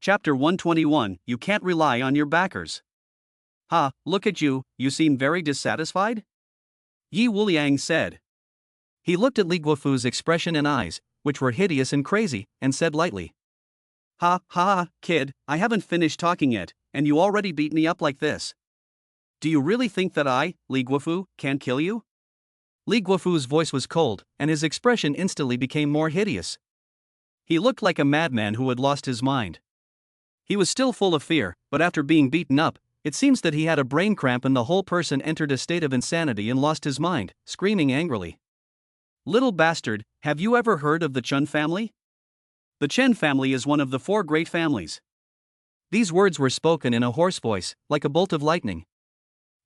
Chapter 121, You Can't Rely on Your Backers. Ha, look at you, you seem very dissatisfied? Yi Wuliang said. He looked at Li Guofu's expression and eyes, which were hideous and crazy, and said lightly. Ha, ha, kid, I haven't finished talking yet, and you already beat me up like this. Do you really think that I, Li Guofu, can kill you? Li Guofu's voice was cold, and his expression instantly became more hideous. He looked like a madman who had lost his mind. He was still full of fear, but after being beaten up, it seems that he had a brain cramp and the whole person entered a state of insanity and lost his mind, screaming angrily. Little bastard, have you ever heard of the Chen family? The Chen family is one of the 4 great families. These words were spoken in a hoarse voice, like a bolt of lightning.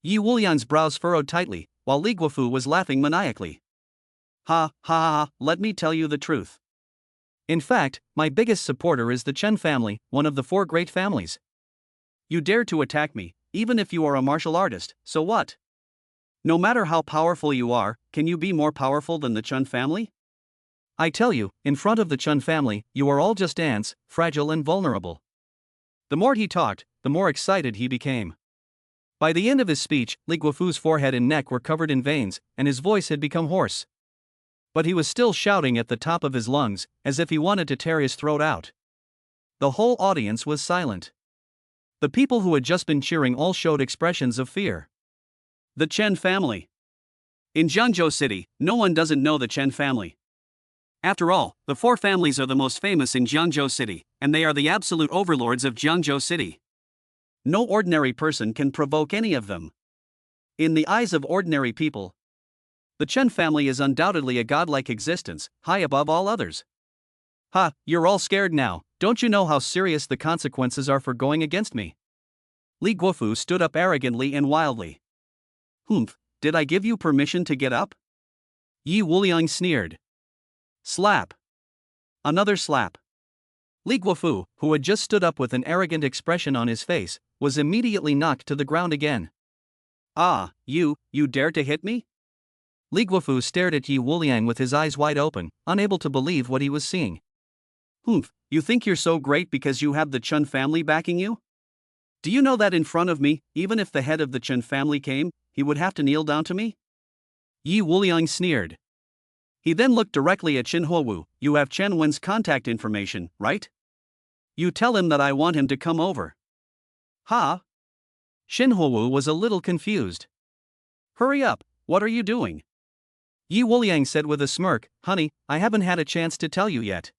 Yi Wuliang's brows furrowed tightly, while Li Guofu was laughing maniacally. Ha, ha, ha, let me tell you the truth. In fact, my biggest supporter is the Chen family, one of the 4 great families. You dare to attack me, even if you are a martial artist, so what? No matter how powerful you are, can you be more powerful than the Chen family? I tell you, in front of the Chen family, you are all just ants, fragile and vulnerable. The more he talked, the more excited he became. By the end of his speech, Li Guofu's forehead and neck were covered in veins, and his voice had become hoarse. But he was still shouting at the top of his lungs, as if he wanted to tear his throat out. The whole audience was silent. The people who had just been cheering all showed expressions of fear. The Chen family. In Jiangzhou City, no one doesn't know the Chen family. After all, the 4 families are the most famous in Jiangzhou City, and they are the absolute overlords of Jiangzhou City. No ordinary person can provoke any of them. In the eyes of ordinary people, the Chen family is undoubtedly a godlike existence, high above all others. Ha, you're all scared now, don't you know how serious the consequences are for going against me? Li Guofu stood up arrogantly and wildly. Humph, did I give you permission to get up? Yi Wuliang sneered. Slap. Another slap. Li Guofu, who had just stood up with an arrogant expression on his face, was immediately knocked to the ground again. Ah, you dare to hit me? Li Guofu stared at Yi Wuliang with his eyes wide open, unable to believe what he was seeing. Humph, you think you're so great because you have the Chen family backing you? Do you know that in front of me, even if the head of the Chen family came, he would have to kneel down to me? Yi Wuliang sneered. He then looked directly at Shen Huowu. You have Chen Wen's contact information, right? You tell him that I want him to come over. Ha? Shen Huowu was a little confused. Hurry up, what are you doing? Yi Wuliang said with a smirk, honey, I haven't had a chance to tell you yet.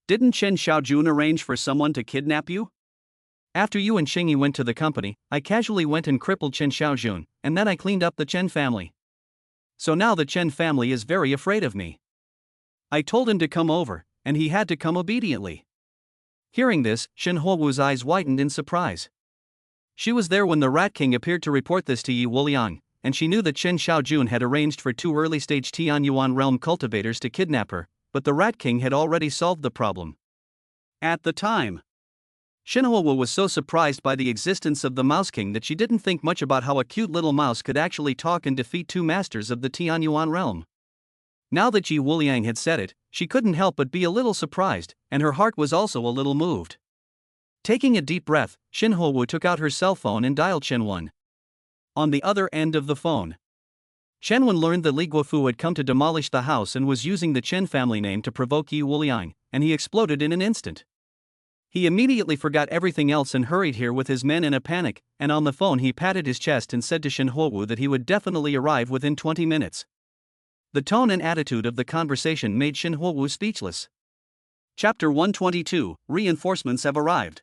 Didn't Chen Xiaojun arrange for someone to kidnap you? After you and Xingyi went to the company, I casually went and crippled Chen Xiaojun, and then I cleaned up the Chen family. So now the Chen family is very afraid of me. I told him to come over, and he had to come obediently. Hearing this, Shen Huowu's eyes widened in surprise. She was there when the Rat King appeared to report this to Yi Wuliang, and she knew that Chen Xiaojun had arranged for 2 early-stage Tianyuan realm cultivators to kidnap her, but the Rat King had already solved the problem. At the time, Shen Huowu was so surprised by the existence of the Mouse King that she didn't think much about how a cute little mouse could actually talk and defeat 2 masters of the Tianyuan realm. Now that Yi Wuliang had said it, she couldn't help but be a little surprised, and her heart was also a little moved. Taking a deep breath, Shen Huowu took out her cell phone and dialed Chen Wen. On the other end of the phone, Chen Wen learned that Li Guofu had come to demolish the house and was using the Chen family name to provoke Yi Wuliang, and he exploded in an instant. He immediately forgot everything else and hurried here with his men in a panic, and on the phone he patted his chest and said to Shen Huowu that he would definitely arrive within 20 minutes. The tone and attitude of the conversation made Shen Huowu speechless. Chapter 122, Reinforcements have arrived.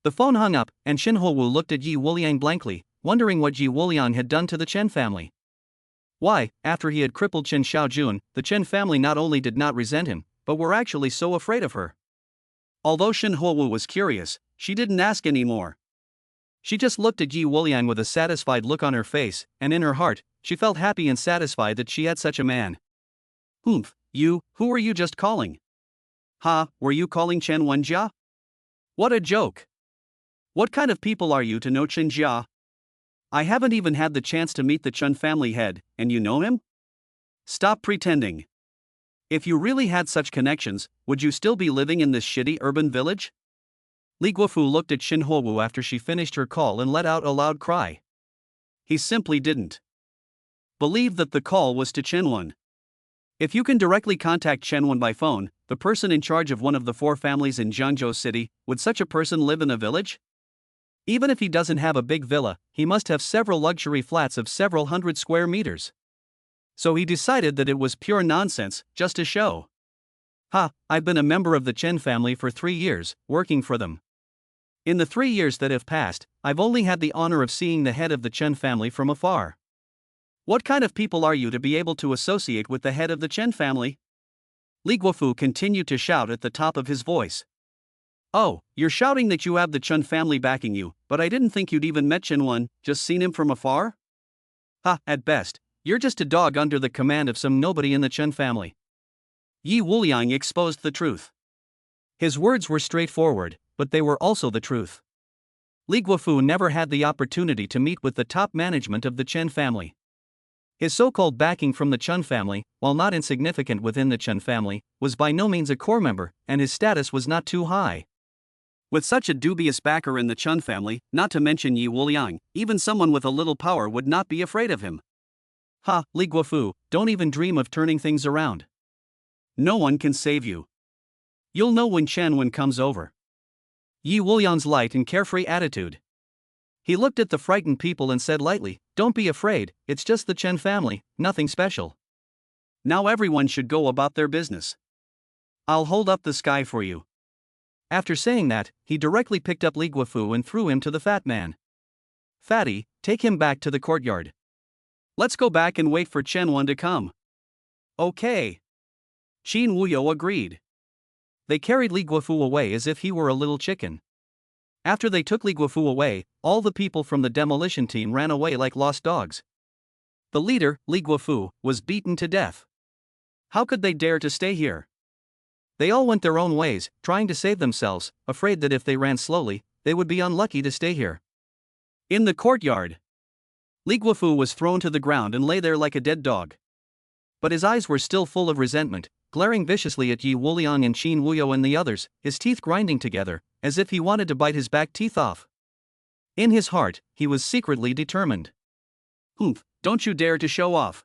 The phone hung up, and Shen Huowu looked at Yi Wuliang blankly, wondering what Yi Wuliang had done to the Chen family. Why, after he had crippled Chen Xiaojun, the Chen family not only did not resent him, but were actually so afraid of her. Although Shen Huowu was curious, she didn't ask any more. She just looked at Yi Wuliang with a satisfied look on her face, and in her heart, she felt happy and satisfied that she had such a man. Humph, who were you just calling? Ha, were you calling Chen Wenjia? What a joke! What kind of people are you to know Chen Jia? I haven't even had the chance to meet the Chen family head, and you know him? Stop pretending. If you really had such connections, would you still be living in this shitty urban village? Li Guofu looked at Xin Huowu after she finished her call and let out a loud cry. He simply didn't believe that the call was to Chenwen. If you can directly contact Chenwen by phone, the person in charge of one of the 4 families in Jiangzhou City, would such a person live in a village? Even if he doesn't have a big villa, he must have several luxury flats of several hundred square meters. So he decided that it was pure nonsense, just a show. I've been a member of the Chen family for 3 years, working for them. In the 3 years that have passed, I've only had the honor of seeing the head of the Chen family from afar. What kind of people are you to be able to associate with the head of the Chen family? Li Guofu continued to shout at the top of his voice. Oh, you're shouting that you have the Chen family backing you, but I didn't think you'd even met Chenwen, just seen him from afar? At best, you're just a dog under the command of some nobody in the Chen family. Yi Wuliang exposed the truth. His words were straightforward, but they were also the truth. Li Guofu never had the opportunity to meet with the top management of the Chen family. His so-called backing from the Chen family, while not insignificant within the Chen family, was by no means a core member, and his status was not too high. With such a dubious backer in the Chen family, not to mention Yi Wuliang, even someone with a little power would not be afraid of him. Li Guofu, don't even dream of turning things around. No one can save you. You'll know when Chenwen comes over. Yi Wuliang's light and carefree attitude. He looked at the frightened people and said lightly, "Don't be afraid, it's just the Chen family, nothing special. Now everyone should go about their business. I'll hold up the sky for you." After saying that, he directly picked up Li Guofu and threw him to the fat man. "Fatty, take him back to the courtyard. Let's go back and wait for Chenwen to come." "Okay." Qin Wuyo agreed. They carried Li Guofu away as if he were a little chicken. After they took Li Guofu away, all the people from the demolition team ran away like lost dogs. The leader, Li Guofu, was beaten to death. How could they dare to stay here? They all went their own ways, trying to save themselves, afraid that if they ran slowly, they would be unlucky to stay here. In the courtyard, Li Guofu was thrown to the ground and lay there like a dead dog. But his eyes were still full of resentment, glaring viciously at Yi Wuliang and Qin Wuyo and the others, his teeth grinding together, as if he wanted to bite his back teeth off. In his heart, he was secretly determined. Don't you dare to show off.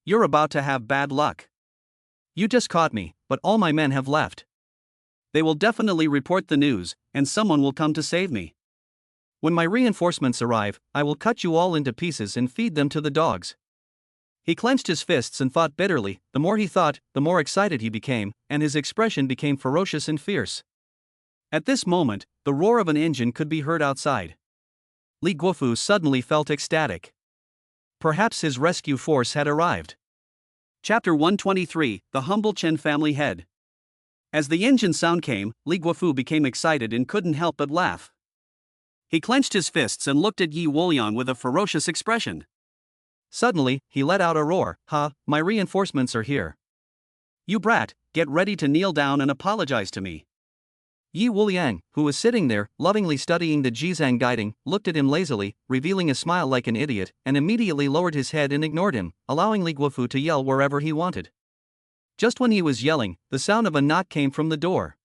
You're about to have bad luck. You just caught me, but all my men have left. They will definitely report the news, and someone will come to save me. When my reinforcements arrive, I will cut you all into pieces and feed them to the dogs. He clenched his fists and thought bitterly. The more he thought, the more excited he became, and his expression became ferocious and fierce. At this moment, the roar of an engine could be heard outside. Li Guofu suddenly felt ecstatic. Perhaps his rescue force had arrived. Chapter 123, The Humble Chen Family Head. As the engine sound came, Li Guofu became excited and couldn't help but laugh. He clenched his fists and looked at Yi Wuliang with a ferocious expression. Suddenly, he let out a roar. My reinforcements are here. You brat, get ready to kneel down and apologize to me. Yi Wuliang, who was sitting there, lovingly studying the Jizang guiding, looked at him lazily, revealing a smile like an idiot, and immediately lowered his head and ignored him, allowing Li Guofu to yell wherever he wanted. Just when he was yelling, the sound of a knock came from the door.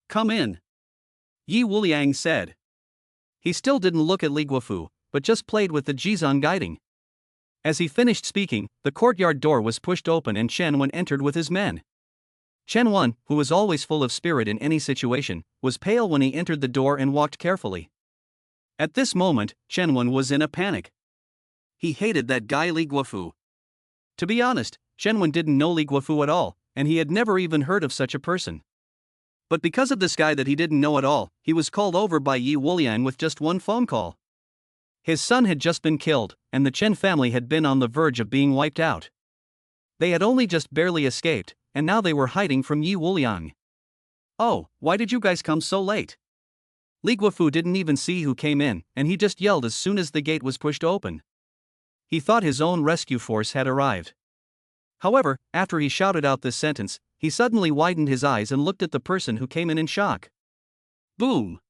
"Come in," Yi Wuliang said. He still didn't look at Li Guofu, but just played with the Jizang guiding. As he finished speaking, the courtyard door was pushed open and Chenwen entered with his men. Chenwen, who was always full of spirit in any situation, was pale when he entered the door and walked carefully. At this moment, Chenwen was in a panic. He hated that guy Li Guofu. To be honest, Chenwen didn't know Li Guofu at all, and he had never even heard of such a person. But because of this guy that he didn't know at all, he was called over by Yi Wuliang with just one phone call. His son had just been killed, and the Chen family had been on the verge of being wiped out. They had only just barely escaped, and now they were hiding from Yi Wuliang. "Oh, why did you guys come so late?" Li Guofu didn't even see who came in, and he just yelled as soon as the gate was pushed open. He thought his own rescue force had arrived. However, after he shouted out this sentence, he suddenly widened his eyes and looked at the person who came in shock. Boom!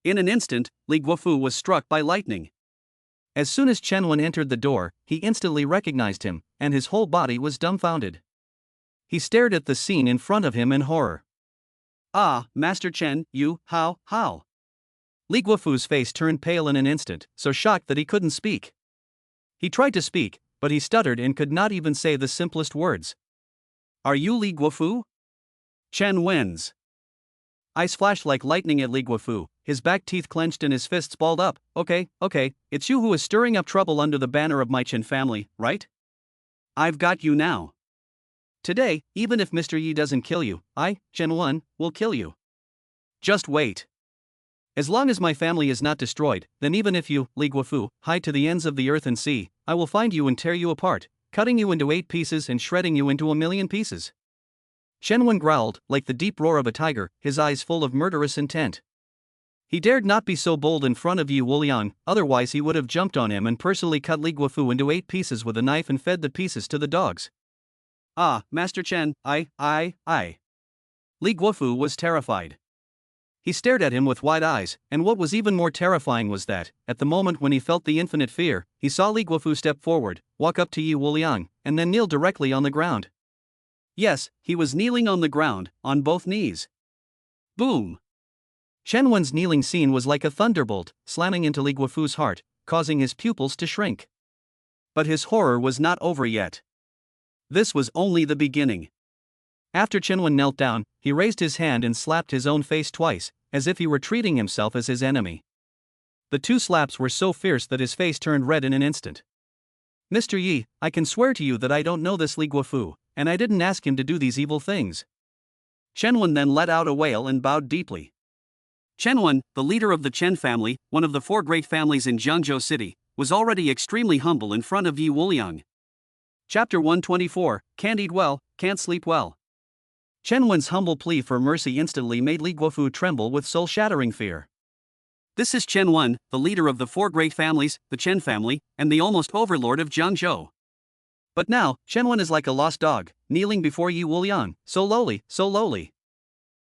In an instant, Li Guofu was struck by lightning. As soon as Chenwen entered the door, he instantly recognized him, and his whole body was dumbfounded. He stared at the scene in front of him in horror. Ah, Master Chen, you, how? Li Guofu's face turned pale in an instant, so shocked that he couldn't speak. He tried to speak, but he stuttered and could not even say the simplest words. Are you Li Guofu? Chen wins. Eyes flashed like lightning at Li Guofu, his back teeth clenched and his fists balled up. Okay, it's you who is stirring up trouble under the banner of my Chen family, right? I've got you now. Today, even if Mr. Yi doesn't kill you, I, Chen 1, will kill you. Just wait. As long as my family is not destroyed, then even if you, Li Guofu, hide to the ends of the earth and sea, I will find you and tear you apart, cutting you into 8 pieces and shredding you into 1,000,000 pieces. Chen 1 growled, like the deep roar of a tiger, his eyes full of murderous intent. He dared not be so bold in front of Yi Wuliang, otherwise he would have jumped on him and personally cut Li Guofu into 8 pieces with a knife and fed the pieces to the dogs. Ah, Master Chen, I. Li Guofu was terrified. He stared at him with wide eyes, and what was even more terrifying was that, at the moment when he felt the infinite fear, he saw Li Guofu step forward, walk up to Yi Wuliang, and then kneel directly on the ground. Yes, he was kneeling on the ground, on both knees. Boom! Chen Wen's kneeling scene was like a thunderbolt, slamming into Li Guofu's heart, causing his pupils to shrink. But his horror was not over yet. This was only the beginning. After Chen Wen knelt down, he raised his hand and slapped his own face twice, as if he were treating himself as his enemy. The 2 slaps were so fierce that his face turned red in an instant. Mr. Yi, I can swear to you that I don't know this Li Guofu, and I didn't ask him to do these evil things. Chen Wen then let out a wail and bowed deeply. Chen Wen, the leader of the Chen family, one of the 4 great families in Jiangzhou City, was already extremely humble in front of Yi Wuliang. Chapter 124, Can't Eat Well, Can't Sleep Well. Chen Wen's humble plea for mercy instantly made Li Guofu tremble with soul-shattering fear. This is Chen Wen, the leader of the 4 great families, the Chen family, and the almost overlord of Jiangzhou. But now, Chen Wen is like a lost dog, kneeling before Yi Wuliang, so lowly.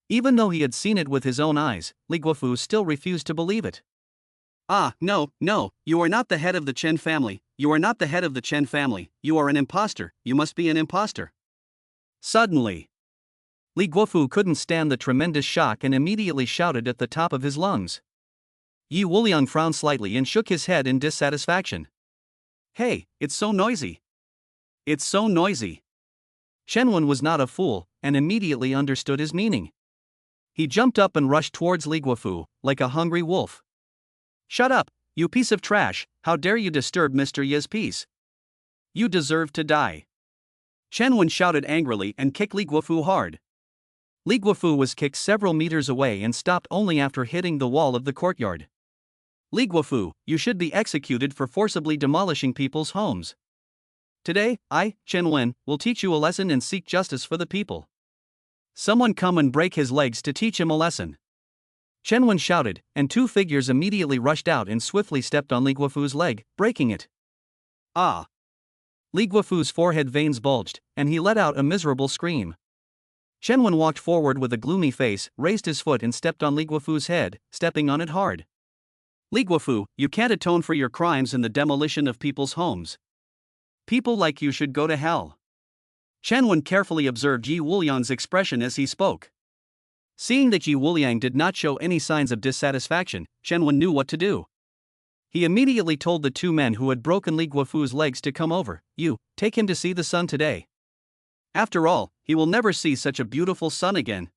Even though he had seen it with his own eyes, Li Guofu still refused to believe it. Ah, no, you are not the head of the Chen family, you are not the head of the Chen family, you are an imposter, you must be an imposter. Suddenly, Li Guofu couldn't stand the tremendous shock and immediately shouted at the top of his lungs. Yi Wuliang frowned slightly and shook his head in dissatisfaction. Hey, it's so noisy. It's so noisy. Chen Wen was not a fool, and immediately understood his meaning. He jumped up and rushed towards Li Guofu, like a hungry wolf. Shut up, you piece of trash, how dare you disturb Mr. Yi's peace? You deserve to die. Chen Wen shouted angrily and kicked Li Guofu hard. Li Guofu was kicked several meters away and stopped only after hitting the wall of the courtyard. Li Guofu, you should be executed for forcibly demolishing people's homes. Today, I, Chen Wen, will teach you a lesson and seek justice for the people. Someone come and break his legs to teach him a lesson. Chen Wen shouted, and 2 figures immediately rushed out and swiftly stepped on Li Guofu's leg, breaking it. Ah! Li Guofu's forehead veins bulged, and he let out a miserable scream. Chen Wen walked forward with a gloomy face, raised his foot and stepped on Li Guofu's head, stepping on it hard. Li Guofu, you can't atone for your crimes in the demolition of people's homes. People like you should go to hell. Chen Wen carefully observed Yi Wuliang's expression as he spoke. Seeing that Yi Wuliang did not show any signs of dissatisfaction, Chen Wen knew what to do. He immediately told the 2 men who had broken Li Guofu's legs to come over. You, take him to see the sun today. After all, he will never see such a beautiful sun again.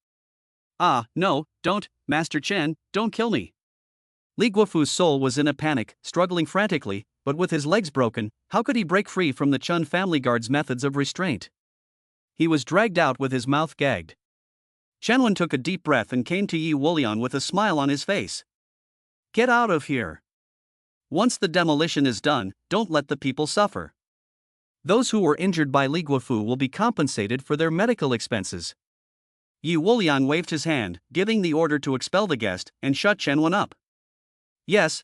Ah, no, don't, Master Chen, don't kill me. Li Guofu's soul was in a panic, struggling frantically, but with his legs broken, how could he break free from the Chen family guard's methods of restraint? He was dragged out with his mouth gagged. Chen Wen took a deep breath and came to Yi Wuliang with a smile on his face. Get out of here. Once the demolition is done, don't let the people suffer. Those who were injured by Li Guofu will be compensated for their medical expenses. Yi Wuliang waved his hand, giving the order to expel the guest, and shut Chen Wen up. Yes.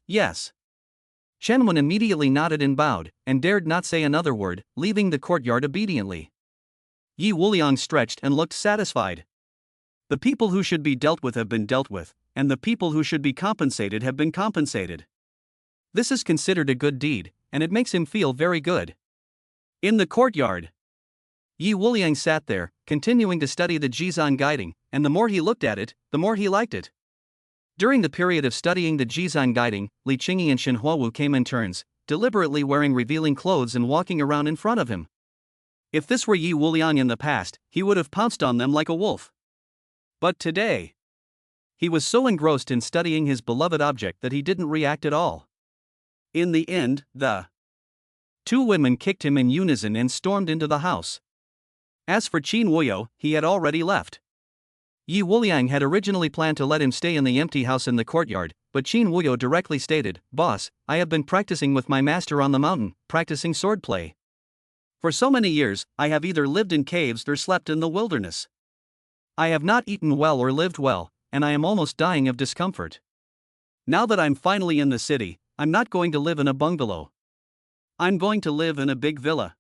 Chen Wen immediately nodded and bowed, and dared not say another word, leaving the courtyard obediently. Yi Wuliang stretched and looked satisfied. The people who should be dealt with have been dealt with, and the people who should be compensated have been compensated. This is considered a good deed, and it makes him feel very good. In the courtyard, Yi Wuliang sat there, continuing to study the Jizan guiding, and the more he looked at it, the more he liked it. During the period of studying the Jizang guiding, Li Qingyi and Shen Huowu came in turns, deliberately wearing revealing clothes and walking around in front of him. If this were Yi Wuliang in the past, he would have pounced on them like a wolf. But today, he was so engrossed in studying his beloved object that he didn't react at all. In the end, the two women kicked him in unison and stormed into the house. As for Qin Wuyo, he had already left. Yi Wuliang had originally planned to let him stay in the empty house in the courtyard, but Qin Wuyo directly stated, "Boss, I have been practicing with my master on the mountain, practicing swordplay. For so many years, I have either lived in caves or slept in the wilderness. I have not eaten well or lived well, and I am almost dying of discomfort. Now that I'm finally in the city, I'm not going to live in a bungalow. I'm going to live in a big villa."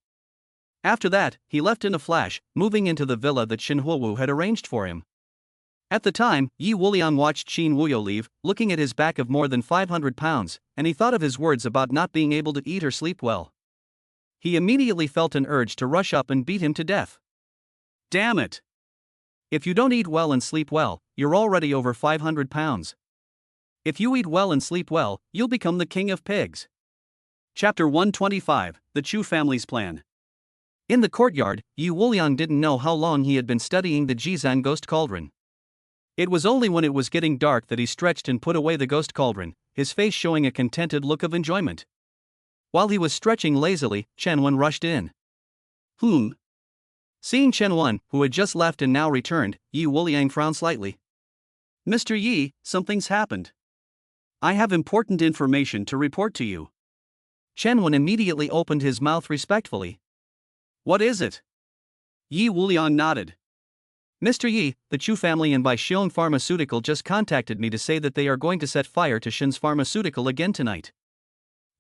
After that, he left in a flash, moving into the villa that Shen Huowu had arranged for him. At the time, Yi Wuliang watched Qin Wuyo leave, looking at his back of more than 500 pounds, and he thought of his words about not being able to eat or sleep well. He immediately felt an urge to rush up and beat him to death. Damn it! If you don't eat well and sleep well, you're already over 500 pounds. If you eat well and sleep well, you'll become the king of pigs. Chapter 125, The Chu Family's Plan. In the courtyard, Yi Wuliang didn't know how long he had been studying the Jizang ghost cauldron. It was only when it was getting dark that he stretched and put away the ghost cauldron, his face showing a contented look of enjoyment. While he was stretching lazily, Chen Wen rushed in. Seeing Chen Wen, who had just left and now returned, Yi Wuliang frowned slightly. "Mr. Yi, something's happened. I have important information to report to you." Chen Wen immediately opened his mouth respectfully. "What is it?" Yi Wuliang nodded. "Mr. Yi, the Chu family and Baixiong Pharmaceutical just contacted me to say that they are going to set fire to Shen's pharmaceutical again tonight.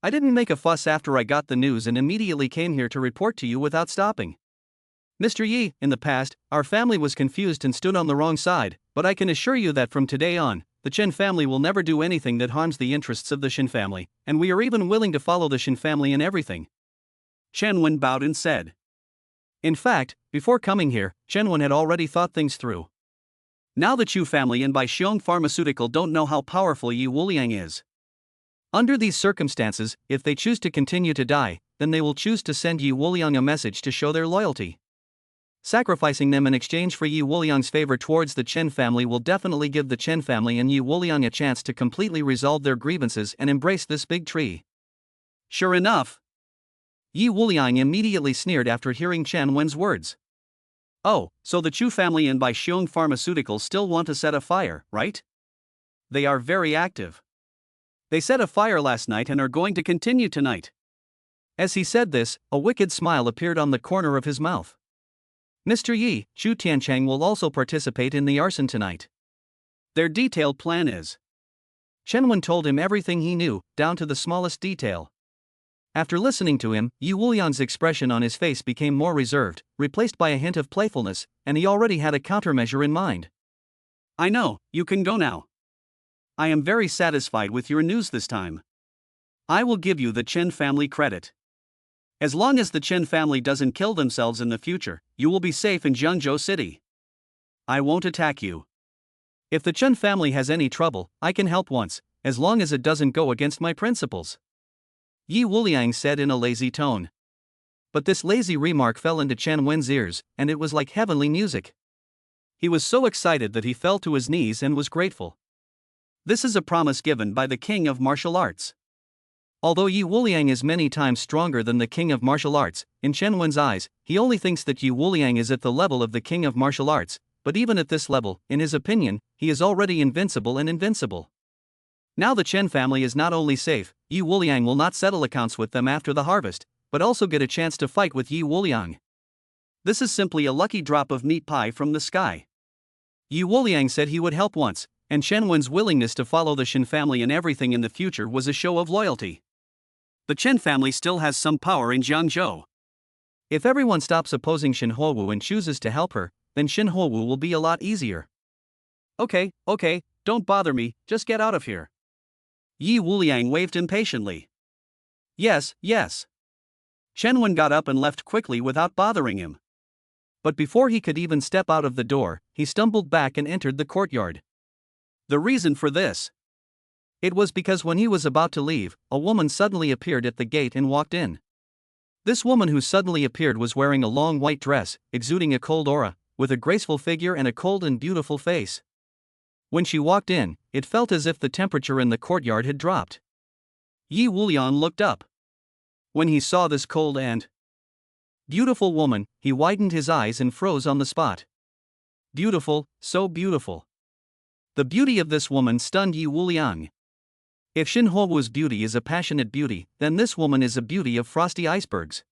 I didn't make a fuss after I got the news and immediately came here to report to you without stopping. Mr. Yi, in the past, our family was confused and stood on the wrong side, but I can assure you that from today on, the Chen family will never do anything that harms the interests of the Shen family, and we are even willing to follow the Shen family in everything." Chen Wen bowed and said. In fact, before coming here, Chen Wen had already thought things through. Now the Chu family and Baixiong Pharmaceutical don't know how powerful Yi Wuliang is. Under these circumstances, if they choose to continue to die, then they will choose to send Yi Wuliang a message to show their loyalty. Sacrificing them in exchange for Yi Wuliang's favor towards the Chen family will definitely give the Chen family and Yi Wuliang a chance to completely resolve their grievances and embrace this big tree. Sure enough, Yi Wuliang immediately sneered after hearing Chen Wen's words. "Oh, so the Chu family and Baixiong Pharmaceutical still want to set a fire, right? They are very active. They set a fire last night and are going to continue tonight." As he said this, a wicked smile appeared on the corner of his mouth. "Mr. Yi, Chu Tianchang will also participate in the arson tonight. Their detailed plan is..." Chen Wen told him everything he knew, down to the smallest detail. After listening to him, Yi Wuliang's expression on his face became more reserved, replaced by a hint of playfulness, and he already had a countermeasure in mind. "I know, you can go now. I am very satisfied with your news this time. I will give you the Chen family credit. As long as the Chen family doesn't kill themselves in the future, you will be safe in Jiangzhou City. I won't attack you. If the Chen family has any trouble, I can help once, as long as it doesn't go against my principles," Yi Wuliang said in a lazy tone. But this lazy remark fell into Chen Wen's ears, and it was like heavenly music. He was so excited that he fell to his knees and was grateful. This is a promise given by the king of martial arts. Although Yi Wuliang is many times stronger than the king of martial arts, in Chen Wen's eyes, he only thinks that Yi Wuliang is at the level of the king of martial arts, but even at this level, in his opinion, he is already invincible and invincible. Now the Chen family is not only safe, Yi Wuliang will not settle accounts with them after the harvest, but also get a chance to fight with Yi Wuliang. This is simply a lucky drop of meat pie from the sky. Yi Wuliang said he would help once, and Chen Wen's willingness to follow the Shen family in everything in the future was a show of loyalty. The Chen family still has some power in Jiangzhou. If everyone stops opposing Shen Huowu and chooses to help her, then Shen Huowu will be a lot easier. Okay, don't bother me, just get out of here." Yi Wuliang waved impatiently. Yes. Chen Wen got up and left quickly without bothering him. But before he could even step out of the door, he stumbled back and entered the courtyard. The reason for this? It was because when he was about to leave, a woman suddenly appeared at the gate and walked in. This woman who suddenly appeared was wearing a long white dress, exuding a cold aura, with a graceful figure and a cold and beautiful face. When she walked in, it felt as if the temperature in the courtyard had dropped. Yi Wuliang looked up. When he saw this cold and beautiful woman, he widened his eyes and froze on the spot. Beautiful, so beautiful. The beauty of this woman stunned Yi Wuliang. If Shen Huowu's beauty is a passionate beauty, then this woman is a beauty of frosty icebergs.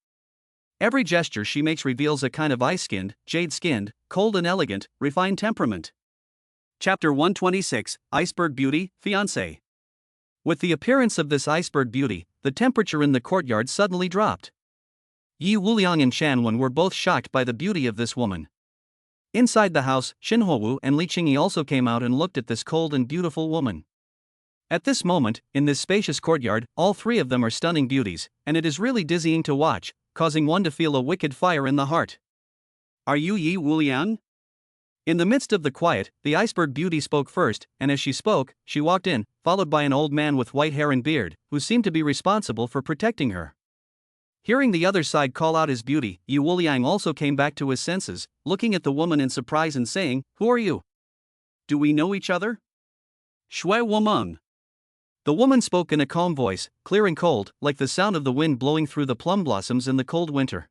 Every gesture she makes reveals a kind of ice-skinned, jade-skinned, cold and elegant, refined temperament. Chapter 126, Iceberg Beauty, Fiancé. With the appearance of this iceberg beauty, the temperature in the courtyard suddenly dropped. Yi Wuliang and Shan Wen were both shocked by the beauty of this woman. Inside the house, Shen Huowu and Li Qingyi also came out and looked at this cold and beautiful woman. At this moment, in this spacious courtyard, all three of them are stunning beauties, and it is really dizzying to watch, causing one to feel a wicked fire in the heart. Are you Yi Wuliang? In the midst of the quiet, the iceberg beauty spoke first, and as she spoke, she walked in, followed by an old man with white hair and beard, who seemed to be responsible for protecting her. Hearing the other side call out his beauty, Yi Wuliang also came back to his senses, looking at the woman in surprise and saying, "Who are you? Do we know each other?" Shui Womeng. The woman spoke in a calm voice, clear and cold, like the sound of the wind blowing through the plum blossoms in the cold winter.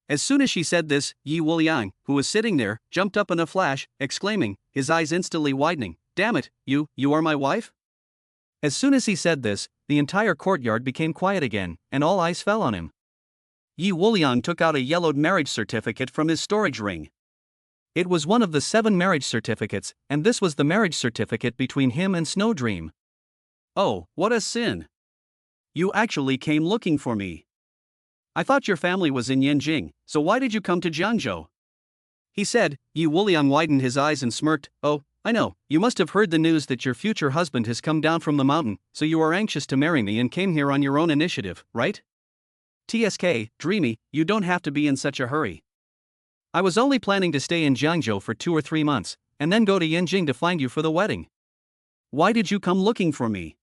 As soon as she said this, Yi Wuliang, who was sitting there, jumped up in a flash, exclaiming, his eyes instantly widening, "Damn it, you are my wife?" As soon as he said this, the entire courtyard became quiet again, and all eyes fell on him. Yi Wuliang took out a yellowed marriage certificate from his storage ring. It was one of the 7 marriage certificates, and this was the marriage certificate between him and Snowdream. "Oh, what a sin! You actually came looking for me. I thought your family was in Yanjing, so why did you come to Jiangzhou?" he said. Yi Wuliang widened his eyes and smirked. "Oh, I know, you must have heard the news that your future husband has come down from the mountain, so you are anxious to marry me and came here on your own initiative, right? TSK, dreamy, you don't have to be in such a hurry. I was only planning to stay in Jiangzhou for 2 or 3 months, and then go to Yanjing to find you for the wedding. Why did you come looking for me?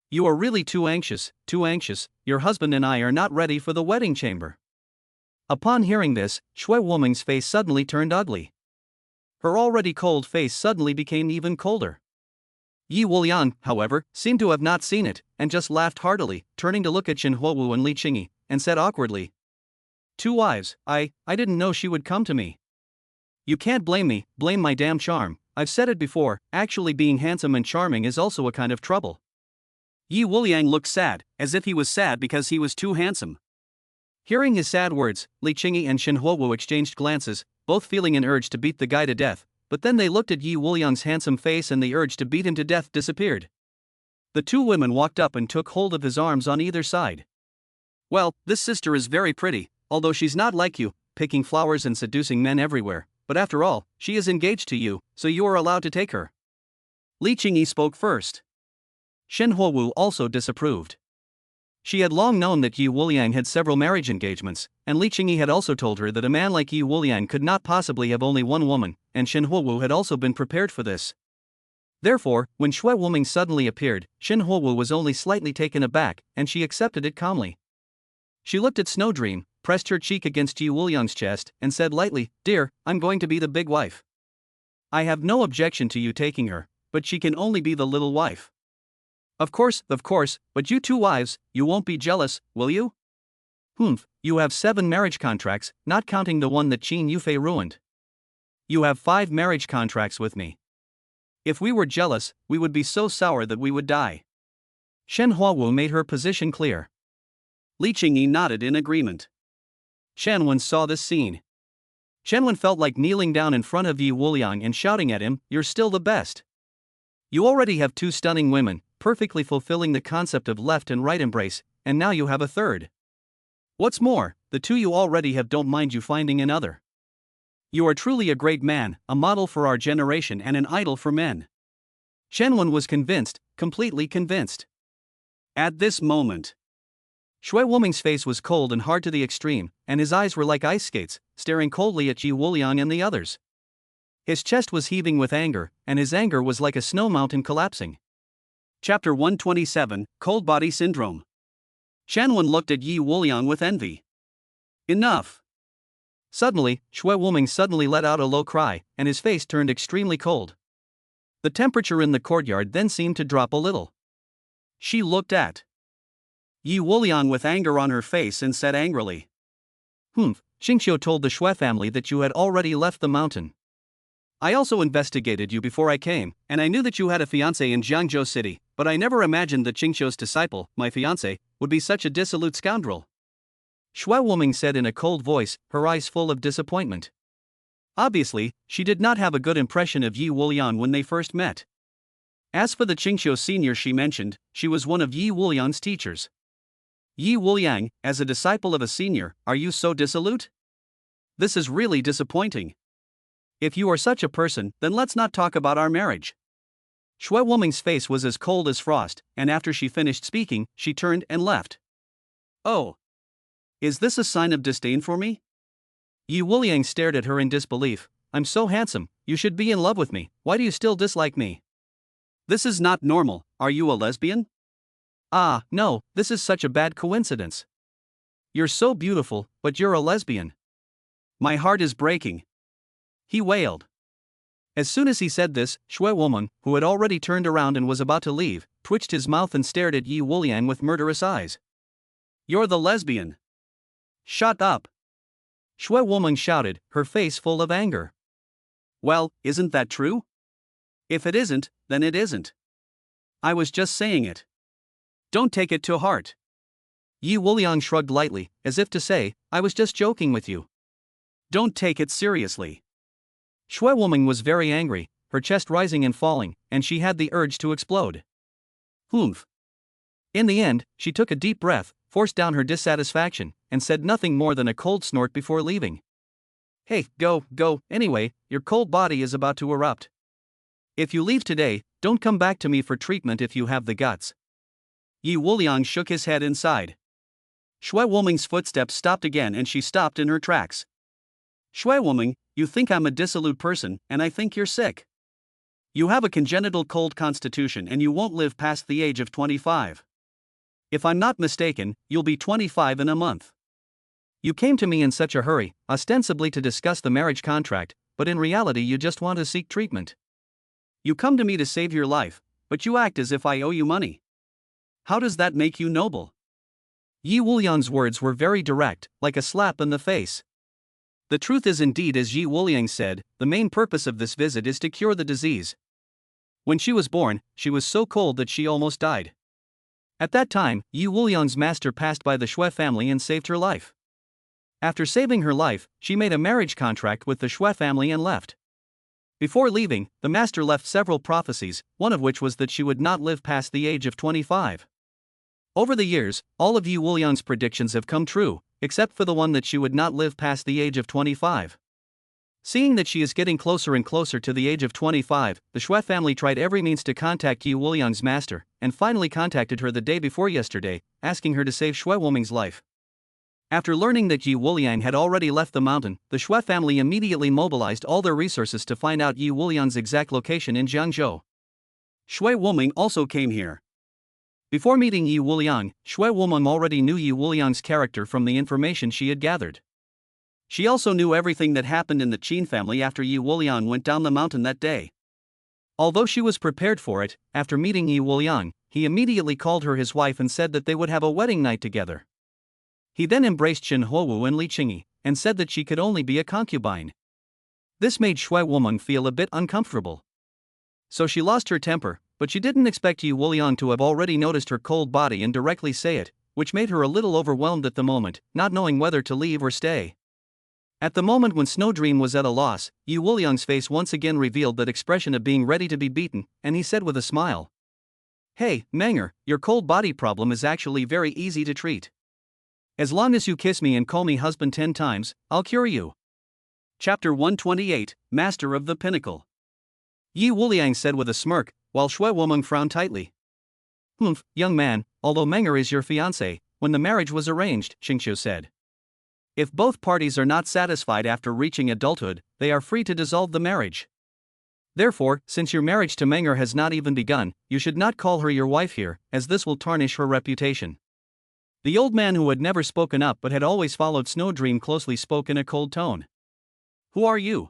You are really too anxious, your husband and I are not ready for the wedding chamber." Upon hearing this, Shui Womeng's face suddenly turned ugly. Her already cold face suddenly became even colder. Yi Wuliang, however, seemed to have not seen it, and just laughed heartily, turning to look at Shen Huowu and Li Qingyi, and said awkwardly, "2 wives, I didn't know she would come to me." "You can't blame me, blame my damn charm. I've said it before, actually being handsome and charming is also a kind of trouble." Yi Wuliang looked sad, as if he was sad because he was too handsome. Hearing his sad words, Li Qingyi and Shen Huowu exchanged glances, both feeling an urge to beat the guy to death, but then they looked at Yi Wuliang's handsome face and the urge to beat him to death disappeared. The 2 women walked up and took hold of his arms on either side. "Well, this sister is very pretty, although she's not like you, picking flowers and seducing men everywhere, but after all, she is engaged to you, so you are allowed to take her." Li Qingyi spoke first. Shen Huowu also disapproved. She had long known that Yi Wuliang had several marriage engagements, and Li Qingyi had also told her that a man like Yi Wuliang could not possibly have only one woman, and Shen Huowu had also been prepared for this. Therefore, when Shui Womeng suddenly appeared, Shen Huowu was only slightly taken aback, and she accepted it calmly. She looked at Snowdream, pressed her cheek against Yi Wuliang's chest, and said lightly, "Dear, I'm going to be the big wife. I have no objection to you taking her, but she can only be the little wife. Of course, but you 2 wives, you won't be jealous, will you?" "Humph, you have 7 marriage contracts, not counting the one that Qin Yufei ruined. You have 5 marriage contracts with me. If we were jealous, we would be so sour that we would die." Shen Huowu made her position clear. Li Qingyi nodded in agreement. Shan Wen saw this scene. Shan Wen felt like kneeling down in front of Yi Wuliang and shouting at him, "You're still the best. You already have 2 stunning women, perfectly fulfilling the concept of left and right embrace, and now you have a third. What's more, the 2 you already have don't mind you finding another. You are truly a great man, a model for our generation and an idol for men." Shen Wen was convinced, completely convinced. At this moment, Shui Wuming's face was cold and hard to the extreme, and his eyes were like ice skates, staring coldly at Yi Wuliang and the others. His chest was heaving with anger, and his anger was like a snow mountain collapsing. Chapter 127, Cold Body Syndrome. Shanwen looked at Yi Wuliang with envy. Enough! Suddenly, Shui Wuming suddenly let out a low cry, and his face turned extremely cold. The temperature in the courtyard then seemed to drop a little. She looked at Yi Wuliang with anger on her face and said angrily, Xingqiu told the Shui family that you had already left the mountain. I also investigated you before I came, and I knew that you had a fiancé in Jiangzhou City, but I never imagined that Xingqiu's disciple, my fiancé, would be such a dissolute scoundrel. Shui Wuming said in a cold voice, her eyes full of disappointment. Obviously, she did not have a good impression of Yi Wuliang when they first met. As for the Xingqiu senior she mentioned, she was one of Yi Wuliang's teachers. Yi Wuliang, as a disciple of a senior, are you so dissolute? This is really disappointing. If you are such a person, then let's not talk about our marriage. Shui Wuming's face was as cold as frost, and after she finished speaking, she turned and left. Oh. Is this a sign of disdain for me? Yi Wuliang stared at her in disbelief. I'm so handsome, you should be in love with me, why do you still dislike me? This is not normal, are you a lesbian? Ah, no, this is such a bad coincidence. You're so beautiful, but you're a lesbian. My heart is breaking. He wailed. As soon as he said this, Shui Wuming, who had already turned around and was about to leave, twitched his mouth and stared at Yi Wuliang with murderous eyes. You're the lesbian. Shut up. Shui Wuming shouted, her face full of anger. Well, isn't that true? If it isn't, then it isn't. I was just saying it. Don't take it to heart. Yi Wuliang shrugged lightly, as if to say, I was just joking with you. Don't take it seriously. Shui Wuming was very angry, her chest rising and falling, and she had the urge to explode. Humph. In the end, she took a deep breath, forced down her dissatisfaction, and said nothing more than a cold snort before leaving. Hey, go, anyway, your cold body is about to erupt. If you leave today, don't come back to me for treatment if you have the guts. Yi Wuliang shook his head inside. Shui Wuming's footsteps stopped again and she stopped in her tracks. Shui Wuming, you think I'm a dissolute person, and I think you're sick. You have a congenital cold constitution and you won't live past the age of 25. If I'm not mistaken, you'll be 25 in a month. You came to me in such a hurry, ostensibly to discuss the marriage contract, but in reality you just want to seek treatment. You come to me to save your life, but you act as if I owe you money. How does that make you noble? Yi Wuliang's words were very direct, like a slap in the face. The truth is indeed as Yi Wuliang said, the main purpose of this visit is to cure the disease. When she was born, she was so cold that she almost died. At that time, Yi Wuliang's master passed by the Shui family and saved her life. After saving her life, she made a marriage contract with the Shui family and left. Before leaving, the master left several prophecies, one of which was that she would not live past the age of 25. Over the years, all of Yi Wuliang's predictions have come true, except for the one that she would not live past the age of 25. Seeing that she is getting closer and closer to the age of 25, the Shui family tried every means to contact Yi Wuliang's master, and finally contacted her the day before yesterday, asking her to save Shui Wuming's life. After learning that Yi Wuliang had already left the mountain, the Shui family immediately mobilized all their resources to find out Yi Wuliang's exact location in Jiangzhou. Shui Wuming also came here. Before meeting Yi Wuliang, Shui Wuming already knew Yi Wuliang's character from the information she had gathered. She also knew everything that happened in the Chen family after Yi Wuliang went down the mountain that day. Although she was prepared for it, after meeting Yi Wuliang, he immediately called her his wife and said that they would have a wedding night together. He then embraced Chen Huowu and Li Qingyi, and said that she could only be a concubine. This made Shui Wuming feel a bit uncomfortable. So she lost her temper, but she didn't expect Yi Wuliang to have already noticed her cold body and directly say it, which made her a little overwhelmed at the moment, not knowing whether to leave or stay. At the moment when Snowdream was at a loss, Yi Wuliang's face once again revealed that expression of being ready to be beaten, and he said with a smile, Hey, Menger, your cold body problem is actually very easy to treat. As long as you kiss me and call me husband 10 times, I'll cure you. Chapter 128, Master of the Pinnacle. Yi Wuliang said with a smirk, while Shui Wuming frowned tightly. Young man, although Menger is your fiancé, when the marriage was arranged, Xingqiu said. If both parties are not satisfied after reaching adulthood, they are free to dissolve the marriage. Therefore, since your marriage to Menger has not even begun, you should not call her your wife here, as this will tarnish her reputation. The old man, who had never spoken up but had always followed Snowdream closely, spoke in a cold tone. Who are you?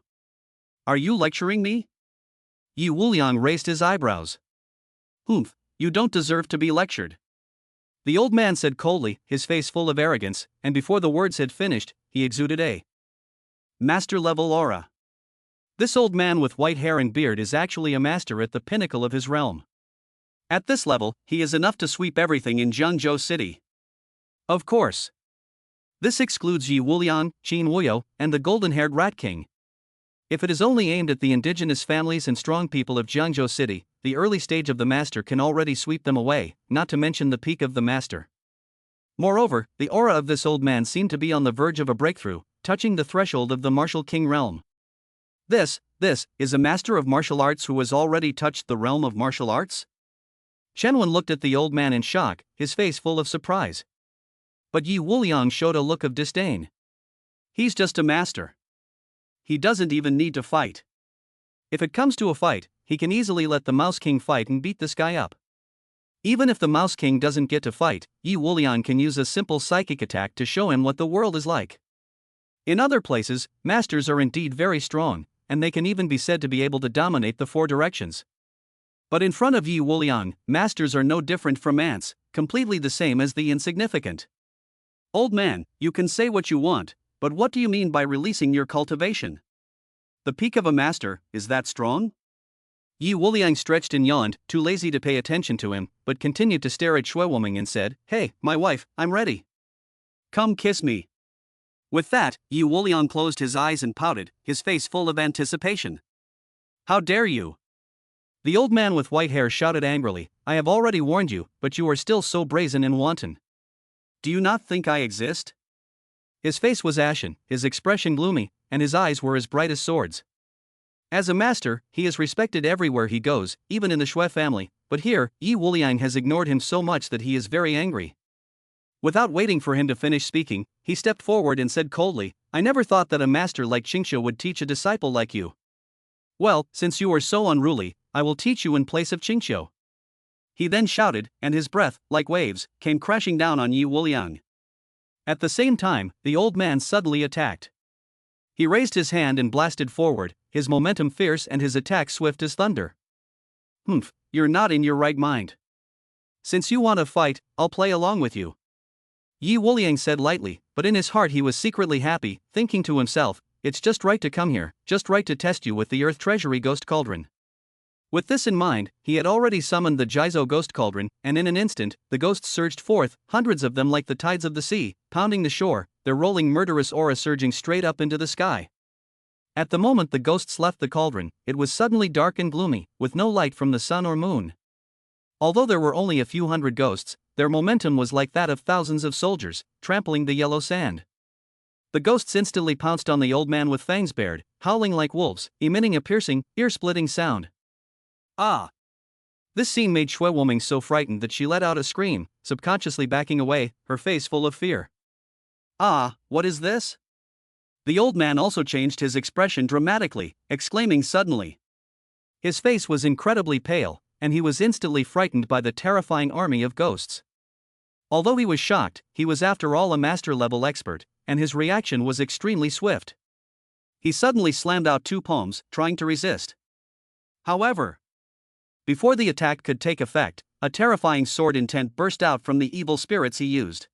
Are you lecturing me? Yi Wuliang raised his eyebrows. Humph, you don't deserve to be lectured. The old man said coldly, his face full of arrogance, and before the words had finished, he exuded a master-level aura. This old man with white hair and beard is actually a master at the pinnacle of his realm. At this level, he is enough to sweep everything in Jiangzhou City. Of course. This excludes Yi Wuliang, Qin Wuyo, and the golden-haired Rat King. If it is only aimed at the indigenous families and strong people of Jiangzhou City, the early stage of the master can already sweep them away, not to mention the peak of the master. Moreover, the aura of this old man seemed to be on the verge of a breakthrough, touching the threshold of the martial king realm. This is a master of martial arts who has already touched the realm of martial arts? Chen looked at the old man in shock, his face full of surprise. But Yi Wuliang showed a look of disdain. He's just a master. He doesn't even need to fight. If it comes to a fight, he can easily let the Mouse King fight and beat this guy up. Even if the Mouse King doesn't get to fight, Yi Wuliang can use a simple psychic attack to show him what the world is like. In other places, masters are indeed very strong, and they can even be said to be able to dominate the four directions. But in front of Yi Wuliang, masters are no different from ants, completely the same as the insignificant. Old man, you can say what you want, but what do you mean by releasing your cultivation? The peak of a master, is that strong? Yi Wuliang stretched and yawned, too lazy to pay attention to him, but continued to stare at Shuewoming and said, Hey, my wife, I'm ready. Come kiss me. With that, Yi Wuliang closed his eyes and pouted, his face full of anticipation. How dare you? The old man with white hair shouted angrily, I have already warned you, but you are still so brazen and wanton. Do you not think I exist? His face was ashen, his expression gloomy, and his eyes were as bright as swords. As a master, he is respected everywhere he goes, even in the Shui family, but here, Yi Wuliang has ignored him so much that he is very angry. Without waiting for him to finish speaking, he stepped forward and said coldly, I never thought that a master like Xingqiu would teach a disciple like you. Well, since you are so unruly, I will teach you in place of Xingqiu. He then shouted, and his breath, like waves, came crashing down on Yi Wuliang. At the same time, the old man suddenly attacked. He raised his hand and blasted forward, his momentum fierce and his attack swift as thunder. Humph, you're not in your right mind. Since you want to fight, I'll play along with you. Yi Wuliang said lightly, but in his heart he was secretly happy, thinking to himself, it's just right to come here, just right to test you with the Earth Treasury Ghost Cauldron. With this in mind, he had already summoned the Jizo Ghost Cauldron, and in an instant, the ghosts surged forth, hundreds of them like the tides of the sea, pounding the shore, their rolling murderous aura surging straight up into the sky. At the moment the ghosts left the cauldron, it was suddenly dark and gloomy, with no light from the sun or moon. Although there were only a few hundred ghosts, their momentum was like that of thousands of soldiers, trampling the yellow sand. The ghosts instantly pounced on the old man with fangs bared, howling like wolves, emitting a piercing, ear-splitting sound. Ah! This scene made Shuewoming so frightened that she let out a scream, subconsciously backing away, her face full of fear. Ah, what is this? The old man also changed his expression dramatically, exclaiming suddenly. His face was incredibly pale, and he was instantly frightened by the terrifying army of ghosts. Although he was shocked, he was after all a master-level expert, and his reaction was extremely swift. He suddenly slammed out two palms, trying to resist. However, before the attack could take effect, a terrifying sword intent burst out from the evil spirits he used.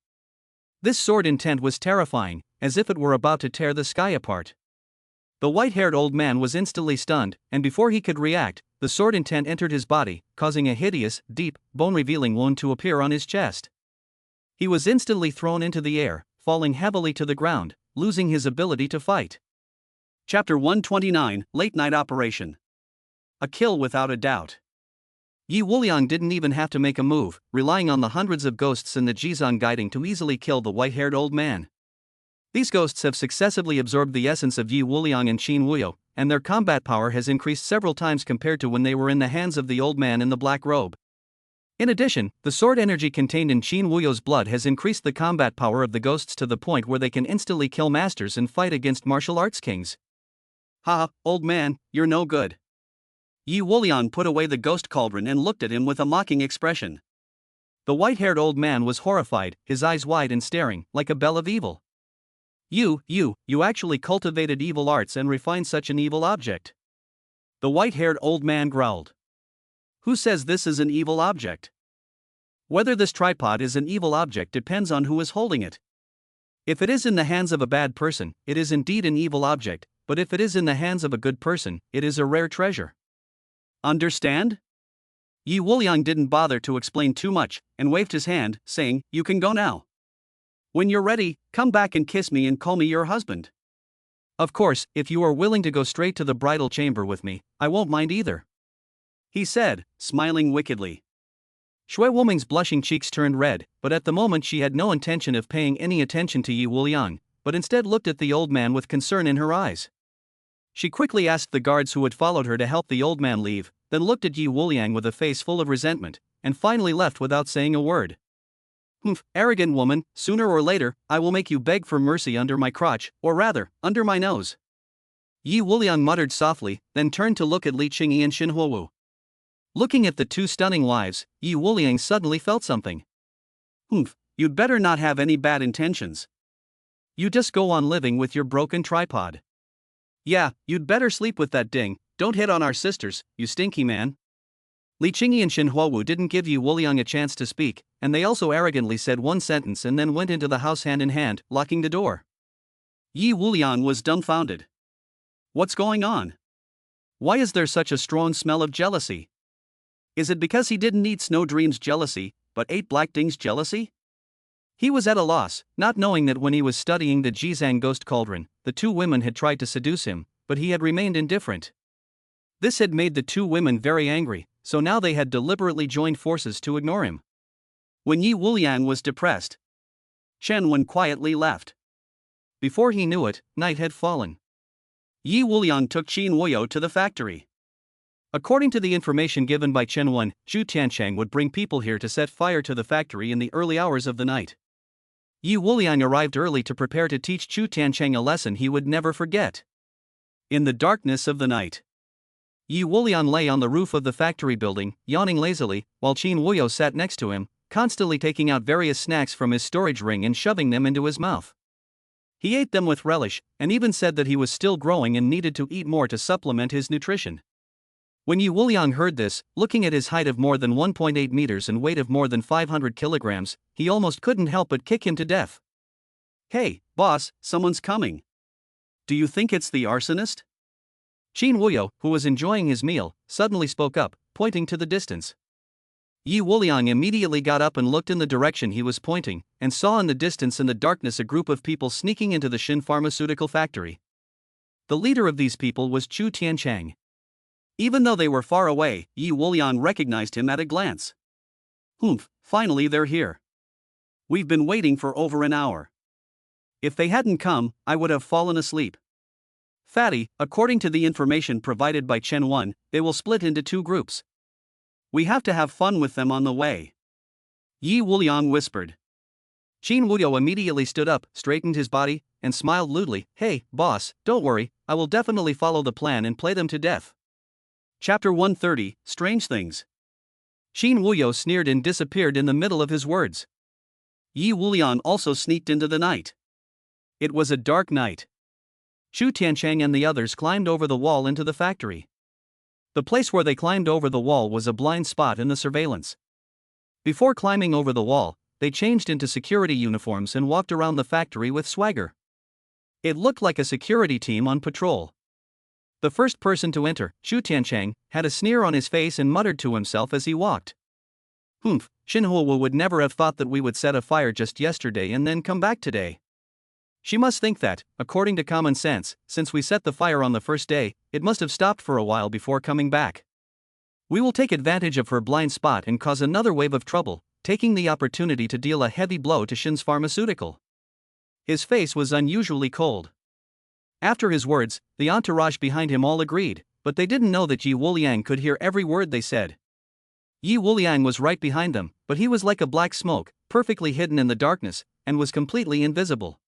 This sword intent was terrifying, as if it were about to tear the sky apart. The white-haired old man was instantly stunned, and before he could react, the sword intent entered his body, causing a hideous, deep, bone-revealing wound to appear on his chest. He was instantly thrown into the air, falling heavily to the ground, losing his ability to fight. Chapter 129, Late Night Operation. A kill without a doubt. Yi Wuliang didn't even have to make a move, relying on the hundreds of ghosts in the Jizang guiding to easily kill the white-haired old man. These ghosts have successively absorbed the essence of Yi Wuliang and Qin Wuyo, and their combat power has increased several times compared to when they were in the hands of the old man in the black robe. In addition, the sword energy contained in Qin Wuyo's blood has increased the combat power of the ghosts to the point where they can instantly kill masters and fight against martial arts kings. Ha, old man, you're no good. Yi Wulian put away the ghost cauldron and looked at him with a mocking expression. The white-haired old man was horrified, his eyes wide and staring, like a bell of evil. You actually cultivated evil arts and refined such an evil object. The white-haired old man growled. Who says this is an evil object? Whether this tripod is an evil object depends on who is holding it. If it is in the hands of a bad person, it is indeed an evil object, but if it is in the hands of a good person, it is a rare treasure. Understand? Yi Wuliang didn't bother to explain too much, and waved his hand, saying, "You can go now. When you're ready, come back and kiss me and call me your husband. Of course, if you are willing to go straight to the bridal chamber with me, I won't mind either," he said, smiling wickedly. Shui Wuming's blushing cheeks turned red, but at the moment she had no intention of paying any attention to Yi Wuliang, but instead looked at the old man with concern in her eyes. She quickly asked the guards who had followed her to help the old man leave, then looked at Yi Wuliang with a face full of resentment, and finally left without saying a word. Arrogant woman, sooner or later, I will make you beg for mercy under my crotch, or rather, under my nose. Yi Wuliang muttered softly, then turned to look at Li Qingyi and Xin Huowu. Looking at the two stunning wives, Yi Wuliang suddenly felt something. You'd better not have any bad intentions. You just go on living with your broken tripod. Yeah, you'd better sleep with that ding, don't hit on our sisters, you stinky man. Li Qingyi and Xin Huowu didn't give Yi Wuliang a chance to speak, and they also arrogantly said one sentence and then went into the house hand in hand, locking the door. Yi Wuliang was dumbfounded. What's going on? Why is there such a strong smell of jealousy? Is it because he didn't eat Snowdream's jealousy, but ate Black Ding's jealousy? He was at a loss, not knowing that when he was studying the Jizang Ghost Cauldron, the two women had tried to seduce him, but he had remained indifferent. This had made the two women very angry, so now they had deliberately joined forces to ignore him. When Yi Wuliang was depressed, Chen Wen quietly left. Before he knew it, night had fallen. Yi Wuliang took Qin Wuyo to the factory. According to the information given by Chen Wen, Zhu Tiancheng would bring people here to set fire to the factory in the early hours of the night. Yi Wuliang arrived early to prepare to teach Zhu Tiancheng a lesson he would never forget. In the darkness of the night, Yi Wuliang lay on the roof of the factory building, yawning lazily, while Qin Wuyo sat next to him, constantly taking out various snacks from his storage ring and shoving them into his mouth. He ate them with relish, and even said that he was still growing and needed to eat more to supplement his nutrition. When Yi Wuliang heard this, looking at his height of more than 1.8 meters and weight of more than 500 kilograms, he almost couldn't help but kick him to death. Hey, boss, someone's coming. Do you think it's the arsonist? Qin Wuyo, who was enjoying his meal, suddenly spoke up, pointing to the distance. Yi Wuliang immediately got up and looked in the direction he was pointing, and saw in the distance in the darkness a group of people sneaking into the Shin pharmaceutical factory. The leader of these people was Zhu Tiancheng. Even though they were far away, Yi Wuliang recognized him at a glance. Finally they're here. We've been waiting for over an hour. If they hadn't come, I would have fallen asleep. Fatty, according to the information provided by Chen Wen, they will split into two groups. We have to have fun with them on the way. Yi Wuliang whispered. Qin Wuyo immediately stood up, straightened his body, and smiled lewdly. Hey, boss, don't worry, I will definitely follow the plan and play them to death. Chapter 130, Strange Things. Qin Wuyo sneered and disappeared in the middle of his words. Yi Wuliang also sneaked into the night. It was a dark night. Zhu Tiancheng and the others climbed over the wall into the factory. The place where they climbed over the wall was a blind spot in the surveillance. Before climbing over the wall, they changed into security uniforms and walked around the factory with swagger. It looked like a security team on patrol. The first person to enter, Zhu Tiancheng, had a sneer on his face and muttered to himself as he walked. Xin Huowu would never have thought that we would set a fire just yesterday and then come back today. She must think that, according to common sense, since we set the fire on the first day, it must have stopped for a while before coming back. We will take advantage of her blind spot and cause another wave of trouble, taking the opportunity to deal a heavy blow to Shin's pharmaceutical. His face was unusually cold. After his words, the entourage behind him all agreed, but they didn't know that Yi Wuliang could hear every word they said. Yi Wuliang was right behind them, but he was like a black smoke, perfectly hidden in the darkness, and was completely invisible.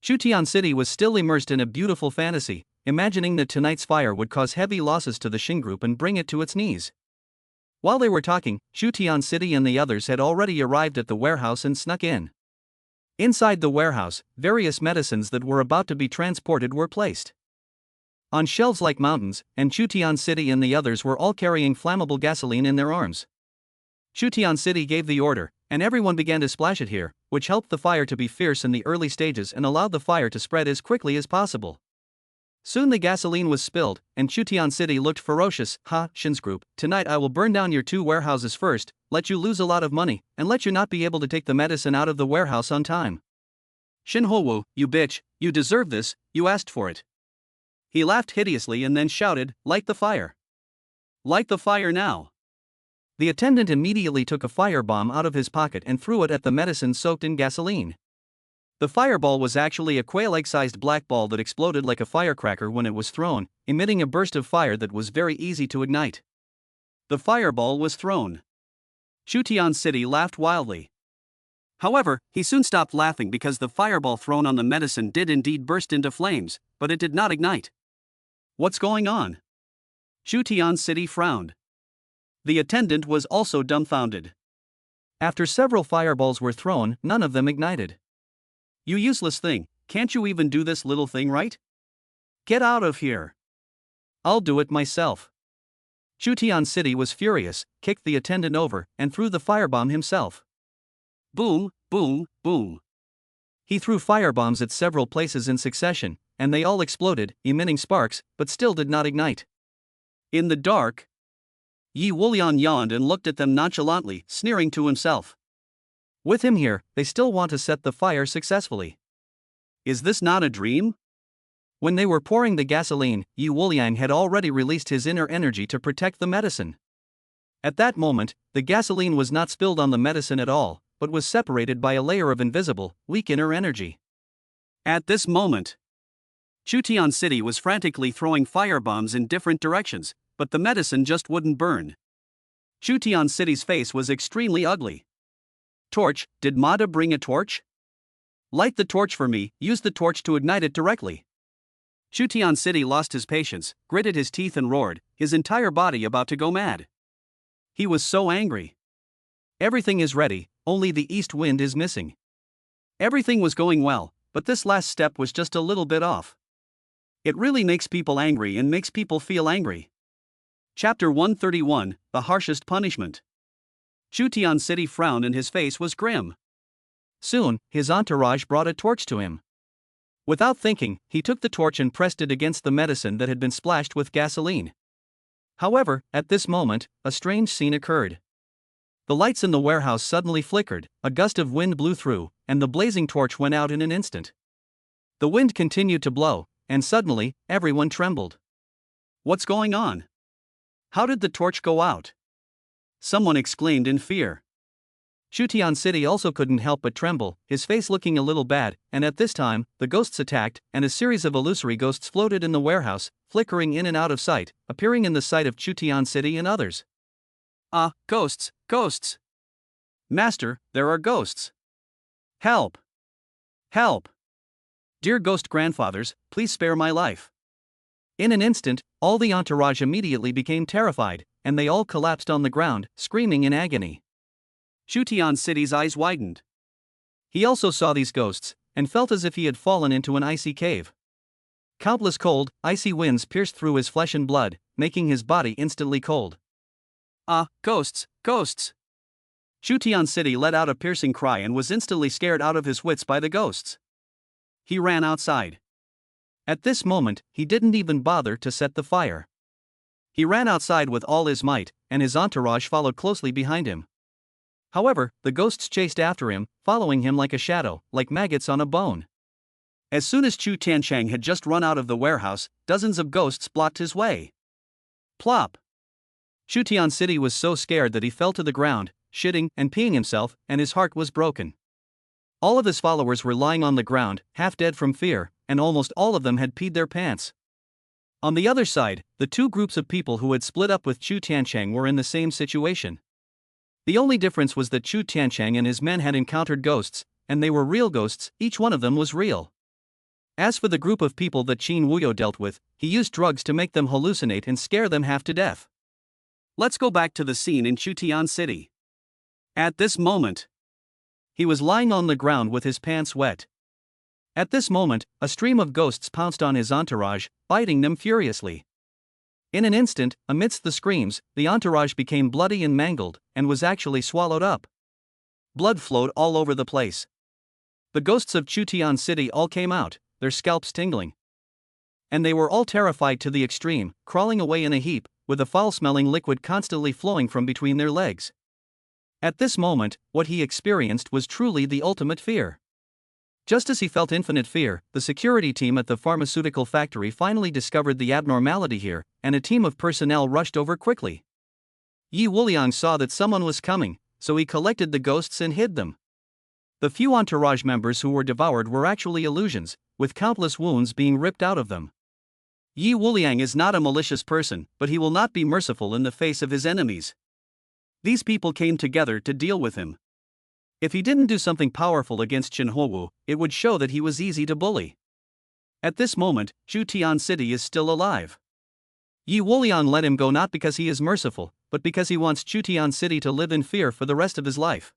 Shutian City was still immersed in a beautiful fantasy, imagining that tonight's fire would cause heavy losses to the Shin group and bring it to its knees. While they were talking, Shutian City and the others had already arrived at the warehouse and snuck in. Inside the warehouse, various medicines that were about to be transported were placed on shelves like mountains, and Shutian City and the others were all carrying flammable gasoline in their arms. Shutian City gave the order, and everyone began to splash it here, which helped the fire to be fierce in the early stages and allowed the fire to spread as quickly as possible. Soon the gasoline was spilled, and Shutian City looked ferocious. Ha, Shin's group, tonight I will burn down your 2 warehouses first, let you lose a lot of money, and let you not be able to take the medicine out of the warehouse on time. Shin Howu, you bitch, you deserve this, you asked for it. He laughed hideously and then shouted, light the fire. Light the fire now. The attendant immediately took a firebomb out of his pocket and threw it at the medicine soaked in gasoline. The fireball was actually a quail-egg-sized black ball that exploded like a firecracker when it was thrown, emitting a burst of fire that was very easy to ignite. The fireball was thrown. Shutian City laughed wildly. However, he soon stopped laughing because the fireball thrown on the medicine did indeed burst into flames, but it did not ignite. What's going on? Shutian City frowned. The attendant was also dumbfounded. After several fireballs were thrown, none of them ignited. You useless thing, can't you even do this little thing right? Get out of here. I'll do it myself. Shutian City was furious, kicked the attendant over, and threw the firebomb himself. Boom, boom, boom. He threw firebombs at several places in succession, and they all exploded, emitting sparks, but still did not ignite. In the dark, Yi Wulian yawned and looked at them nonchalantly, sneering to himself. With him here, they still want to set the fire successfully. Is this not a dream? When they were pouring the gasoline, Yi Wuliang had already released his inner energy to protect the medicine. At that moment, the gasoline was not spilled on the medicine at all, but was separated by a layer of invisible, weak inner energy. At this moment, Shutian City was frantically throwing firebombs in different directions, but the medicine just wouldn't burn. Shutian City's face was extremely ugly. Torch, did Mada bring a torch? Light the torch for me, use the torch to ignite it directly. Shutian City lost his patience, gritted his teeth and roared, his entire body about to go mad. He was so angry. Everything is ready, only the east wind is missing. Everything was going well, but this last step was just a little bit off. It really makes people angry and makes people feel angry. Chapter 131, The Harshest Punishment. Shutian City frowned and his face was grim. Soon, his entourage brought a torch to him. Without thinking, he took the torch and pressed it against the medicine that had been splashed with gasoline. However, at this moment, a strange scene occurred. The lights in the warehouse suddenly flickered, a gust of wind blew through, and the blazing torch went out in an instant. The wind continued to blow, and suddenly, everyone trembled. What's going on? How did the torch go out? Someone exclaimed in fear. Shutian City also couldn't help but tremble, his face looking a little bad, and at this time, the ghosts attacked, and a series of illusory ghosts floated in the warehouse, flickering in and out of sight, appearing in the sight of Shutian City and others. Ghosts, ghosts! Master, there are ghosts! Help! Help! Dear ghost grandfathers, please spare my life. In an instant, all the entourage immediately became terrified, and they all collapsed on the ground, screaming in agony. Shutian City's eyes widened. He also saw these ghosts, and felt as if he had fallen into an icy cave. Countless cold, icy winds pierced through his flesh and blood, making his body instantly cold. Ghosts, ghosts! Shutian City let out a piercing cry and was instantly scared out of his wits by the ghosts. He ran outside. At this moment, he didn't even bother to set the fire. He ran outside with all his might, and his entourage followed closely behind him. However, the ghosts chased after him, following him like a shadow, like maggots on a bone. As soon as Chu Tianchang had just run out of the warehouse, dozens of ghosts blocked his way. Plop! Shutian City was so scared that he fell to the ground, shitting and peeing himself, and his heart was broken. All of his followers were lying on the ground, half dead from fear, and almost all of them had peed their pants. On the other side, the two groups of people who had split up with Chu Tianchang were in the same situation. The only difference was that Chu Tianchang and his men had encountered ghosts, and they were real ghosts, each one of them was real. As for the group of people that Qin Wuyo dealt with, he used drugs to make them hallucinate and scare them half to death. Let's go back to the scene in Chutian City. At this moment, he was lying on the ground with his pants wet. At this moment, a stream of ghosts pounced on his entourage, biting them furiously. In an instant, amidst the screams, the entourage became bloody and mangled, and was actually swallowed up. Blood flowed all over the place. The ghosts of Chutian City all came out, their scalps tingling. And they were all terrified to the extreme, crawling away in a heap, with a foul-smelling liquid constantly flowing from between their legs. At this moment, what he experienced was truly the ultimate fear. Just as he felt infinite fear, the security team at the pharmaceutical factory finally discovered the abnormality here, and a team of personnel rushed over quickly. Yi Wuliang saw that someone was coming, so he collected the ghosts and hid them. The few entourage members who were devoured were actually illusions, with countless wounds being ripped out of them. Yi Wuliang is not a malicious person, but he will not be merciful in the face of his enemies. These people came together to deal with him. If he didn't do something powerful against Chen Houwu, it would show that he was easy to bully. At this moment, Chutian City is still alive. Yi Wuliang let him go not because he is merciful, but because he wants Chutian City to live in fear for the rest of his life.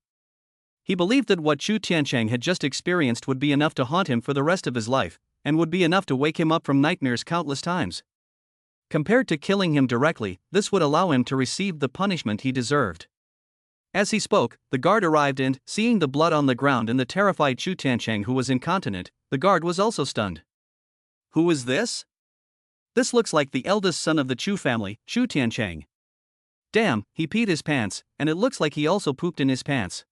He believed that what Chu Tianchang had just experienced would be enough to haunt him for the rest of his life, and would be enough to wake him up from nightmares countless times. Compared to killing him directly, this would allow him to receive the punishment he deserved. As he spoke, the guard arrived and, seeing the blood on the ground and the terrified Chu Tianchang who was incontinent, the guard was also stunned. Who is this? This looks like the eldest son of the Chu family, Chu Tianchang. Damn, he peed his pants, and it looks like he also pooped in his pants.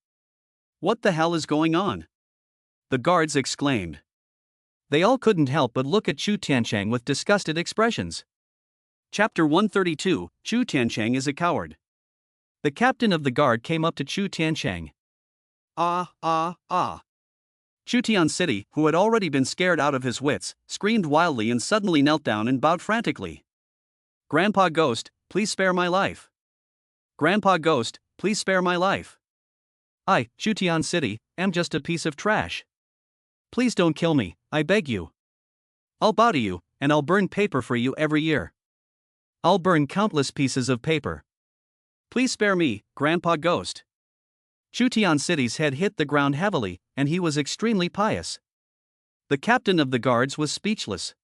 What the hell is going on? The guards exclaimed. They all couldn't help but look at Chu Tianchang with disgusted expressions. Chapter 132, Chu Tianchang is a coward. The captain of the guard came up to Chu Tianchang. Chutian City, who had already been scared out of his wits, screamed wildly and suddenly knelt down and bowed frantically. Grandpa Ghost, please spare my life. Grandpa Ghost, please spare my life. I, Chutian City, am just a piece of trash. Please don't kill me, I beg you. I'll bow to you, and I'll burn paper for you every year. I'll burn countless pieces of paper. Please spare me, Grandpa Ghost. Chutian City's head hit the ground heavily, and he was extremely pious. The captain of the guards was speechless.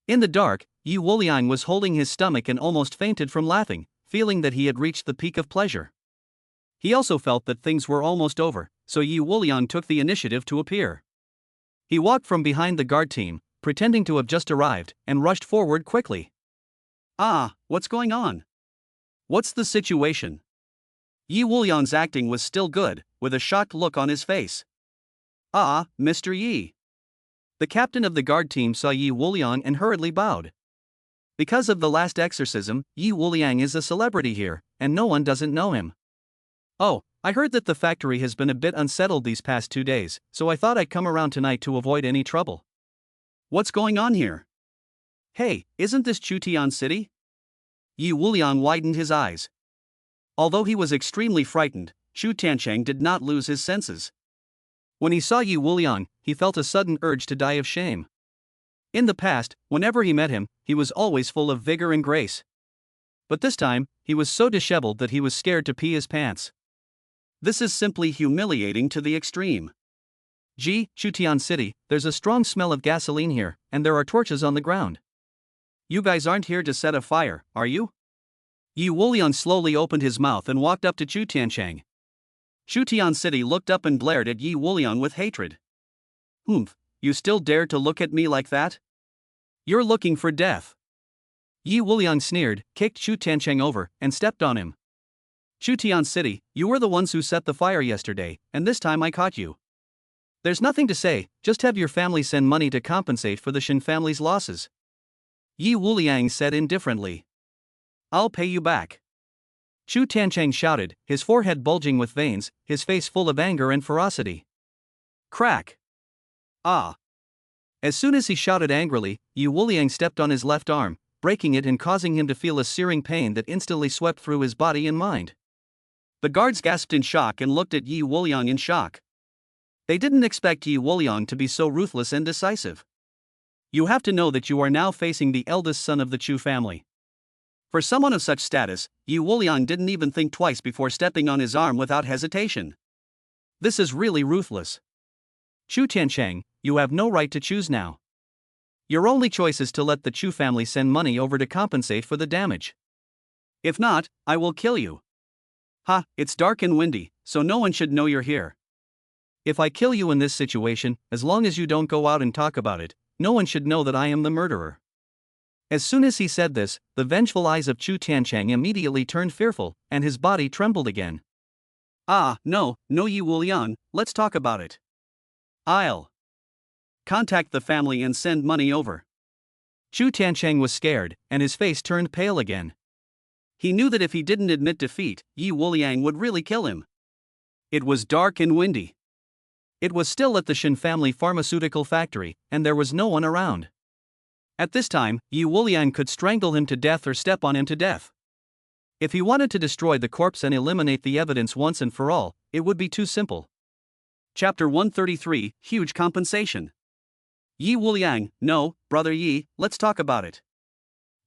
In the dark, Yi Wuliang was holding his stomach and almost fainted from laughing, feeling that he had reached the peak of pleasure. He also felt that things were almost over, so Yi Wuliang took the initiative to appear. He walked from behind the guard team, pretending to have just arrived, and rushed forward quickly. What's going on? What's the situation? Yi Wuliang's acting was still good, with a shocked look on his face. Mr. Yi. The captain of the guard team saw Yi Wuliang and hurriedly bowed. Because of the last exorcism, Yi Wuliang is a celebrity here, and no one doesn't know him. Oh, I heard that the factory has been a bit unsettled these past 2 days, so I thought I'd come around tonight to avoid any trouble. What's going on here? Hey, isn't this Chutian City? Yi Wuliang widened his eyes. Although he was extremely frightened, Chu Tianchang did not lose his senses. When he saw Yi Wuliang, he felt a sudden urge to die of shame. In the past, whenever he met him, he was always full of vigor and grace. But this time, he was so disheveled that he was scared to pee his pants. This is simply humiliating to the extreme. Chutian City, there's a strong smell of gasoline here, and there are torches on the ground. You guys aren't here to set a fire, are you? Yi Wuliang slowly opened his mouth and walked up to Chu Tianchang. Chutian City looked up and glared at Yi Wuliang with hatred. You still dare to look at me like that? You're looking for death. Yi Wuliang sneered, kicked Chu Tianchang over, and stepped on him. Chutian City, you were the ones who set the fire yesterday, and this time I caught you. There's nothing to say, just have your family send money to compensate for the Chen family's losses. Yi Wuliang said indifferently. I'll pay you back. Chu Tianchang shouted, his forehead bulging with veins, his face full of anger and ferocity. Crack! As soon as he shouted angrily, Yi Wuliang stepped on his left arm, breaking it and causing him to feel a searing pain that instantly swept through his body and mind. The guards gasped in shock and looked at Yi Wuliang in shock. They didn't expect Yi Wuliang to be so ruthless and decisive. You have to know that you are now facing the eldest son of the Chu family. For someone of such status, Yi Wuliang didn't even think twice before stepping on his arm without hesitation. This is really ruthless. Chu Tiancheng, you have no right to choose now. Your only choice is to let the Chu family send money over to compensate for the damage. If not, I will kill you. Ha, it's dark and windy, so no one should know you're here. If I kill you in this situation, as long as you don't go out and talk about it, no one should know that I am the murderer. As soon as he said this, the vengeful eyes of Chu Tiancheng immediately turned fearful, and his body trembled again. No Yi Wuliang, let's talk about it. I'll contact the family and send money over. Chu Tiancheng was scared, and his face turned pale again. He knew that if he didn't admit defeat, Yi Wuliang would really kill him. It was dark and windy. It was still at the Chen family pharmaceutical factory, and there was no one around. At this time, Yi Wuliang could strangle him to death or step on him to death. If he wanted to destroy the corpse and eliminate the evidence once and for all, it would be too simple. Chapter 133, Huge Compensation. Yi Wuliang, no, brother Yi, let's talk about it.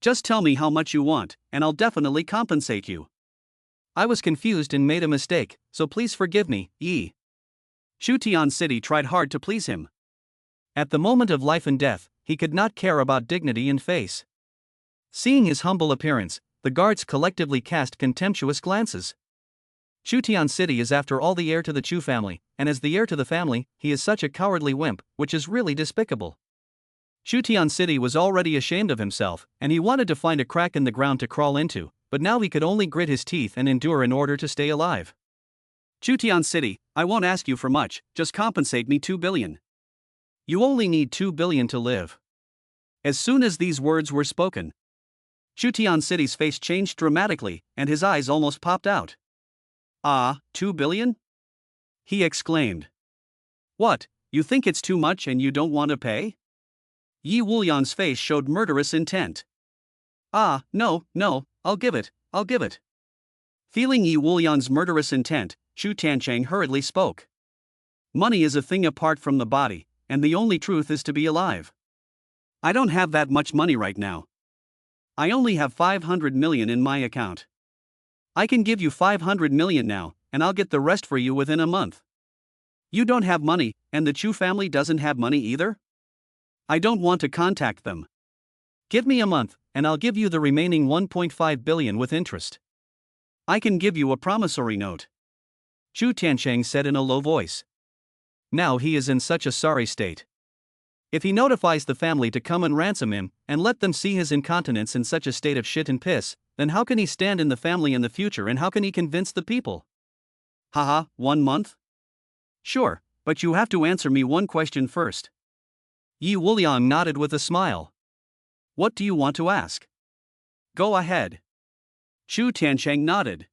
Just tell me how much you want, and I'll definitely compensate you. I was confused and made a mistake, so please forgive me, Yi. Shutian City tried hard to please him. At the moment of life and death, he could not care about dignity and face. Seeing his humble appearance, the guards collectively cast contemptuous glances. Shutian City is after all the heir to the Chu family, and as the heir to the family, he is such a cowardly wimp, which is really despicable. Shutian City was already ashamed of himself, and he wanted to find a crack in the ground to crawl into, but now he could only grit his teeth and endure in order to stay alive. Shutian City, I won't ask you for much, just compensate me 2 billion. You only need 2 billion to live. As soon as these words were spoken, Shutian City's face changed dramatically, and his eyes almost popped out. 2 billion? He exclaimed. What, you think it's too much and you don't want to pay? Yi Wuliang's face showed murderous intent. No, I'll give it. Feeling Yi Wuliang's murderous intent, Chu Tiancheng hurriedly spoke. Money is a thing apart from the body, and the only truth is to be alive. I don't have that much money right now. I only have 500 million in my account. I can give you 500 million now, and I'll get the rest for you within a month. You don't have money, and the Chu family doesn't have money either? I don't want to contact them. Give me a month, and I'll give you the remaining 1.5 billion with interest. I can give you a promissory note. Chu Tiancheng said in a low voice. Now he is in such a sorry state. If he notifies the family to come and ransom him, and let them see his incontinence in such a state of shit and piss, then how can he stand in the family in the future and how can he convince the people? 1 month? Sure, but you have to answer me one question first. Yi Wuliang nodded with a smile. What do you want to ask? Go ahead. Chu Tiancheng nodded.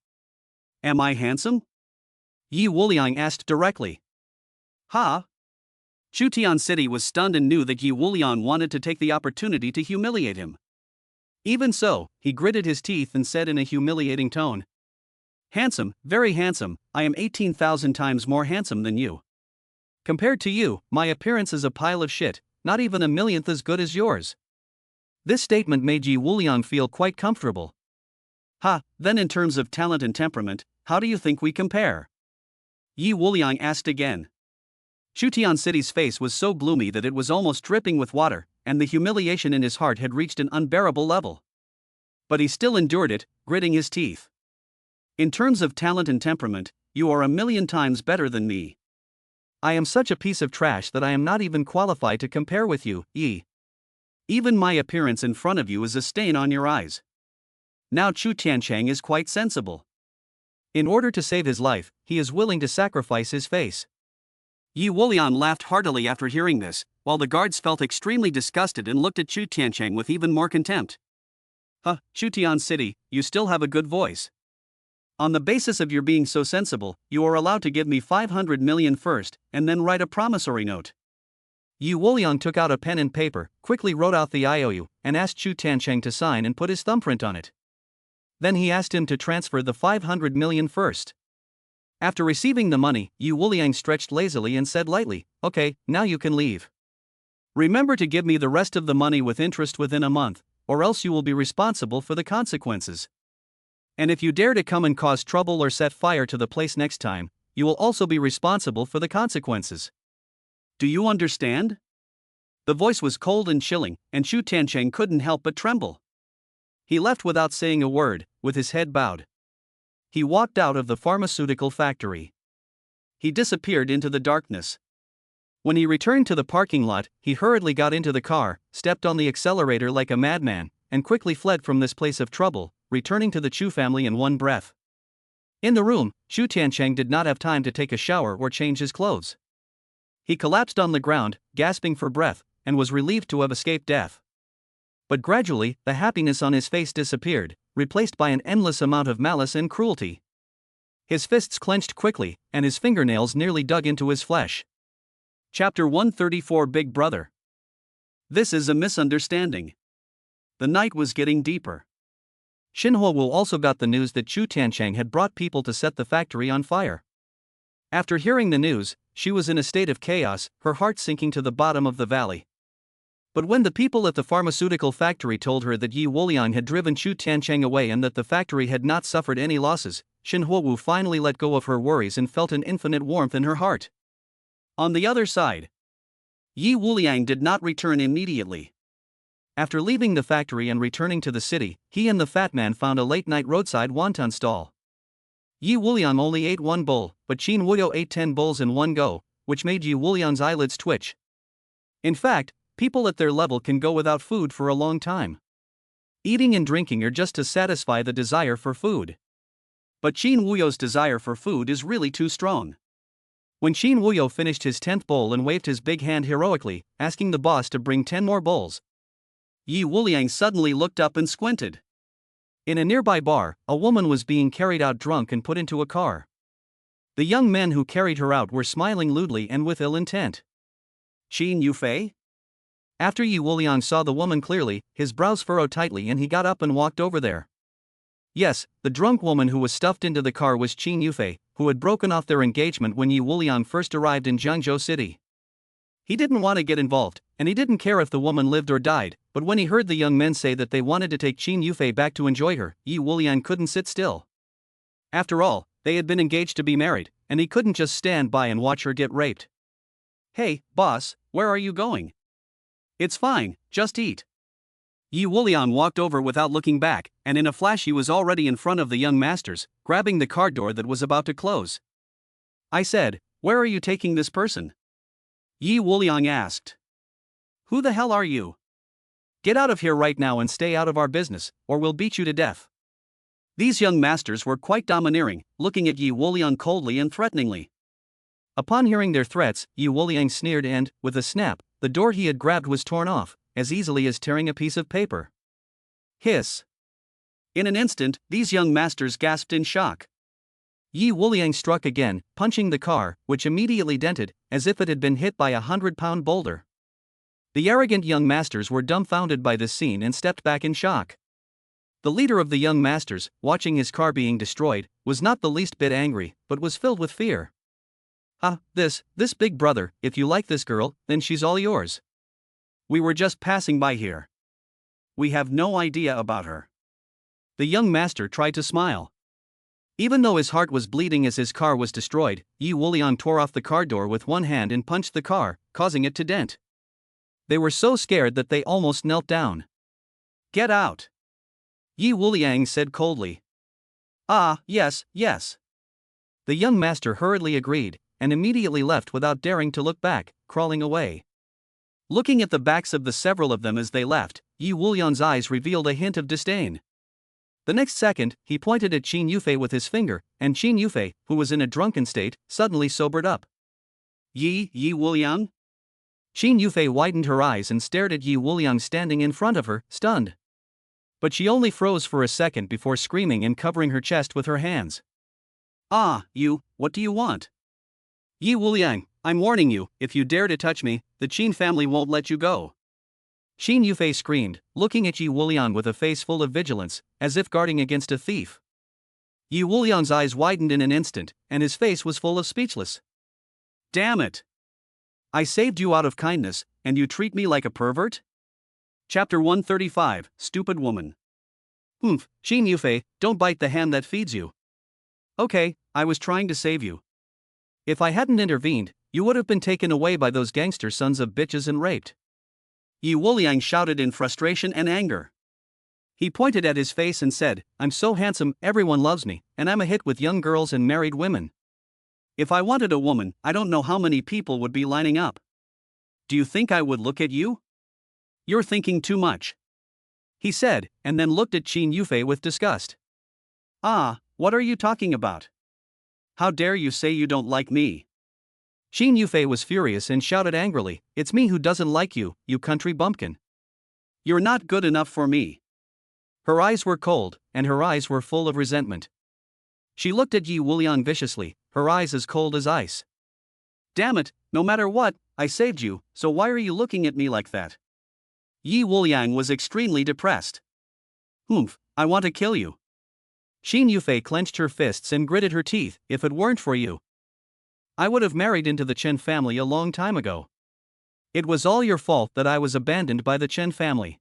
Am I handsome? Yi Wuliang asked directly. Shutian City was stunned and knew that Yi Wuliang wanted to take the opportunity to humiliate him. Even so, he gritted his teeth and said in a humiliating tone. Handsome, very handsome, I am 18,000 times more handsome than you. Compared to you, my appearance is a pile of shit, not even a millionth as good as yours. This statement made Yi Wuliang feel quite comfortable. Then in terms of talent and temperament, how do you think we compare? Yi Wuliang asked again. Shutian City's face was so gloomy that it was almost dripping with water, and the humiliation in his heart had reached an unbearable level. But he still endured it, gritting his teeth. In terms of talent and temperament, you are 1,000,000 times better than me. I am such a piece of trash that I am not even qualified to compare with you, Yi. Even my appearance in front of you is a stain on your eyes. Now Chu Tiancheng is quite sensible. In order to save his life, he is willing to sacrifice his face. Yi Wuliang laughed heartily after hearing this, while the guards felt extremely disgusted and looked at Chu Tiancheng with even more contempt. Shutian City, you still have a good voice. On the basis of your being so sensible, you are allowed to give me 500 million first, and then write a promissory note. Yi Wuliang took out a pen and paper, quickly wrote out the IOU, and asked Chu Tiancheng to sign and put his thumbprint on it. Then he asked him to transfer the 500 million first. After receiving the money, Yi Wuliang stretched lazily and said lightly, "Okay, now you can leave. Remember to give me the rest of the money with interest within a month, or else you will be responsible for the consequences. And if you dare to come and cause trouble or set fire to the place next time, you will also be responsible for the consequences. Do you understand?" The voice was cold and chilling, and Shu Tiancheng couldn't help but tremble. He left without saying a word, with his head bowed. He walked out of the pharmaceutical factory. He disappeared into the darkness. When he returned to the parking lot, he hurriedly got into the car, stepped on the accelerator like a madman, and quickly fled from this place of trouble, returning to the Chu family in one breath. In the room, Shu Tiancheng did not have time to take a shower or change his clothes. He collapsed on the ground, gasping for breath, and was relieved to have escaped death. But gradually, the happiness on his face disappeared, replaced by an endless amount of malice and cruelty. His fists clenched quickly, and his fingernails nearly dug into his flesh. Chapter 134 Big Brother. This is a misunderstanding. The night was getting deeper. Xinhua Wu also got the news that Chu Tiancheng had brought people to set the factory on fire. After hearing the news, she was in a state of chaos, her heart sinking to the bottom of the valley. But when the people at the pharmaceutical factory told her that Yi Wuliang had driven Chu Tiancheng away and that the factory had not suffered any losses, Xinhua Wu finally let go of her worries and felt an infinite warmth in her heart. On the other side, Yi Wuliang did not return immediately. After leaving the factory and returning to the city, he and the fat man found a late-night roadside wonton stall. Yi Wuliang only ate one bowl, but Qin Wuyo ate 10 bowls in one go, which made Yi Wuliang's eyelids twitch. In fact, people at their level can go without food for a long time. Eating and drinking are just to satisfy the desire for food. But Qin Wuyo's desire for food is really too strong. When Qin Wuyo finished his 10th bowl and waved his big hand heroically, asking the boss to bring 10 more bowls, Yi Wuliang suddenly looked up and squinted. In a nearby bar, a woman was being carried out drunk and put into a car. The young men who carried her out were smiling lewdly and with ill intent. Qin Yufei? After Yi Wuliang saw the woman clearly, his brows furrowed tightly and he got up and walked over there. Yes, the drunk woman who was stuffed into the car was Qin Yufei, who had broken off their engagement when Yi Wuliang first arrived in Jiangzhou City. He didn't want to get involved, and he didn't care if the woman lived or died, but when he heard the young men say that they wanted to take Qin Yufei back to enjoy her, Yi Wuliang couldn't sit still. After all, they had been engaged to be married, and he couldn't just stand by and watch her get raped. "Hey, boss, where are you going?" "It's fine, just eat." Yi Wuliang walked over without looking back, and in a flash he was already in front of the young masters, grabbing the car door that was about to close. "I said, where are you taking this person?" Yi Wuliang asked. "Who the hell are you? Get out of here right now and stay out of our business, or we'll beat you to death." These young masters were quite domineering, looking at Yi Wuliang coldly and threateningly. Upon hearing their threats, Yi Wuliang sneered and, with a snap, the door he had grabbed was torn off, as easily as tearing a piece of paper. Hiss. In an instant, these young masters gasped in shock. Yi Wuliang struck again, punching the car, which immediately dented, as if it had been hit by a 100-pound boulder. The arrogant young masters were dumbfounded by this scene and stepped back in shock. The leader of the young masters, watching his car being destroyed, was not the least bit angry, but was filled with fear. This big brother, if you like this girl, then she's all yours. We were just passing by here. We have no idea about her." The young master tried to smile. Even though his heart was bleeding as his car was destroyed, Yi Wuliang tore off the car door with one hand and punched the car, causing it to dent. They were so scared that they almost knelt down. "Get out," Yi Wuliang said coldly. Yes. The young master hurriedly agreed, and immediately left without daring to look back, crawling away. Looking at the backs of the several of them as they left, Yi Wuliang's eyes revealed a hint of disdain. The next second, he pointed at Qin Yufei with his finger, and Qin Yufei, who was in a drunken state, suddenly sobered up. Yi Wuliang?" Qin Yufei widened her eyes and stared at Yi Wuliang standing in front of her, stunned. But she only froze for a second before screaming and covering her chest with her hands. What do you want?" "Yi Wuliang, I'm warning you, if you dare to touch me, the Qin family won't let you go." Qin Yufei screamed, looking at Yi Wuliang with a face full of vigilance, as if guarding against a thief. Yi Wuliang's eyes widened in an instant, and his face was full of speechless. Damn it! I saved you out of kindness, and you treat me like a pervert? Chapter 135, Stupid Woman. Humph, Chen Yufei, don't bite the hand that feeds you. Okay, I was trying to save you. If I hadn't intervened, you would have been taken away by those gangster sons of bitches and raped. Yi Wuliang shouted in frustration and anger. He pointed at his face and said, I'm so handsome, everyone loves me, and I'm a hit with young girls and married women. If I wanted a woman, I don't know how many people would be lining up. Do you think I would look at you? You're thinking too much. He said, and then looked at Chen Yufei with disgust. Ah, what are you talking about? How dare you say you don't like me? Chen Yufei was furious and shouted angrily, It's me who doesn't like you, you country bumpkin. You're not good enough for me. Her eyes were cold, and her eyes were full of resentment. She looked at Yi Wuliang viciously, her eyes as cold as ice. Damn it, no matter what, I saved you, so why are you looking at me like that? Yi Wuliang was extremely depressed. Humph, I want to kill you. Chen Yufei clenched her fists and gritted her teeth, if it weren't for you, I would have married into the Chen family a long time ago. It was all your fault that I was abandoned by the Chen family.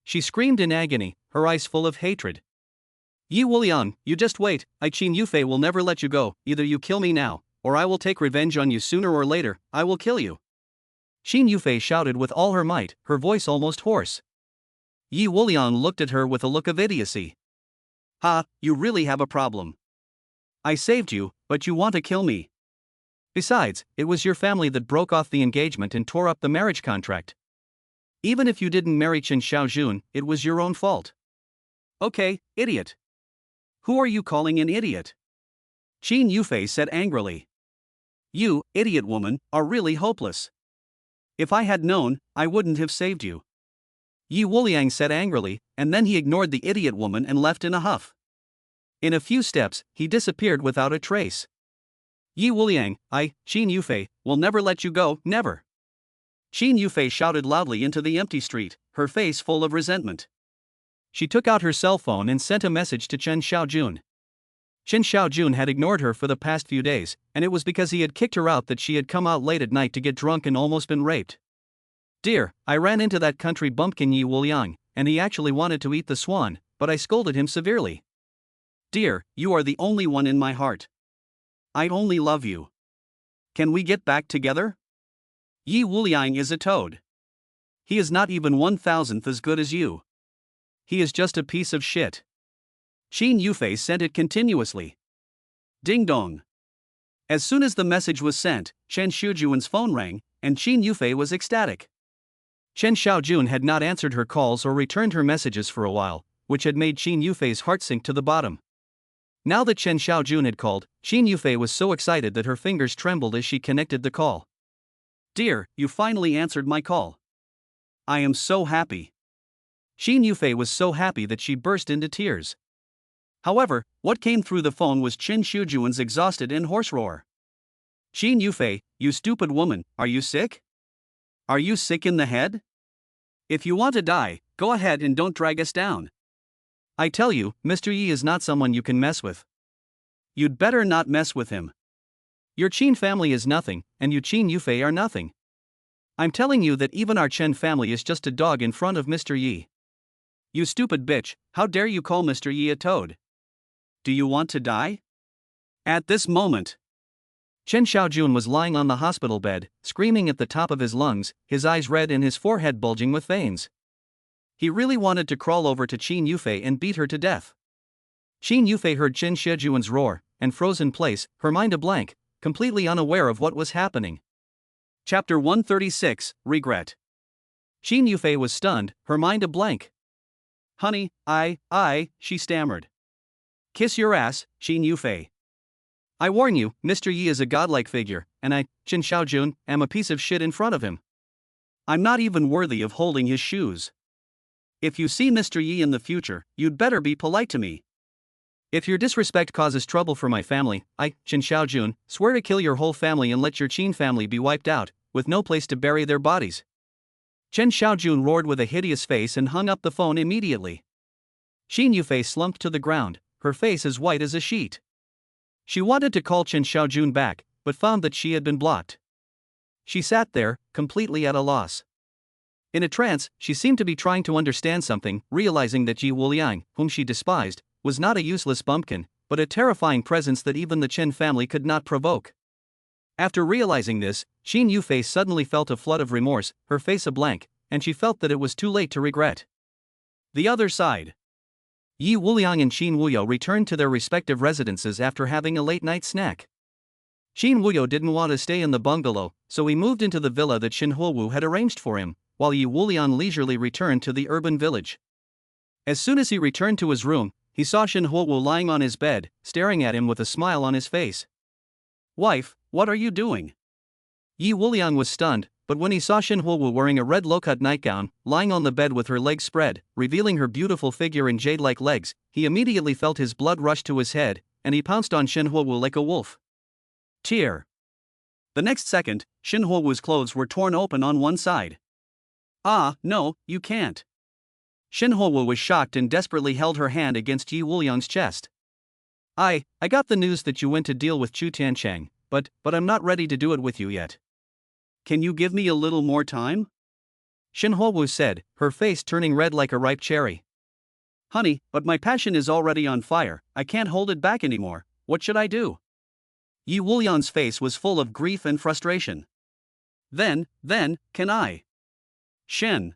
She screamed in agony, her eyes full of hatred. Yi Wuliang, you just wait, Chen Yufei will never let you go, either you kill me now, or I will take revenge on you sooner or later, I will kill you. Chen Yufei shouted with all her might, her voice almost hoarse. Yi Wuliang looked at her with a look of idiocy. Ha, you really have a problem. I saved you, but you want to kill me. Besides, it was your family that broke off the engagement and tore up the marriage contract. Even if you didn't marry Chen Xiaojun, it was your own fault. Okay, idiot. Who are you calling an idiot? Chen Yufei said angrily. You, idiot woman, are really hopeless. If I had known, I wouldn't have saved you. Yi Wuliang said angrily, and then he ignored the idiot woman and left in a huff. In a few steps, he disappeared without a trace. Yi Wuliang, Chen Yufei, will never let you go, never. Chen Yufei shouted loudly into the empty street, her face full of resentment. She took out her cell phone and sent a message to Chen Xiaojun. Chen Xiaojun had ignored her for the past few days, and it was because he had kicked her out that she had come out late at night to get drunk and almost been raped. Dear, I ran into that country bumpkin Yi Wuliang, and he actually wanted to eat the swan, but I scolded him severely. Dear, you are the only one in my heart. I only love you. Can we get back together? Yi Wuliang is a toad. He is not even 1,000th as good as you. He is just a piece of shit. Chen Yufei sent it continuously. Ding dong. As soon as the message was sent, Chen Xiaojun's phone rang, and Chen Yufei was ecstatic. Chen Xiaojun had not answered her calls or returned her messages for a while, which had made Chen Yufei's heart sink to the bottom. Now that Chen Xiaojun had called, Chen Yufei was so excited that her fingers trembled as she connected the call. Dear, you finally answered my call. I am so happy. Chen Yufei was so happy that she burst into tears. However, what came through the phone was Chen Xiaojun's exhausted and hoarse roar. Chen Yufei, you stupid woman, are you sick? Are you sick in the head? If you want to die, go ahead and don't drag us down. I tell you, Mr. Yi is not someone you can mess with. You'd better not mess with him. Your Chen family is nothing, and you Chen Yufei are nothing. I'm telling you that even our Chen family is just a dog in front of Mr. Yi. You stupid bitch, how dare you call Mr. Yi a toad? Do you want to die? At this moment, Chen Xiaojun was lying on the hospital bed, screaming at the top of his lungs, his eyes red and his forehead bulging with veins. He really wanted to crawl over to Chen Yufei and beat her to death. Chen Yufei heard Chen Xiaojun's roar, and froze in place, her mind a blank, completely unaware of what was happening. Chapter 136, Regret. Chen Yufei was stunned, her mind a blank. Honey, she stammered. Kiss your ass, Chen Yufei. I warn you, Mr. Yi is a godlike figure, and I, Chen Xiaojun, am a piece of shit in front of him. I'm not even worthy of holding his shoes. If you see Mr. Yi in the future, you'd better be polite to me. If your disrespect causes trouble for my family, I, Chen Xiaojun, swear to kill your whole family and let your Chen family be wiped out, with no place to bury their bodies. Chen Xiaojun roared with a hideous face and hung up the phone immediately. Chen Yufei slumped to the ground, her face as white as a sheet. She wanted to call Chen Xiaojun back, but found that she had been blocked. She sat there, completely at a loss. In a trance, she seemed to be trying to understand something, realizing that Yi Wuliang, whom she despised, was not a useless bumpkin, but a terrifying presence that even the Chen family could not provoke. After realizing this, Xin Yufei suddenly felt a flood of remorse, her face a blank, and she felt that it was too late to regret. The other side. Yi Wuliang and Xin Wuyo returned to their respective residences after having a late-night snack. Xin Wuyo didn't want to stay in the bungalow, so he moved into the villa that Xin Huowu had arranged for him, while Yi Wuliang leisurely returned to the urban village. As soon as he returned to his room, he saw Xin Huowu lying on his bed, staring at him with a smile on his face. "Wife, what are you doing?" Yi Wuliang was stunned, but when he saw Xin Huowu wearing a red low-cut nightgown, lying on the bed with her legs spread, revealing her beautiful figure and jade-like legs, he immediately felt his blood rush to his head, and he pounced on Xin Huowu like a wolf. Tear. The next second, Xin Huowu's clothes were torn open on one side. "Ah, no, you can't." Xin Huowu was shocked and desperately held her hand against Yi Wuliang's chest. I got the news that you went to deal with Chu Tianchang, but I'm not ready to do it with you yet. Can you give me a little more time?" Xin Huowu said, her face turning red like a ripe cherry. "Honey, but my passion is already on fire, I can't hold it back anymore, what should I do?" Yi Wuliang's face was full of grief and frustration. Then, can I?" "Shen."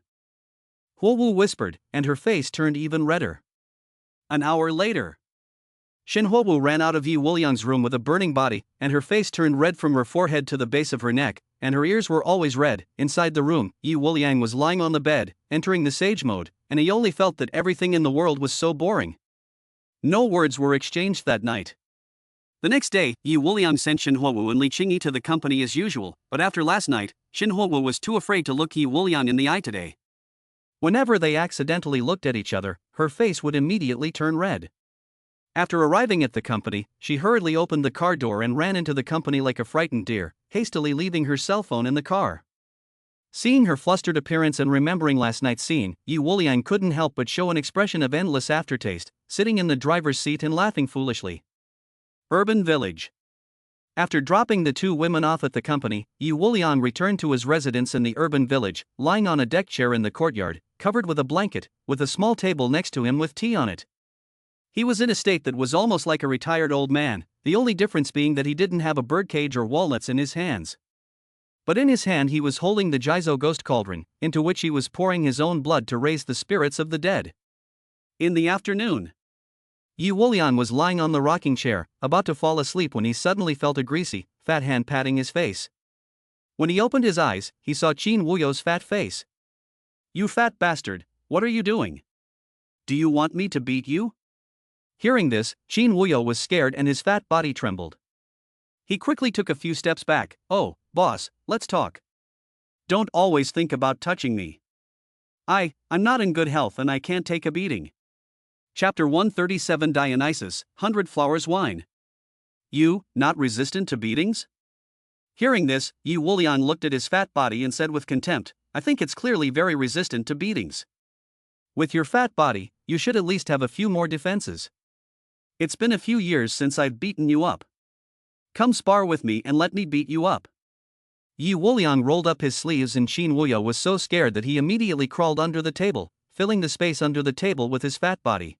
Huowu whispered, and her face turned even redder. An hour later. Xin Huowu ran out of Yi Wuliang's room with a burning body, and her face turned red from her forehead to the base of her neck, and her ears were always red. Inside the room, Yi Wuliang was lying on the bed, entering the sage mode, and he only felt that everything in the world was so boring. No words were exchanged that night. The next day, Yi Wuliang sent Xin Huowu and Li Qingyi to the company as usual, but after last night, Xin Huowu was too afraid to look Yi Wuliang in the eye today. Whenever they accidentally looked at each other, her face would immediately turn red. After arriving at the company, she hurriedly opened the car door and ran into the company like a frightened deer, hastily leaving her cell phone in the car. Seeing her flustered appearance and remembering last night's scene, Yi Wuliang couldn't help but show an expression of endless aftertaste, sitting in the driver's seat and laughing foolishly. Urban village. After dropping the two women off at the company, Yi Wuliang returned to his residence in the urban village, lying on a deck chair in the courtyard, covered with a blanket, with a small table next to him with tea on it. He was in a state that was almost like a retired old man, the only difference being that he didn't have a birdcage or walnuts in his hands. But in his hand he was holding the Jizo ghost cauldron, into which he was pouring his own blood to raise the spirits of the dead. In the afternoon, Yi Wuliang was lying on the rocking chair, about to fall asleep when he suddenly felt a greasy, fat hand patting his face. When he opened his eyes, he saw Qin Wuyo's fat face. "You fat bastard, what are you doing? Do you want me to beat you?" Hearing this, Qin Wuyo was scared and his fat body trembled. He quickly took a few steps back. "Oh, boss, let's talk. Don't always think about touching me. I'm not in good health and I can't take a beating." Chapter 137 Dionysus, 100 Flowers Wine. "You, not resistant to beatings?" Hearing this, Yi Wuliang looked at his fat body and said with contempt, "I think it's clearly very resistant to beatings. With your fat body, you should at least have a few more defenses. It's been a few years since I've beaten you up. Come spar with me and let me beat you up." Yi Wuliang rolled up his sleeves and Qin Wuyo was so scared that he immediately crawled under the table, filling the space under the table with his fat body.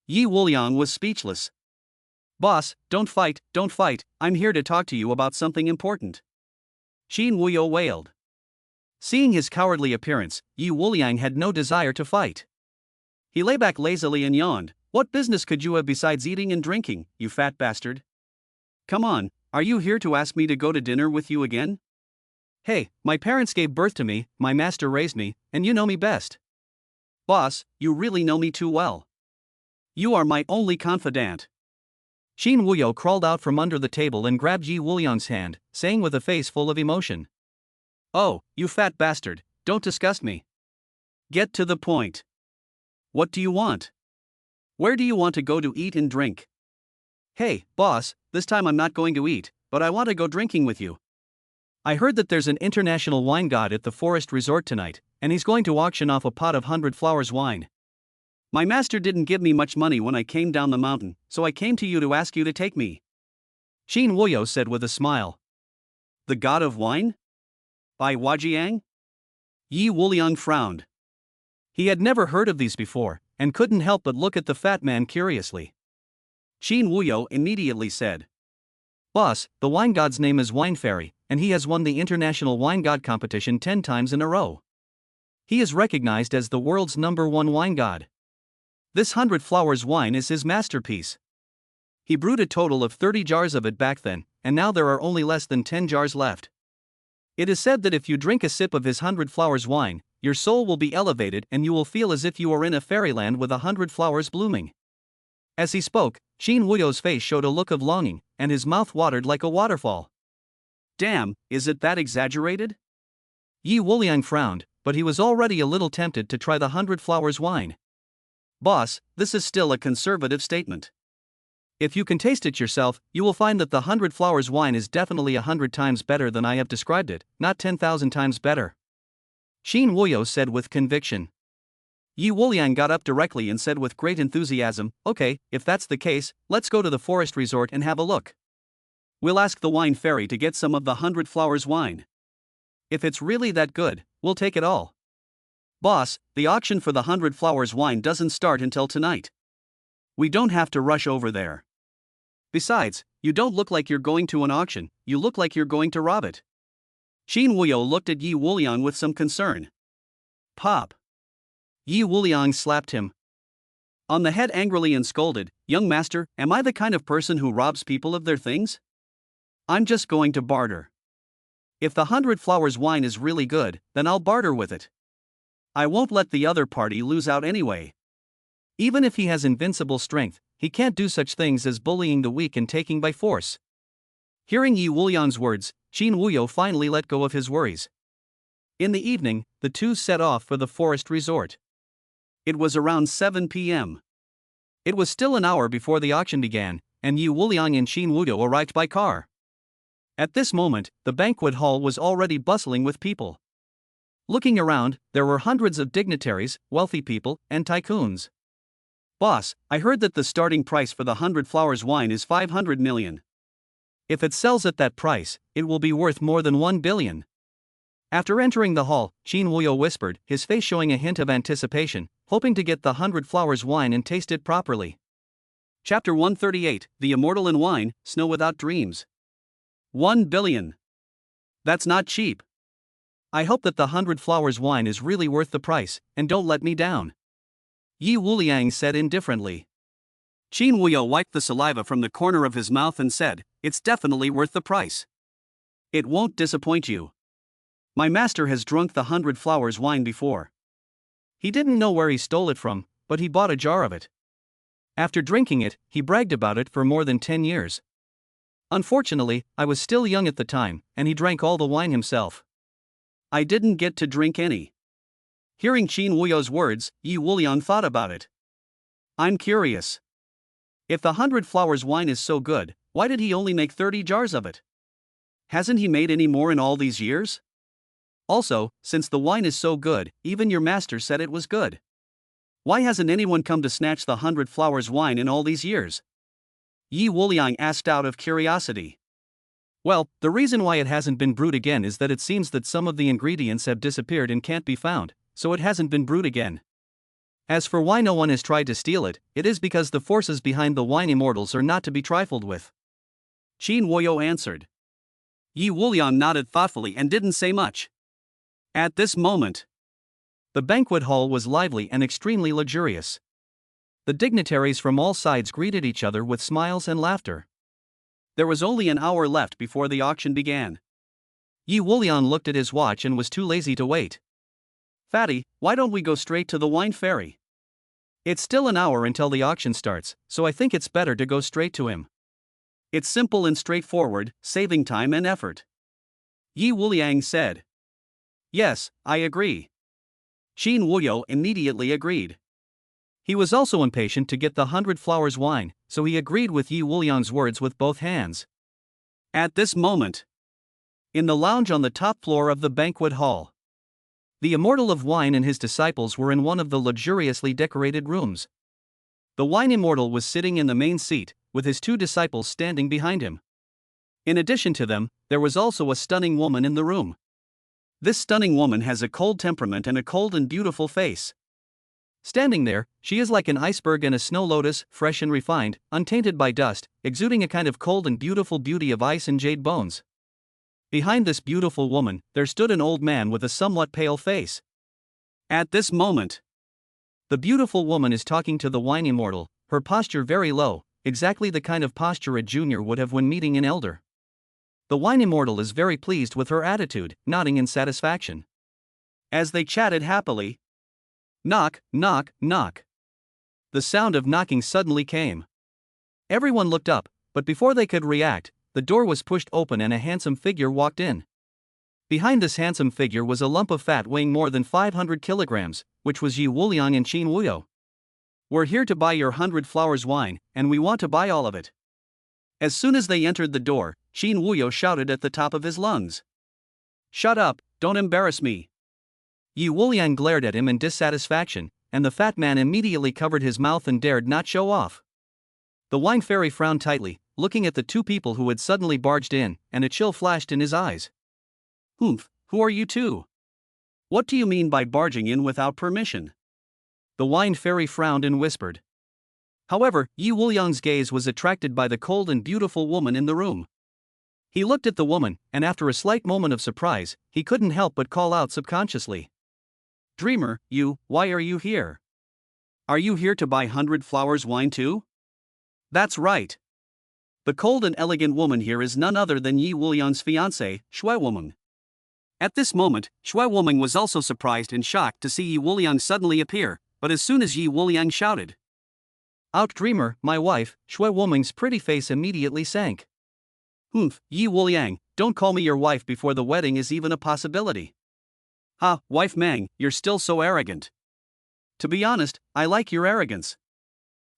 Yi Wuliang was speechless. "Boss, don't fight, I'm here to talk to you about something important." Qin Wuyo wailed. Seeing his cowardly appearance, Yi Wuliang had no desire to fight. He lay back lazily and yawned. "What business could you have besides eating and drinking, you fat bastard? Come on, are you here to ask me to go to dinner with you again? Hey, my parents gave birth to me, my master raised me, and you know me best. Boss, you really know me too well. You are my only confidant." Qin Wuyo crawled out from under the table and grabbed Yi Wuliang's hand, saying with a face full of emotion, "Oh, you fat bastard, don't disgust me. Get to the point. What do you want? Where do you want to go to eat and drink?" "Hey, boss, this time I'm not going to eat, but I want to go drinking with you. I heard that there's an international wine god at the forest resort tonight, and he's going to auction off a pot of 100 flowers wine. My master didn't give me much money when I came down the mountain, so I came to you to ask you to take me. Qin Wuyo said with a smile. The god of wine? By Wajiang? Yi Wuliang frowned. He had never heard of these before, and couldn't help but look at the fat man curiously. Qin Wuyo immediately said. Boss, the wine god's name is Wine Fairy, and he has won the International Wine God competition 10 times in a row. He is recognized as the world's #1 wine god. This 100 Flowers wine is his masterpiece. He brewed a total of 30 jars of it back then, and now there are only less than 10 jars left. It is said that if you drink a sip of his 100 Flowers wine, your soul will be elevated and you will feel as if you are in a fairyland with 100 flowers blooming. As he spoke, Qin Wuyo's face showed a look of longing, and his mouth watered like a waterfall. Damn, is it that exaggerated? Yi Wuliang frowned, but he was already a little tempted to try the 100 Flowers wine. Boss, this is still a conservative statement. If you can taste it yourself, you will find that the 100 Flowers wine is definitely 100 times better than I have described it, not 10,000 times better. Qin Wuyo said with conviction. Yi Wuliang got up directly and said with great enthusiasm, okay, if that's the case, let's go to the forest resort and have a look. We'll ask the wine fairy to get some of the 100 Flowers wine. If it's really that good, we'll take it all. Boss, the auction for the 100 Flowers wine doesn't start until tonight. We don't have to rush over there. Besides, you don't look like you're going to an auction, you look like you're going to rob it. Qin Wuyo looked at Yi Wuliang with some concern. Pop. Yi Wuliang slapped him on the head angrily and scolded, Young master, am I the kind of person who robs people of their things? I'm just going to barter. If the 100 Flowers wine is really good, then I'll barter with it. I won't let the other party lose out anyway. Even if he has invincible strength, he can't do such things as bullying the weak and taking by force. Hearing Yi Wuliang's words, Qin Wuyo finally let go of his worries. In the evening, the two set off for the forest resort. It was around 7 p.m. It was still an hour before the auction began, and Yi Wuliang and Qin Wuyo arrived by car. At this moment, the banquet hall was already bustling with people. Looking around, there were hundreds of dignitaries, wealthy people, and tycoons. Boss, I heard that the starting price for the 100 Flowers wine is 500 million. If it sells at that price, it will be worth more than 1 billion. After entering the hall, Qin Wuyo whispered, his face showing a hint of anticipation, hoping to get the 100 Flowers wine and taste it properly. Chapter 138, The Immortal in Wine, Snow Without Dreams. 1 billion. That's not cheap. I hope that the 100 Flowers wine is really worth the price, and don't let me down. Yi Wuliang said indifferently. Qin Wuyo wiped the saliva from the corner of his mouth and said, it's definitely worth the price. It won't disappoint you. My master has drunk the 100 Flowers wine before. He didn't know where he stole it from, but he bought a jar of it. After drinking it, he bragged about it for more than 10 years. Unfortunately, I was still young at the time, and he drank all the wine himself. I didn't get to drink any. Hearing Qin Wuyo's words, Yi Wuliang thought about it. I'm curious. If the 100 Flowers wine is so good, why did he only make 30 jars of it? Hasn't he made any more in all these years? Also, since the wine is so good, even your master said it was good. Why hasn't anyone come to snatch the 100 Flowers wine in all these years? Yi Wuliang asked out of curiosity. Well, the reason why it hasn't been brewed again is that it seems that some of the ingredients have disappeared and can't be found, so it hasn't been brewed again. As for why no one has tried to steal it, it is because the forces behind the wine immortals are not to be trifled with. Qin Wuyo answered. Yi Wuliang nodded thoughtfully and didn't say much. At this moment, the banquet hall was lively and extremely luxurious. The dignitaries from all sides greeted each other with smiles and laughter. There was only an hour left before the auction began. Yi Wuliang looked at his watch and was too lazy to wait. Fatty, why don't we go straight to the wine fairy? It's still an hour until the auction starts, so I think it's better to go straight to him. It's simple and straightforward, saving time and effort. Yi Wuliang said. Yes, I agree. Qin Wuyo immediately agreed. He was also impatient to get the 100 Flowers wine, so he agreed with Yi Wuliang's words with both hands. At this moment, in the lounge on the top floor of the banquet hall, The immortal of wine and his disciples were in one of the luxuriously decorated rooms. The wine immortal was sitting in the main seat, with his two disciples standing behind him. In addition to them, there was also a stunning woman in the room. This stunning woman has a cold temperament and a cold and beautiful face. Standing there, she is like an iceberg and a snow lotus, fresh and refined, untainted by dust, exuding a kind of cold and beautiful beauty of ice and jade bones. Behind this beautiful woman, there stood an old man with a somewhat pale face. At this moment, the beautiful woman is talking to the wine immortal, her posture very low, exactly the kind of posture a junior would have when meeting an elder. The wine immortal is very pleased with her attitude, nodding in satisfaction. As they chatted happily, knock, knock, knock. The sound of knocking suddenly came. Everyone looked up, but before they could react, the door was pushed open and a handsome figure walked in. Behind this handsome figure was a lump of fat weighing more than 500 kilograms, which was Yi Wuliang and Qin Wuyo. We're here to buy your 100 flowers wine, and we want to buy all of it. As soon as they entered the door, Qin Wuyo shouted at the top of his lungs. Shut up, don't embarrass me. Yi Wuliang glared at him in dissatisfaction, and the fat man immediately covered his mouth and dared not show off. The wine fairy frowned tightly, looking at the two people who had suddenly barged in, and a chill flashed in his eyes. Humph, who are you two? What do you mean by barging in without permission? The wine fairy frowned and whispered. However, Yi Wuliang's gaze was attracted by the cold and beautiful woman in the room. He looked at the woman, and after a slight moment of surprise, he couldn't help but call out subconsciously. Dreamer, why are you here? Are you here to buy 100 flowers wine too? That's right. The cold and elegant woman here is none other than Yi Wuliang's fiancée, Shui Wumeng. At this moment, Shui Wumeng was also surprised and shocked to see Yi Wuliang suddenly appear, but as soon as Yi Wuliang shouted, Out dreamer, my wife, Shui Wumeng's pretty face immediately sank. Humph, Yi Wuliang, don't call me your wife before the wedding is even a possibility. Ha, wife Mang, you're still so arrogant. To be honest, I like your arrogance.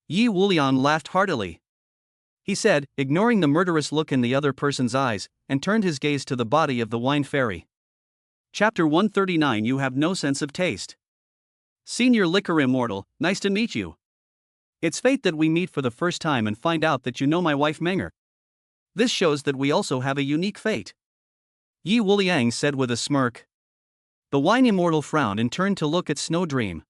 Yi Wuliang laughed heartily. He said, ignoring the murderous look in the other person's eyes, and turned his gaze to the body of the wine fairy. Chapter 139. You have no sense of taste. Senior Liquor Immortal, nice to meet you. It's fate that we meet for the first time and find out that you know my wife Menger. This shows that we also have a unique fate. Yi Wuliang said with a smirk. The wine immortal frowned and turned to look at Snow Dream.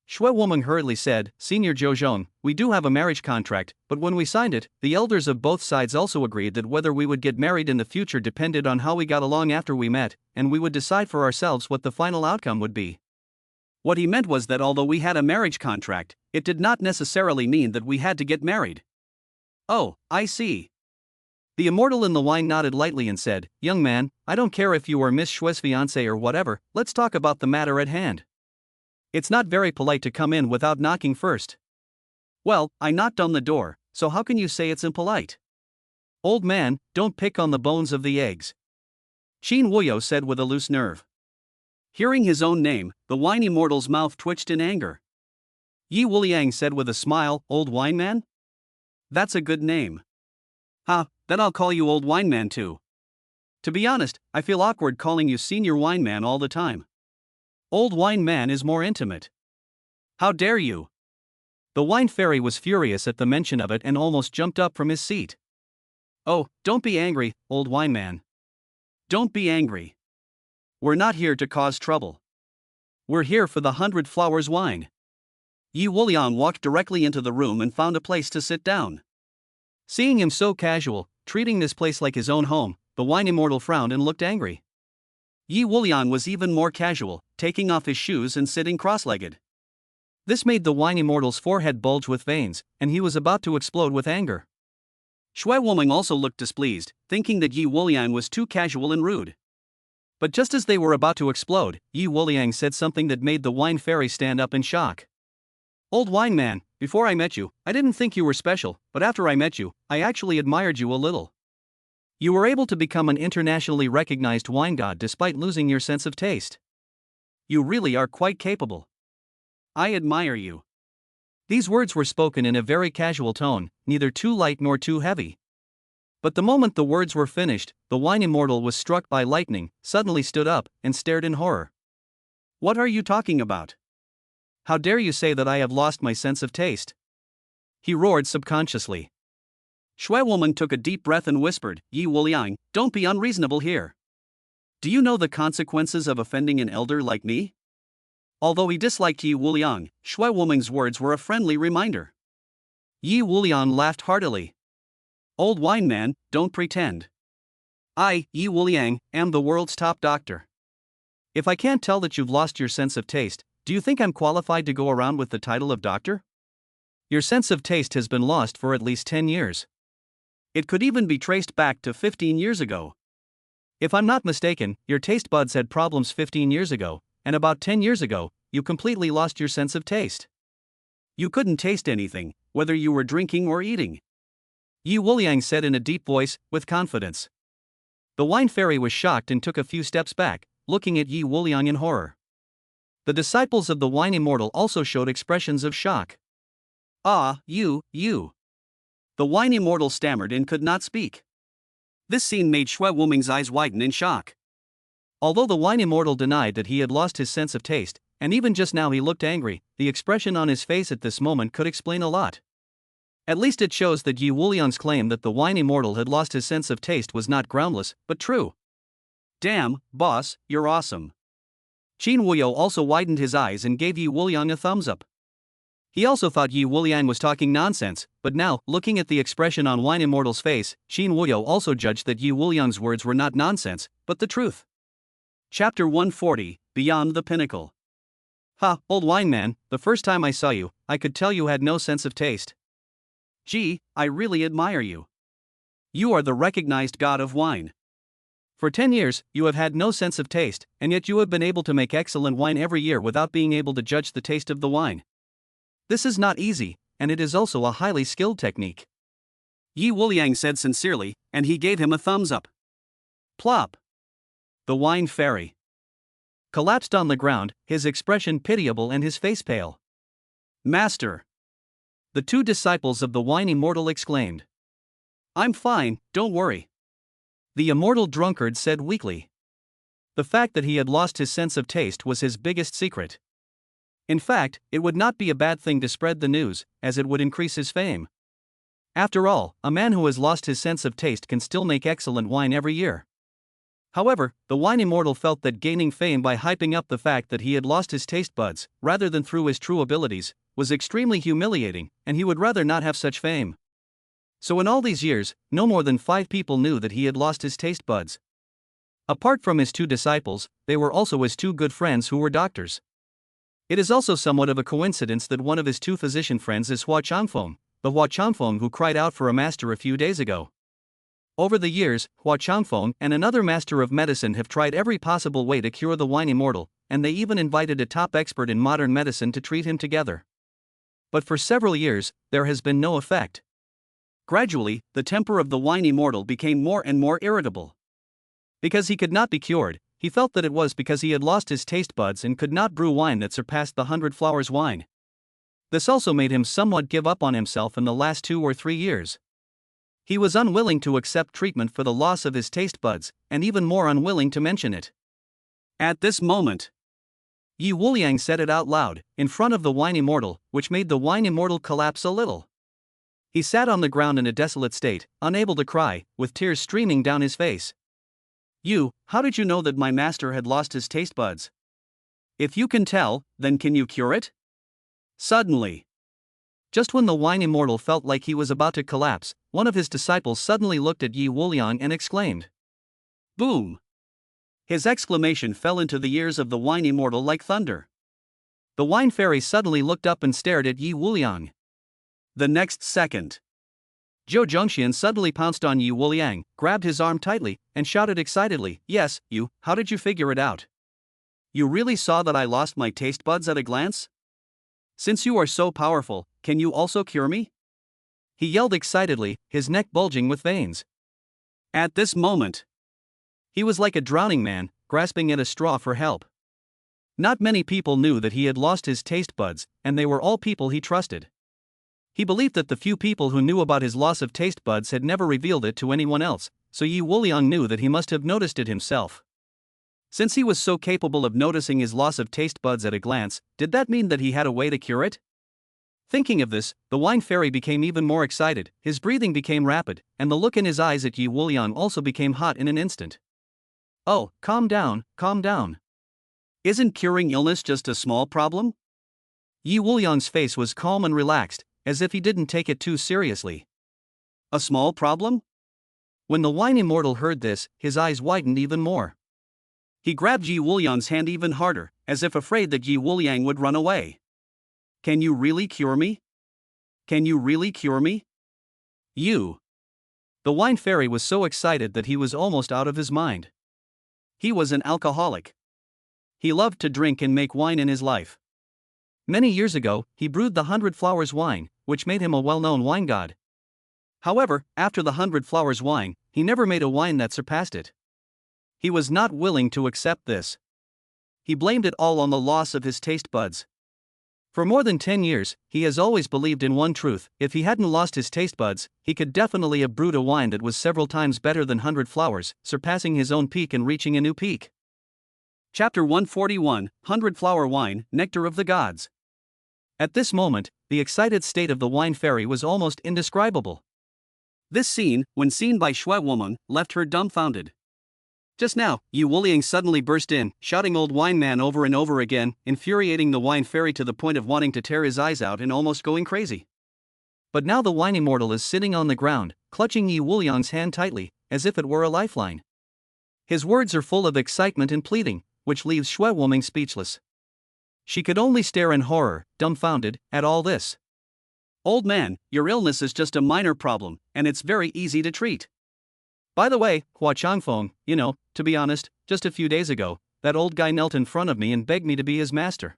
Shui Wumeng hurriedly said, Senior Zhou, we do have a marriage contract, but when we signed it, the elders of both sides also agreed that whether we would get married in the future depended on how we got along after we met, and we would decide for ourselves what the final outcome would be. What he meant was that although we had a marriage contract, it did not necessarily mean that we had to get married. Oh, I see. The immortal in the wine nodded lightly and said, Young man, I don't care if you are Miss Shui's fiancé or whatever, let's talk about the matter at hand. It's not very polite to come in without knocking first. Well, I knocked on the door, so how can you say it's impolite? Old man, don't pick on the bones of the eggs. Qin Wuyo said with a loose nerve. Hearing his own name, the wine immortal's mouth twitched in anger. Yi Wuliang said with a smile, Old wine man? That's a good name. Ha, then I'll call you Old wine man too. To be honest, I feel awkward calling you Senior wine man all the time. Old wine man is more intimate. How dare you? The wine fairy was furious at the mention of it and almost jumped up from his seat. Oh, don't be angry, old wine man. Don't be angry. We're not here to cause trouble. We're here for the 100 flowers wine. Yi Wuliang walked directly into the room and found a place to sit down. Seeing him so casual, treating this place like his own home, the wine immortal frowned and looked angry. Yi Wuliang was even more casual, taking off his shoes and sitting cross-legged. This made the wine immortal's forehead bulge with veins, and he was about to explode with anger. Shui Wumeng also looked displeased, thinking that Yi Wuliang was too casual and rude. But just as they were about to explode, Yi Wuliang said something that made the wine fairy stand up in shock. Old wine man, before I met you, I didn't think you were special, but after I met you, I actually admired you a little. You were able to become an internationally recognized wine god despite losing your sense of taste. You really are quite capable. I admire you. These words were spoken in a very casual tone, neither too light nor too heavy. But the moment the words were finished, the wine immortal was struck by lightning, suddenly stood up, and stared in horror. What are you talking about? How dare you say that I have lost my sense of taste? He roared subconsciously. Shui woman took a deep breath and whispered, Yi Wuliang, don't be unreasonable here. Do you know the consequences of offending an elder like me? Although he disliked Yi Wuliang, Shui woman's words were a friendly reminder. Yi Wuliang laughed heartily. Old wine man, don't pretend. I, Yi Wuliang, am the world's top doctor. If I can't tell that you've lost your sense of taste, do you think I'm qualified to go around with the title of doctor? Your sense of taste has been lost for at least 10 years. It could even be traced back to 15 years ago. If I'm not mistaken, your taste buds had problems 15 years ago, and about 10 years ago, you completely lost your sense of taste. You couldn't taste anything, whether you were drinking or eating. Yi Wuliang said in a deep voice, with confidence. The wine fairy was shocked and took a few steps back, looking at Yi Wuliang in horror. The disciples of the wine immortal also showed expressions of shock. Ah, you. The wine immortal stammered and could not speak. This scene made Shui Wuming's eyes widen in shock. Although the wine immortal denied that he had lost his sense of taste, and even just now he looked angry, the expression on his face at this moment could explain a lot. At least it shows that Yi Wuliang's claim that the wine immortal had lost his sense of taste was not groundless, but true. Damn, boss, you're awesome. Qin Wuyo also widened his eyes and gave Yi Wuliang a thumbs up. He also thought Yi Wuliang was talking nonsense, but now, looking at the expression on Wine Immortal's face, Qin Wuyo also judged that Yi Wuliang's words were not nonsense, but the truth. Chapter 140, Beyond the Pinnacle. Ha, old wine man, the first time I saw you, I could tell you had no sense of taste. Gee, I really admire you. You are the recognized god of wine. For 10 years, you have had no sense of taste, and yet you have been able to make excellent wine every year without being able to judge the taste of the wine. This is not easy, and it is also a highly skilled technique. Yi Wuliang said sincerely, and he gave him a thumbs up. Plop. The wine fairy collapsed on the ground, his expression pitiable and his face pale. Master. The two disciples of the wine immortal exclaimed. I'm fine, don't worry. The immortal drunkard said weakly. The fact that he had lost his sense of taste was his biggest secret. In fact, it would not be a bad thing to spread the news, as it would increase his fame. After all, a man who has lost his sense of taste can still make excellent wine every year. However, the wine immortal felt that gaining fame by hyping up the fact that he had lost his taste buds, rather than through his true abilities, was extremely humiliating, and he would rather not have such fame. So in all these years, no more than 5 people knew that he had lost his taste buds. Apart from his 2 disciples, they were also his 2 good friends who were doctors. It is also somewhat of a coincidence that one of his 2 physician friends is Hua Changfeng, the Hua Changfeng who cried out for a master a few days ago. Over the years, Hua Changfeng and another master of medicine have tried every possible way to cure the wine immortal, and they even invited a top expert in modern medicine to treat him together. But for several years, there has been no effect. Gradually, the temper of the wine immortal became more and more irritable. Because he could not be cured, he felt that it was because he had lost his taste buds and could not brew wine that surpassed the 100 Flowers wine. This also made him somewhat give up on himself in the last 2 or 3 years. He was unwilling to accept treatment for the loss of his taste buds, and even more unwilling to mention it. At this moment, Yi Wuliang said it out loud, in front of the wine immortal, which made the wine immortal collapse a little. He sat on the ground in a desolate state, unable to cry, with tears streaming down his face. How did you know that my master had lost his taste buds? If you can tell, then can you cure it? Suddenly, just when the wine immortal felt like he was about to collapse, one of his disciples suddenly looked at Yi Wuliang and exclaimed. Boom! His exclamation fell into the ears of the wine immortal like thunder. The wine fairy suddenly looked up and stared at Yi Wuliang. The next second, Zhou Zhongxian suddenly pounced on Yi Wuliang, grabbed his arm tightly, and shouted excitedly, Yes, how did you figure it out? You really saw that I lost my taste buds at a glance? Since you are so powerful, can you also cure me? He yelled excitedly, his neck bulging with veins. At this moment, he was like a drowning man, grasping at a straw for help. Not many people knew that he had lost his taste buds, and they were all people he trusted. He believed that the few people who knew about his loss of taste buds had never revealed it to anyone else, so Yi Wuliang knew that he must have noticed it himself. Since he was so capable of noticing his loss of taste buds at a glance, did that mean that he had a way to cure it? Thinking of this, the wine fairy became even more excited, his breathing became rapid, and the look in his eyes at Yi Wuliang also became hot in an instant. Oh, calm down, calm down. Isn't curing illness just a small problem? Yi Wuliang's face was calm and relaxed, as if he didn't take it too seriously. A small problem? When the wine immortal heard this, his eyes widened even more. He grabbed Yi Wuliang's hand even harder, as if afraid that Yi Wuliang would run away. Can you really cure me? Can you really cure me? You. The wine fairy was so excited that he was almost out of his mind. He was an alcoholic. He loved to drink and make wine in his life. Many years ago, he brewed the 100 Flowers wine, which made him a well-known wine god. However, after the 100 Flowers wine, he never made a wine that surpassed it. He was not willing to accept this. He blamed it all on the loss of his taste buds. For more than 10 years, he has always believed in one truth: if he hadn't lost his taste buds, he could definitely have brewed a wine that was several times better than 100 Flowers, surpassing his own peak and reaching a new peak. Chapter 141, 100 Flower Wine, Nectar of the Gods. At this moment, the excited state of the wine fairy was almost indescribable. This scene, when seen by Shui Woman, left her dumbfounded. Just now, Yi Wuliang suddenly burst in, shouting "old wine man" over and over again, infuriating the wine fairy to the point of wanting to tear his eyes out and almost going crazy. But now the wine immortal is sitting on the ground, clutching Yi Wuliang's hand tightly, as if it were a lifeline. His words are full of excitement and pleading, which leaves Shui Wuling speechless. She could only stare in horror, dumbfounded, at all this. Old man, your illness is just a minor problem, and it's very easy to treat. By the way, Hua Changfeng, to be honest, just a few days ago, that old guy knelt in front of me and begged me to be his master.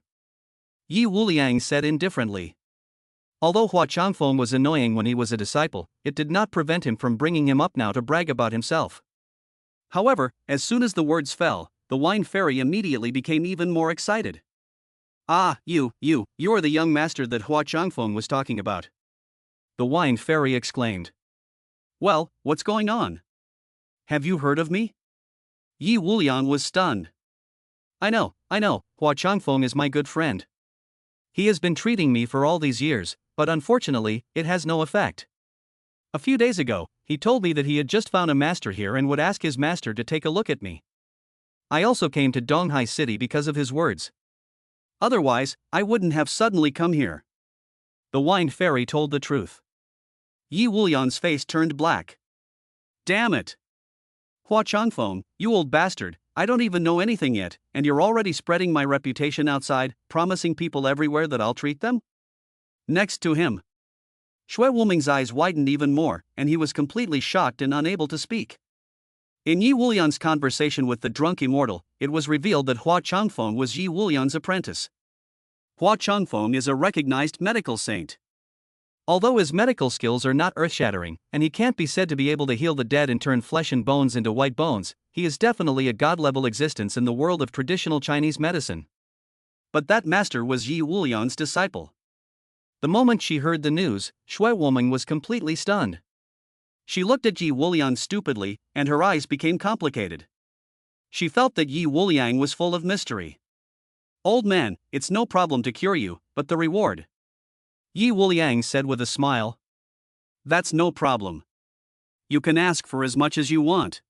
Yi Wuliang said indifferently. Although Hua Changfeng was annoying when he was a disciple, it did not prevent him from bringing him up now to brag about himself. However, as soon as the words fell, the wine fairy immediately became even more excited. Ah, you are the young master that Hua Changfeng was talking about. The wine fairy exclaimed. Well, what's going on? Have you heard of me? Yi Wuliang was stunned. I know, Hua Changfeng is my good friend. He has been treating me for all these years, but unfortunately, it has no effect. A few days ago, he told me that he had just found a master here and would ask his master to take a look at me. I also came to Donghai City because of his words. Otherwise, I wouldn't have suddenly come here. The wine fairy told the truth. Yi Wuliang's face turned black. Damn it! Hua Changfeng, you old bastard, I don't even know anything yet, and you're already spreading my reputation outside, promising people everywhere that I'll treat them? Next to him. Shui Wuming's eyes widened even more, and he was completely shocked and unable to speak. In Yi Wuliang's conversation with the drunk immortal, it was revealed that Hua Changfeng was Yi Wuliang's apprentice. Hua Changfeng is a recognized medical saint. Although his medical skills are not earth-shattering, and he can't be said to be able to heal the dead and turn flesh and bones into white bones, he is definitely a god-level existence in the world of traditional Chinese medicine. But that master was Yi Wuliang's disciple. The moment she heard the news, Shui Wuming was completely stunned. She looked at Yi Wuliang stupidly, and her eyes became complicated. She felt that Yi Wuliang was full of mystery. Old man, it's no problem to cure you, but the reward. Yi Wuliang said with a smile. That's no problem. You can ask for as much as you want.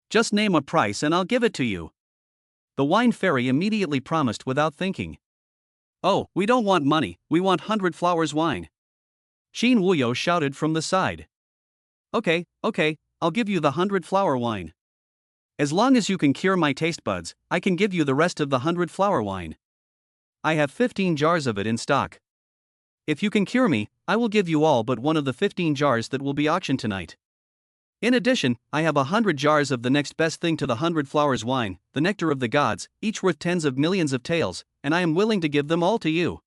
Just name a price and I'll give it to you. The wine fairy immediately promised without thinking. Oh, we don't want money, we want 100 Flowers wine. Xin Wuyo shouted from the side. Okay, I'll give you the 100 Flower wine. As long as you can cure my taste buds, I can give you the rest of the 100 Flower wine. I have 15 jars of it in stock. If you can cure me, I will give you all but one of the 15 jars that will be auctioned tonight. In addition, I have 100 jars of the next best thing to the 100 Flowers wine, the nectar of the gods, each worth tens of millions of taels, and I am willing to give them all to you.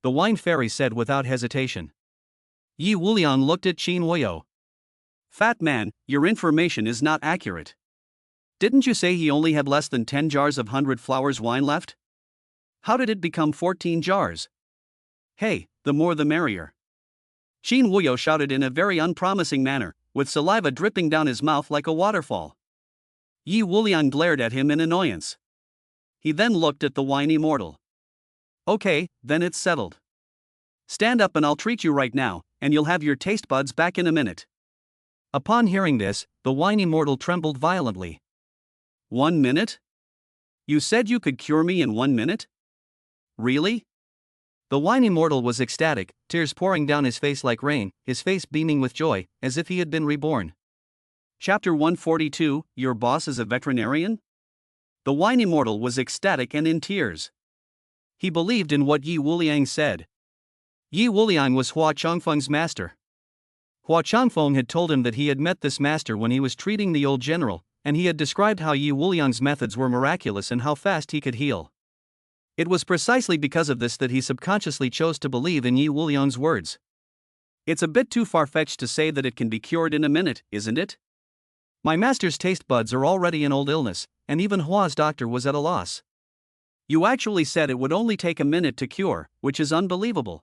The wine fairy said without hesitation. Yi Wuliang looked at Qin Wuyo. Fat man, your information is not accurate. Didn't you say he only had less than 10 jars of 100 Flowers wine left? How did it become 14 jars? Hey, the more the merrier. Qin Wuyo shouted in a very unpromising manner, with saliva dripping down his mouth like a waterfall. Yi Wuliang glared at him in annoyance. He then looked at the whiny mortal. Okay, then it's settled. Stand up and I'll treat you right now, and you'll have your taste buds back in a minute. Upon hearing this, the whiny mortal trembled violently. 1 minute? You said you could cure me in 1 minute? Really? The whiny mortal was ecstatic, tears pouring down his face like rain, his face beaming with joy, as if he had been reborn. Chapter 142, Your Boss is a Veterinarian? The whiny mortal was ecstatic and in tears. He believed in what Yi Wuliang said. Yi Wuliang was Hua Changfeng's master. Hua Changfeng had told him that he had met this master when he was treating the old general, and he had described how Yi Wuliang's methods were miraculous and how fast he could heal. It was precisely because of this that he subconsciously chose to believe in Yi Wuliang's words. It's a bit too far-fetched to say that it can be cured in a minute, isn't it? My master's taste buds are already an old illness, and even Hua's doctor was at a loss. You actually said it would only take a minute to cure, which is unbelievable.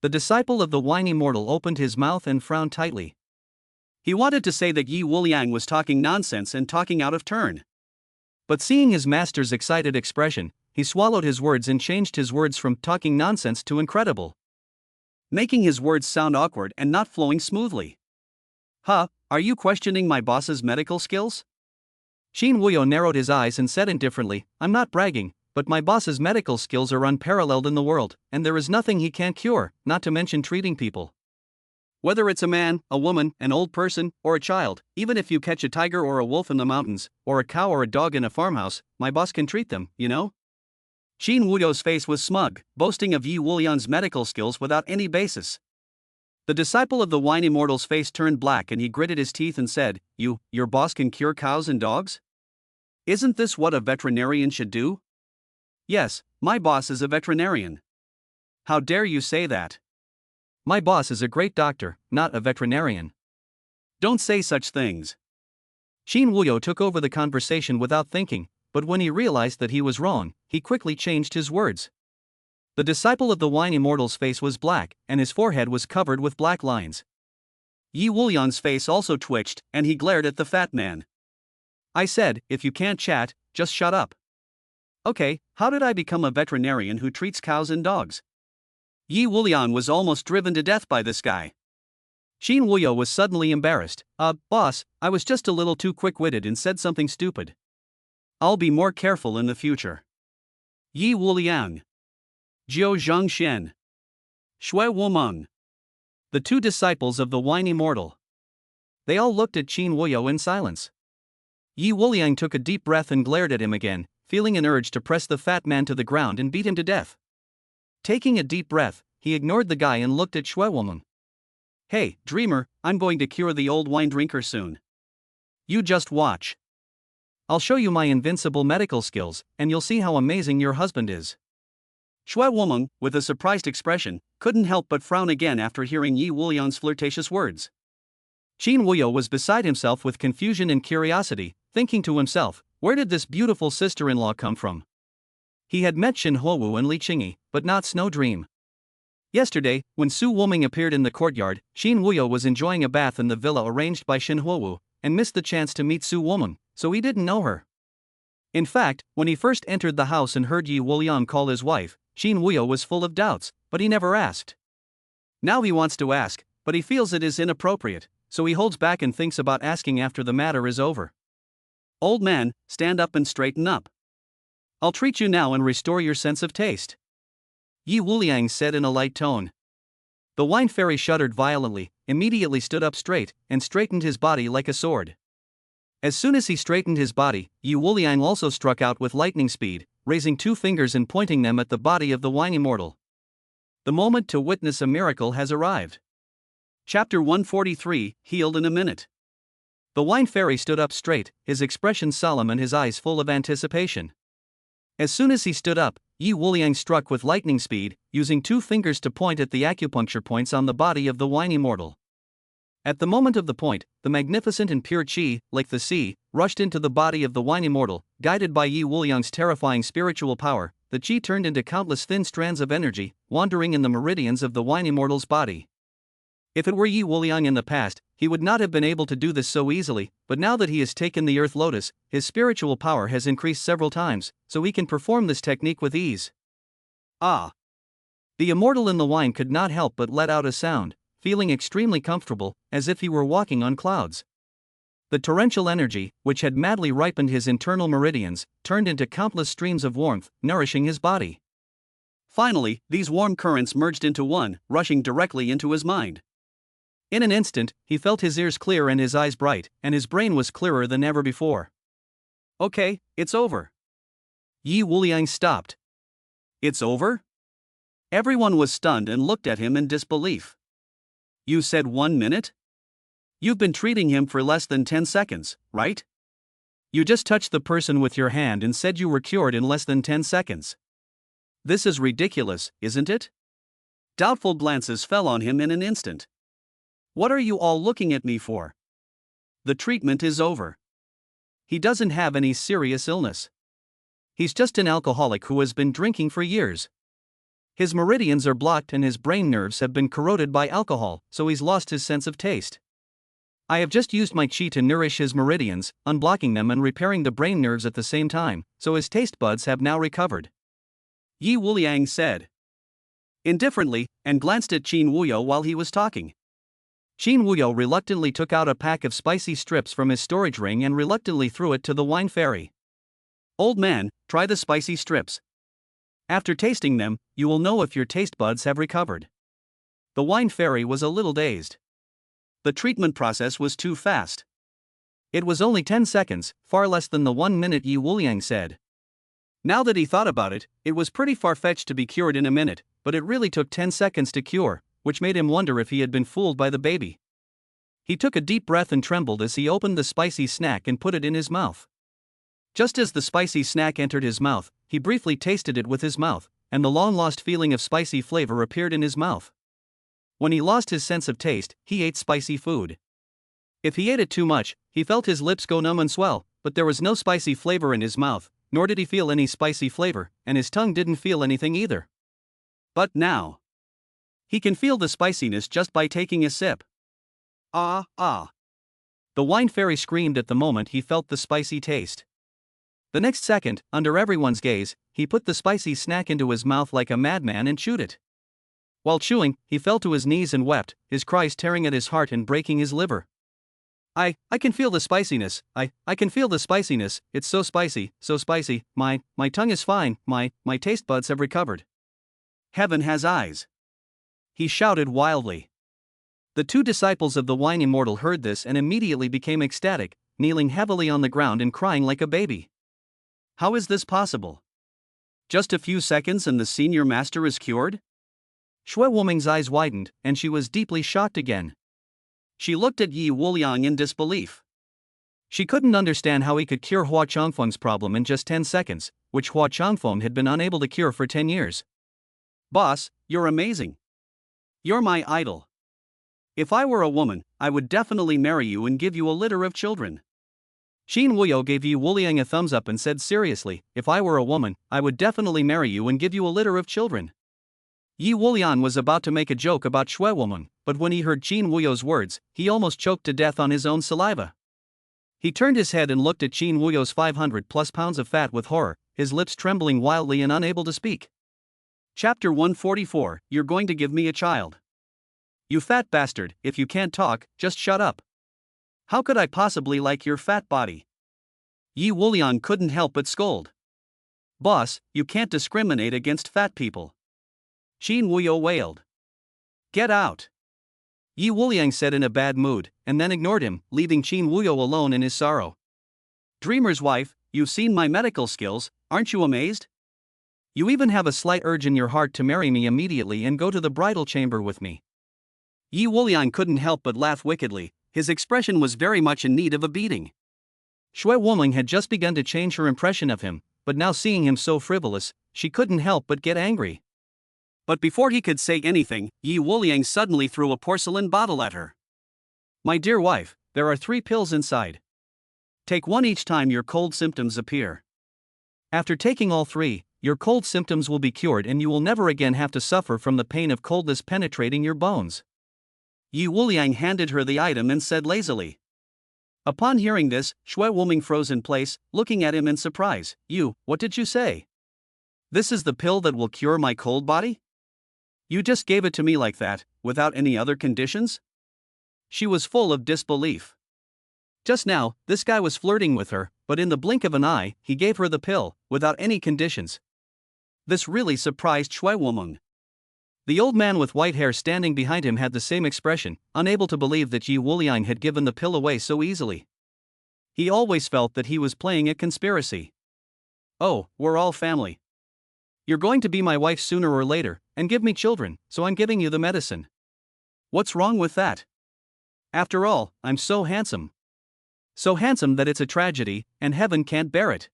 The disciple of the whiny mortal opened his mouth and frowned tightly. He wanted to say that Yi Wuliang was talking nonsense and talking out of turn. But seeing his master's excited expression, he swallowed his words and changed his words from talking nonsense to incredible, making his words sound awkward and not flowing smoothly. Huh, are you questioning my boss's medical skills? Xin Wuyo narrowed his eyes and said indifferently, I'm not bragging, but my boss's medical skills are unparalleled in the world, and there is nothing he can't cure, not to mention treating people. Whether it's a man, a woman, an old person, or a child, even if you catch a tiger or a wolf in the mountains, or a cow or a dog in a farmhouse, my boss can treat them, you know? Xin Wuyo's face was smug, boasting of Yi Wuliang's medical skills without any basis. The disciple of the whiny mortal's face turned black and he gritted his teeth and said, Your boss can cure cows and dogs? Isn't this what a veterinarian should do? Yes, my boss is a veterinarian. How dare you say that? My boss is a great doctor, not a veterinarian. Don't say such things. Xin Wuyo took over the conversation without thinking, but when he realized that he was wrong, he quickly changed his words. The disciple of the whiny mortal's face was black, and his forehead was covered with black lines. Yi Wuliang's face also twitched, and he glared at the fat man. I said, if you can't chat, just shut up. Okay, how did I become a veterinarian who treats cows and dogs? Yi Wuliang was almost driven to death by this guy. Xin Wuyo was suddenly embarrassed. Boss, I was just a little too quick-witted and said something stupid. I'll be more careful in the future. Yi Wuliang. Jiu Zhangxian. Shui Wumeng. The two disciples of the whiny mortal. They all looked at Qin Wuyo in silence. Yi Wuliang took a deep breath and glared at him again, feeling an urge to press the fat man to the ground and beat him to death. Taking a deep breath, he ignored the guy and looked at Shui Wumeng. Hey, dreamer, I'm going to cure the old wine drinker soon. You just watch. I'll show you my invincible medical skills, and you'll see how amazing your husband is. Shui Wumeng, with a surprised expression, couldn't help but frown again after hearing Yi Wuliang's flirtatious words. Qin Wuyo was beside himself with confusion and curiosity, thinking to himself, where did this beautiful sister-in-law come from? He had met Shin Huowu and Li Qingyi, but not Snow Dream. Yesterday, when Su Wuming appeared in the courtyard, Qin Wuyo was enjoying a bath in the villa arranged by Shin Huowu, and missed the chance to meet Su Wuming, so he didn't know her. In fact, when he first entered the house and heard Yi Wuliang call his wife, Qin Wuyo was full of doubts, but he never asked. Now he wants to ask, but he feels it is inappropriate, so he holds back and thinks about asking after the matter is over. Old man, stand up and straighten up. I'll treat you now and restore your sense of taste. Yi Wuliang said in a light tone. The wine fairy shuddered violently, immediately stood up straight, and straightened his body like a sword. As soon as he straightened his body, Yi Wuliang also struck out with lightning speed, raising 2 fingers and pointing them at the body of the whiny mortal. The moment to witness a miracle has arrived. Chapter 143, Healed in a Minute. The wine fairy stood up straight, his expression solemn and his eyes full of anticipation. As soon as he stood up, Yi Wuliang struck with lightning speed, using 2 fingers to point at the acupuncture points on the body of the whiny mortal. At the moment of the point, the magnificent and pure qi, like the sea, rushed into the body of the whiny mortal. Guided by Yi Wuliang's terrifying spiritual power, the qi turned into countless thin strands of energy, wandering in the meridians of the whiny mortal's body. If it were Yi Wuliang in the past, he would not have been able to do this so easily, but now that he has taken the Earth Lotus, his spiritual power has increased several times, so he can perform this technique with ease. Ah! The immortal in the wine could not help but let out a sound, feeling extremely comfortable, as if he were walking on clouds. The torrential energy, which had madly ripened his internal meridians, turned into countless streams of warmth, nourishing his body. Finally, these warm currents merged into one, rushing directly into his mind. In an instant, he felt his ears clear and his eyes bright, and his brain was clearer than ever before. Okay, it's over. Yi Wuliang stopped. It's over? Everyone was stunned and looked at him in disbelief. You said 1 minute? You've been treating him for less than 10 seconds, right? You just touched the person with your hand and said you were cured in less than 10 seconds. This is ridiculous, isn't it? Doubtful glances fell on him in an instant. What are you all looking at me for? The treatment is over. He doesn't have any serious illness. He's just an alcoholic who has been drinking for years. His meridians are blocked and his brain nerves have been corroded by alcohol, so he's lost his sense of taste. I have just used my qi to nourish his meridians, unblocking them and repairing the brain nerves at the same time, so his taste buds have now recovered. Yi Wuliang said indifferently, and glanced at Qin Wuyo while he was talking. Qin Wuyo reluctantly took out a pack of spicy strips from his storage ring and reluctantly threw it to the wine fairy. Old man, try the spicy strips. After tasting them, you will know if your taste buds have recovered. The wine fairy was a little dazed. The treatment process was too fast. It was only 10 seconds, far less than the 1 minute Yi Wuliang said. Now that he thought about it, it was pretty far-fetched to be cured in a minute, but it really took 10 seconds to cure, which made him wonder if he had been fooled by the baby. He took a deep breath and trembled as he opened the spicy snack and put it in his mouth. Just as the spicy snack entered his mouth, he briefly tasted it with his mouth, and the long-lost feeling of spicy flavor appeared in his mouth. When he lost his sense of taste, he ate spicy food. If he ate it too much, he felt his lips go numb and swell, but there was no spicy flavor in his mouth, nor did he feel any spicy flavor, and his tongue didn't feel anything either. But now, he can feel the spiciness just by taking a sip. Ah, ah. The wine fairy screamed at the moment he felt the spicy taste. The next second, under everyone's gaze, he put the spicy snack into his mouth like a madman and chewed it. While chewing, he fell to his knees and wept, his cries tearing at his heart and breaking his liver. I can feel the spiciness, I can feel the spiciness, it's so spicy, my tongue is fine, my taste buds have recovered. Heaven has eyes. He shouted wildly. The two disciples of the wine immortal heard this and immediately became ecstatic, kneeling heavily on the ground and crying like a baby. How is this possible? Just a few seconds and the senior master is cured? Shui Wuming's eyes widened, and she was deeply shocked again. She looked at Yi Wuliang in disbelief. She couldn't understand how he could cure Hua Changfeng's problem in just 10 seconds, which Hua Changfeng had been unable to cure for 10 years. Boss, you're amazing. You're my idol. If I were a woman, I would definitely marry you and give you a litter of children. Qin Wuyo gave Yi Wuliang a thumbs up and said seriously, if I were a woman, I would definitely marry you and give you a litter of children. Yi Wuliang was about to make a joke about Shui Wuming, but when he heard Qin Wuyo's words, he almost choked to death on his own saliva. He turned his head and looked at Qin Wuyo's 500+ pounds of fat with horror, his lips trembling wildly and unable to speak. Chapter 144, You're going to give me a child. You fat bastard, if you can't talk, just shut up. How could I possibly like your fat body? Yi Wuliang couldn't help but scold. Boss, you can't discriminate against fat people. Qin Wuyo wailed. Get out. Yi Wuliang said in a bad mood, and then ignored him, leaving Qin Wuyo alone in his sorrow. Dreamer's wife, you've seen my medical skills, aren't you amazed? You even have a slight urge in your heart to marry me immediately and go to the bridal chamber with me. Yi Wuliang couldn't help but laugh wickedly, his expression was very much in need of a beating. Shui Wuming had just begun to change her impression of him, but now seeing him so frivolous, she couldn't help but get angry. But before he could say anything, Yi Wuliang suddenly threw a porcelain bottle at her. My dear wife, there are 3 pills inside. Take one each time your cold symptoms appear. After taking all 3, your cold symptoms will be cured and you will never again have to suffer from the pain of coldness penetrating your bones. Yi Wuliang handed her the item and said lazily. Upon hearing this, Shui Wuming froze in place, looking at him in surprise. What did you say? This is the pill that will cure my cold body? You just gave it to me like that, without any other conditions? She was full of disbelief. Just now, this guy was flirting with her, but in the blink of an eye, he gave her the pill, without any conditions. This really surprised Shui Wuming. The old man with white hair standing behind him had the same expression, unable to believe that Yi Wuliang had given the pill away so easily. He always felt that he was playing a conspiracy. Oh, we're all family. You're going to be my wife sooner or later, and give me children, so I'm giving you the medicine. What's wrong with that? After all, I'm so handsome. So handsome that it's a tragedy, and heaven can't bear it.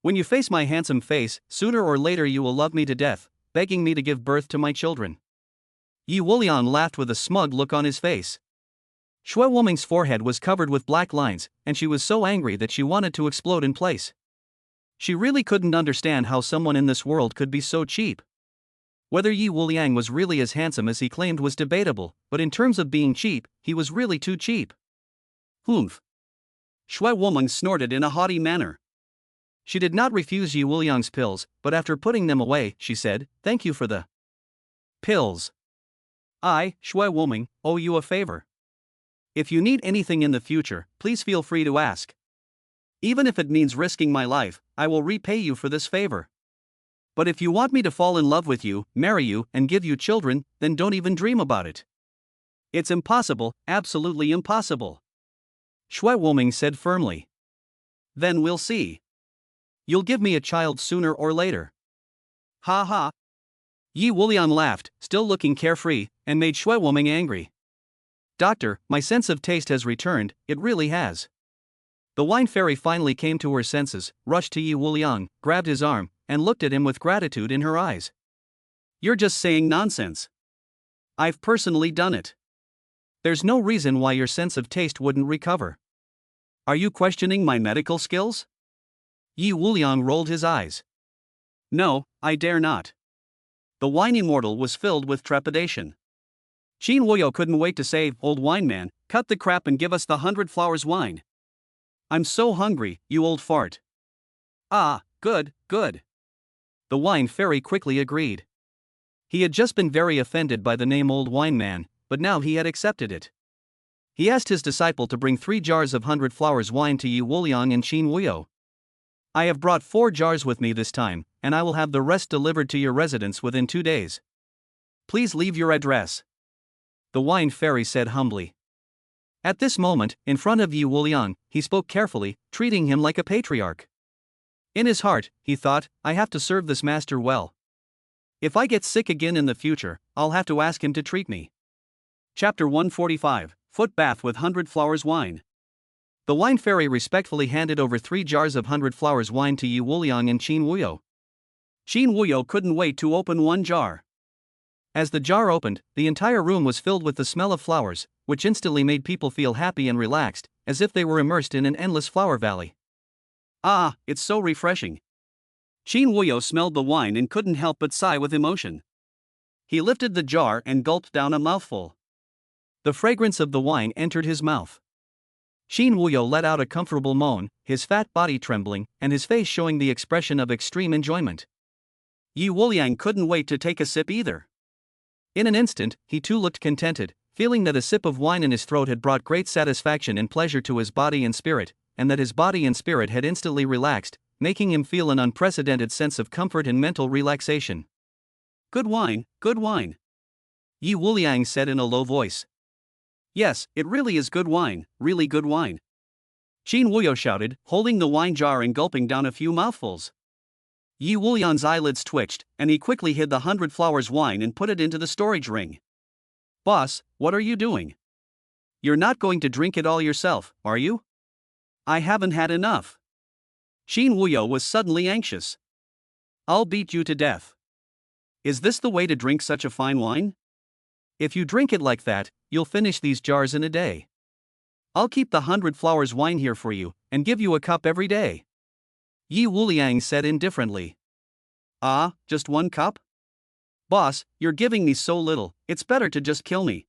When you face my handsome face, sooner or later you will love me to death, begging me to give birth to my children. Yi Wuliang laughed with a smug look on his face. Shui Wuming's forehead was covered with black lines, and she was so angry that she wanted to explode in place. She really couldn't understand how someone in this world could be so cheap. Whether Yi Wuliang was really as handsome as he claimed was debatable, but in terms of being cheap, he was really too cheap. Humph. Shui Wuming snorted in a haughty manner. She did not refuse Yi Wuliang's pills, but after putting them away, she said, "Thank you for the pills. I, Shui Wuming, owe you a favor. If you need anything in the future, please feel free to ask. Even if it means risking my life, I will repay you for this favor. But if you want me to fall in love with you, marry you, and give you children, then don't even dream about it. It's impossible, absolutely impossible." Shui Wuming said firmly. "Then we'll see. You'll give me a child sooner or later." Ha ha. Yi Wuliang laughed, still looking carefree, and made Shui Wuming angry. "Doctor, my sense of taste has returned, it really has." The wine fairy finally came to her senses, rushed to Yi Wuliang, grabbed his arm, and looked at him with gratitude in her eyes. "You're just saying nonsense. I've personally done it. There's no reason why your sense of taste wouldn't recover. Are you questioning my medical skills?" Yi Wuliang rolled his eyes. "No, I dare not." The wine immortal was filled with trepidation. Chen Wuyo couldn't wait to say, "Old wine man, cut the crap and give us the 100 flowers wine. I'm so hungry, you old fart." "Ah, good, good." The wine fairy quickly agreed. He had just been very offended by the name Old Wine Man, but now he had accepted it. He asked his disciple to bring 3 jars of 100 flowers wine to Yi Wuliang and Chen Wuyo. "I have brought 4 jars with me this time, and I will have the rest delivered to your residence within 2 days. Please leave your address," the wine fairy said humbly. At this moment, in front of Yi Wuliang, he spoke carefully, treating him like a patriarch. In his heart, he thought, "I have to serve this master well. If I get sick again in the future, I'll have to ask him to treat me." Chapter 145, Foot Bath with 100 Flowers Wine. The wine fairy respectfully handed over 3 jars of 100 flowers wine to Yi Wuliang and Chen Wuyo. Chen Wuyo couldn't wait to open one jar. As the jar opened, the entire room was filled with the smell of flowers, which instantly made people feel happy and relaxed, as if they were immersed in an endless flower valley. "Ah, it's so refreshing." Chen Wuyo smelled the wine and couldn't help but sigh with emotion. He lifted the jar and gulped down a mouthful. The fragrance of the wine entered his mouth. Chen Wuyo let out a comfortable moan, his fat body trembling, and his face showing the expression of extreme enjoyment. Yi Wuliang couldn't wait to take a sip either. In an instant, he too looked contented, feeling that a sip of wine in his throat had brought great satisfaction and pleasure to his body and spirit, and that his body and spirit had instantly relaxed, making him feel an unprecedented sense of comfort and mental relaxation. Good wine, Yi Wuliang said in a low voice. "Yes, it really is good wine, really good wine," Chen Wuyo shouted, holding the wine jar and gulping down a few mouthfuls. Yi Wuliang's eyelids twitched, and he quickly hid the 100 flowers wine and put it into the storage ring. "Boss, what are you doing? You're not going to drink it all yourself, are you?" "I haven't had enough." Chen Wuyo was suddenly anxious. "I'll beat you to death. Is this the way to drink such a fine wine? If you drink it like that, you'll finish these jars in a day. I'll keep the 100 flowers wine here for you, and give you a cup every day," Yi Wuliang said indifferently. "Ah, just 1 cup? Boss, you're giving me so little, it's better to just kill me."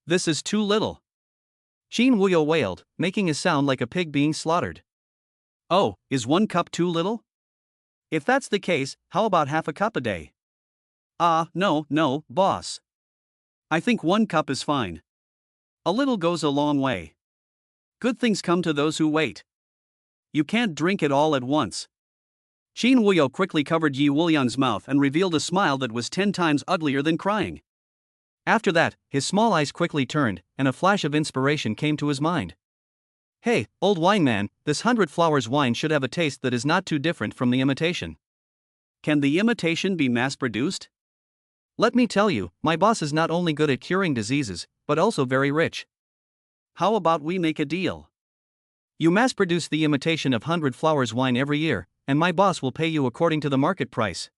This is too little. Chen Wuyo wailed, making a sound like a pig being slaughtered. Oh, is 1 cup too little? If that's the case, how about half a cup a day? No, boss. I think 1 cup is fine. A little goes a long way. Good things come to those who wait. You can't drink it all at once. Chen Wuyo quickly covered Yi Wuliang's mouth and revealed a smile that was 10 times uglier than crying. After that, his small eyes quickly turned, and a flash of inspiration came to his mind. Hey, old wine man, this 100 flowers wine should have a taste that is not too different from the imitation. Can the imitation be mass-produced? Let me tell you, my boss is not only good at curing diseases, but also very rich. How about we make a deal? You mass-produce the imitation of 100 flowers wine every year, and my boss will pay you according to the market price.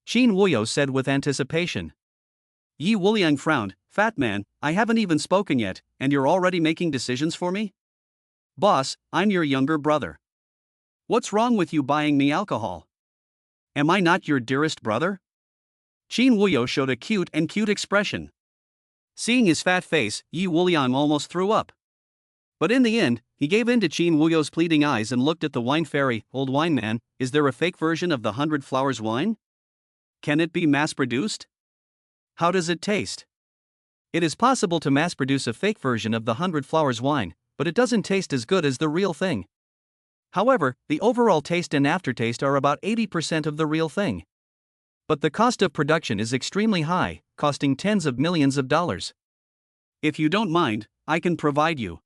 Chen Wuyo said with anticipation. Yi Wuliang frowned. Fat man, I haven't even spoken yet, and you're already making decisions for me? Boss, I'm your younger brother. What's wrong with you buying me alcohol? Am I not your dearest brother? Chen Wuyo showed a cute expression. Seeing his fat face, Yi Wuliang almost threw up. But in the end, he gave in to Chen Wuyo's pleading eyes and looked at the wine fairy. Old wine man, is there a fake version of the 100 flowers wine? Can it be mass-produced? How does it taste? It is possible to mass-produce a fake version of the 100 flowers wine, but it doesn't taste as good as the real thing. However, the overall taste and aftertaste are about 80% of the real thing. But the cost of production is extremely high, costing tens of millions of dollars. If you don't mind, I can provide you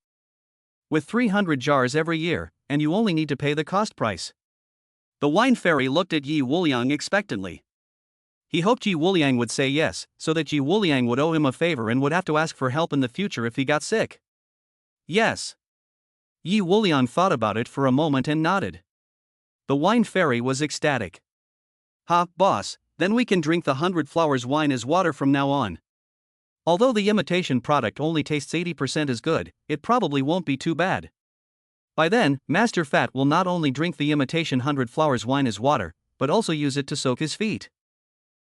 with 300 jars every year, and you only need to pay the cost price. The wine fairy looked at Yi Wuliang expectantly. He hoped Yi Wuliang would say yes, so that Yi Wuliang would owe him a favor and would have to ask for help in the future if he got sick. Yes. Yi Wuliang thought about it for a moment and nodded. The wine fairy was ecstatic. Boss, then we can drink the 100 flowers wine as water from now on. Although the imitation product only tastes 80% as good, it probably won't be too bad. By then, Master Fat will not only drink the imitation 100 flowers wine as water, but also use it to soak his feet.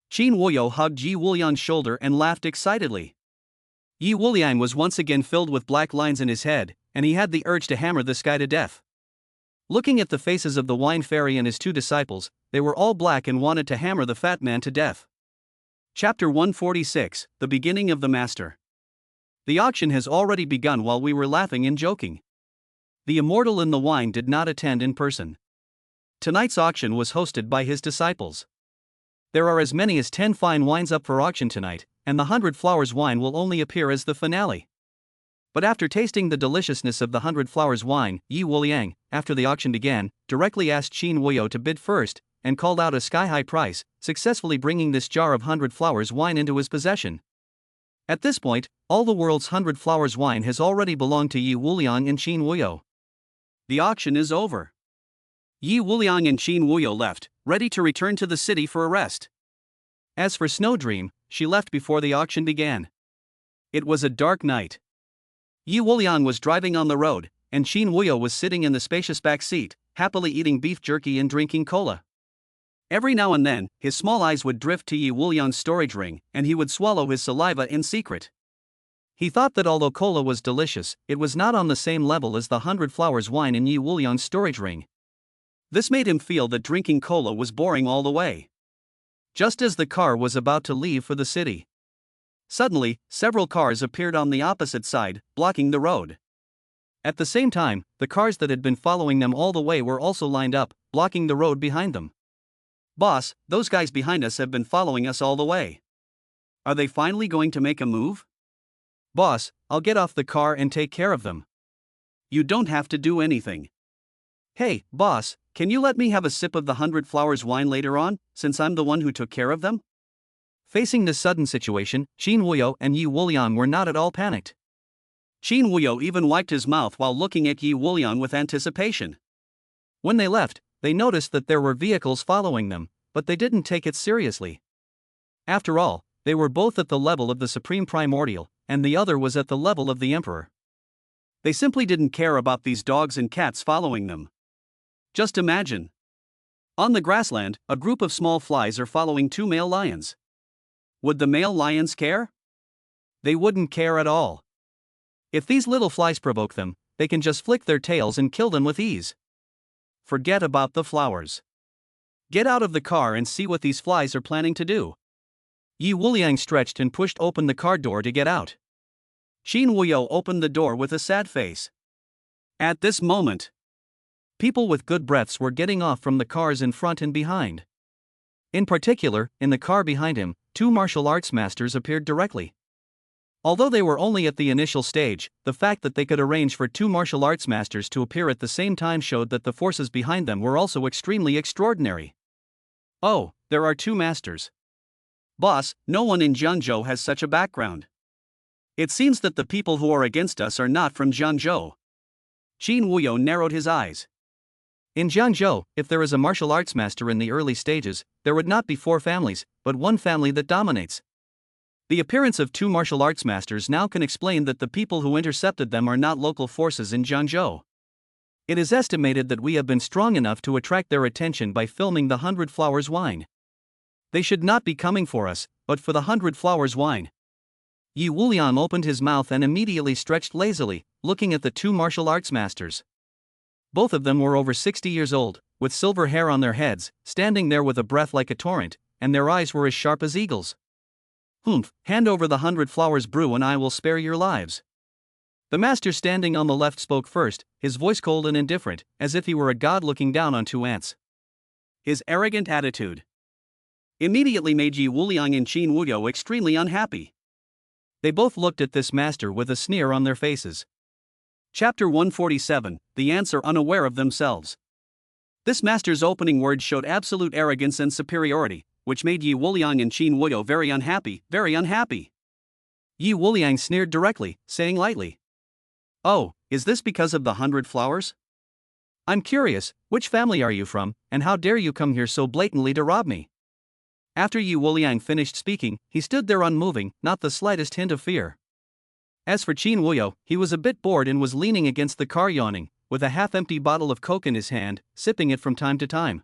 Chen Wuyo hugged Yi Wuliang's shoulder and laughed excitedly. Yi Wuliang was once again filled with black lines in his head, and he had the urge to hammer this guy to death. Looking at the faces of the wine fairy and his 2 disciples, they were all black and wanted to hammer the fat man to death. Chapter 146, The Beginning of the Master. The auction has already begun while we were laughing and joking. The immortal in the wine did not attend in person. Tonight's auction was hosted by his disciples. There are as many as 10 fine wines up for auction tonight, and the 100 flowers wine will only appear as the finale. But after tasting the deliciousness of the 100 flowers wine, Yi Wuliang, after the auction began, directly asked Chen Wuyo to bid first, and called out a sky-high price, successfully bringing this jar of 100 flowers wine into his possession. At this point, all the world's 100 flowers wine has already belonged to Yi Wuliang and Chen Wuyo. The auction is over. Yi Wuliang and Chen Wuyo left, ready to return to the city for a rest. As for Snowdream, she left before the auction began. It was a dark night. Yi Wuliang was driving on the road, and Chen Wuyo was sitting in the spacious back seat, happily eating beef jerky and drinking cola. Every now and then, his small eyes would drift to Yi Wuliang's storage ring, and he would swallow his saliva in secret. He thought that although cola was delicious, it was not on the same level as the 100 flowers wine in Yi Wuliang's storage ring. This made him feel that drinking cola was boring all the way. Just as the car was about to leave for the city, suddenly, several cars appeared on the opposite side, blocking the road. At the same time, the cars that had been following them all the way were also lined up, blocking the road behind them. Boss, those guys behind us have been following us all the way. Are they finally going to make a move? Boss, I'll get off the car and take care of them. You don't have to do anything. Hey, boss, can you let me have a sip of the 100 flowers wine later on, since I'm the one who took care of them? Facing this sudden situation, Chen Wuyo and Yi Wuliang were not at all panicked. Chen Wuyo even wiped his mouth while looking at Yi Wuliang with anticipation. When they left, they noticed that there were vehicles following them, but they didn't take it seriously. After all, they were both at the level of the Supreme Primordial, and the other was at the level of the Emperor. They simply didn't care about these dogs and cats following them. Just imagine. On the grassland, a group of small flies are following 2 male lions. Would the male lions care? they wouldn't care at all. If these little flies provoke them, they can just flick their tails and kill them with ease. Forget about the flowers. Get out of the car and see what these flies are planning to do. Yi Wuliang stretched and pushed open the car door to get out. Qin Wuyo opened the door with a sad face. At this moment, people with good breaths were getting off from the cars in front and behind. In particular, in the car behind him, two martial arts masters appeared directly. Although they were only at the initial stage, the fact that they could arrange for two martial arts masters to appear at the same time showed that the forces behind them were also extremely extraordinary. Oh, there are two masters. Boss, no one in Jiangzhou has such a background. It seems that the people who are against us are not from Jiangzhou. Qin Wuyo narrowed his eyes. In Jiangzhou, if there is a martial arts master in the early stages, there would not be four families, but one family that dominates. The appearance of two martial arts masters now can explain that the people who intercepted them are not local forces in Jiangzhou. It is estimated that we have been strong enough to attract their attention by filming the 100 Flowers wine. They should not be coming for us, but for the 100 Flowers wine. Yi Wuliang opened his mouth and immediately stretched lazily, looking at the two martial arts masters. Both of them were over 60 years old, with silver hair on their heads, standing there with a breath like a torrent, and their eyes were as sharp as eagles. Humph, hand over the 100 Flowers brew and I will spare your lives. The master standing on the left spoke first, his voice cold and indifferent, as if he were a god looking down on two ants. His arrogant attitude immediately made Yi Wuliang and Qin Wuyo extremely unhappy. They both looked at this master with a sneer on their faces. Chapter 147, The Ants are unaware of themselves. This master's opening words showed absolute arrogance and superiority, which made Yi Wuliang and Qin Wuyo very unhappy, very unhappy. Yi Wuliang sneered directly, saying lightly, "Oh, is this because of the 100 Flowers? I'm curious, which family are you from, and how dare you come here so blatantly to rob me?" After Yi Wuliang finished speaking, he stood there unmoving, not the slightest hint of fear. As for Qin Wuyo, he was a bit bored and was leaning against the car yawning, with a half-empty bottle of Coke in his hand, sipping it from time to time.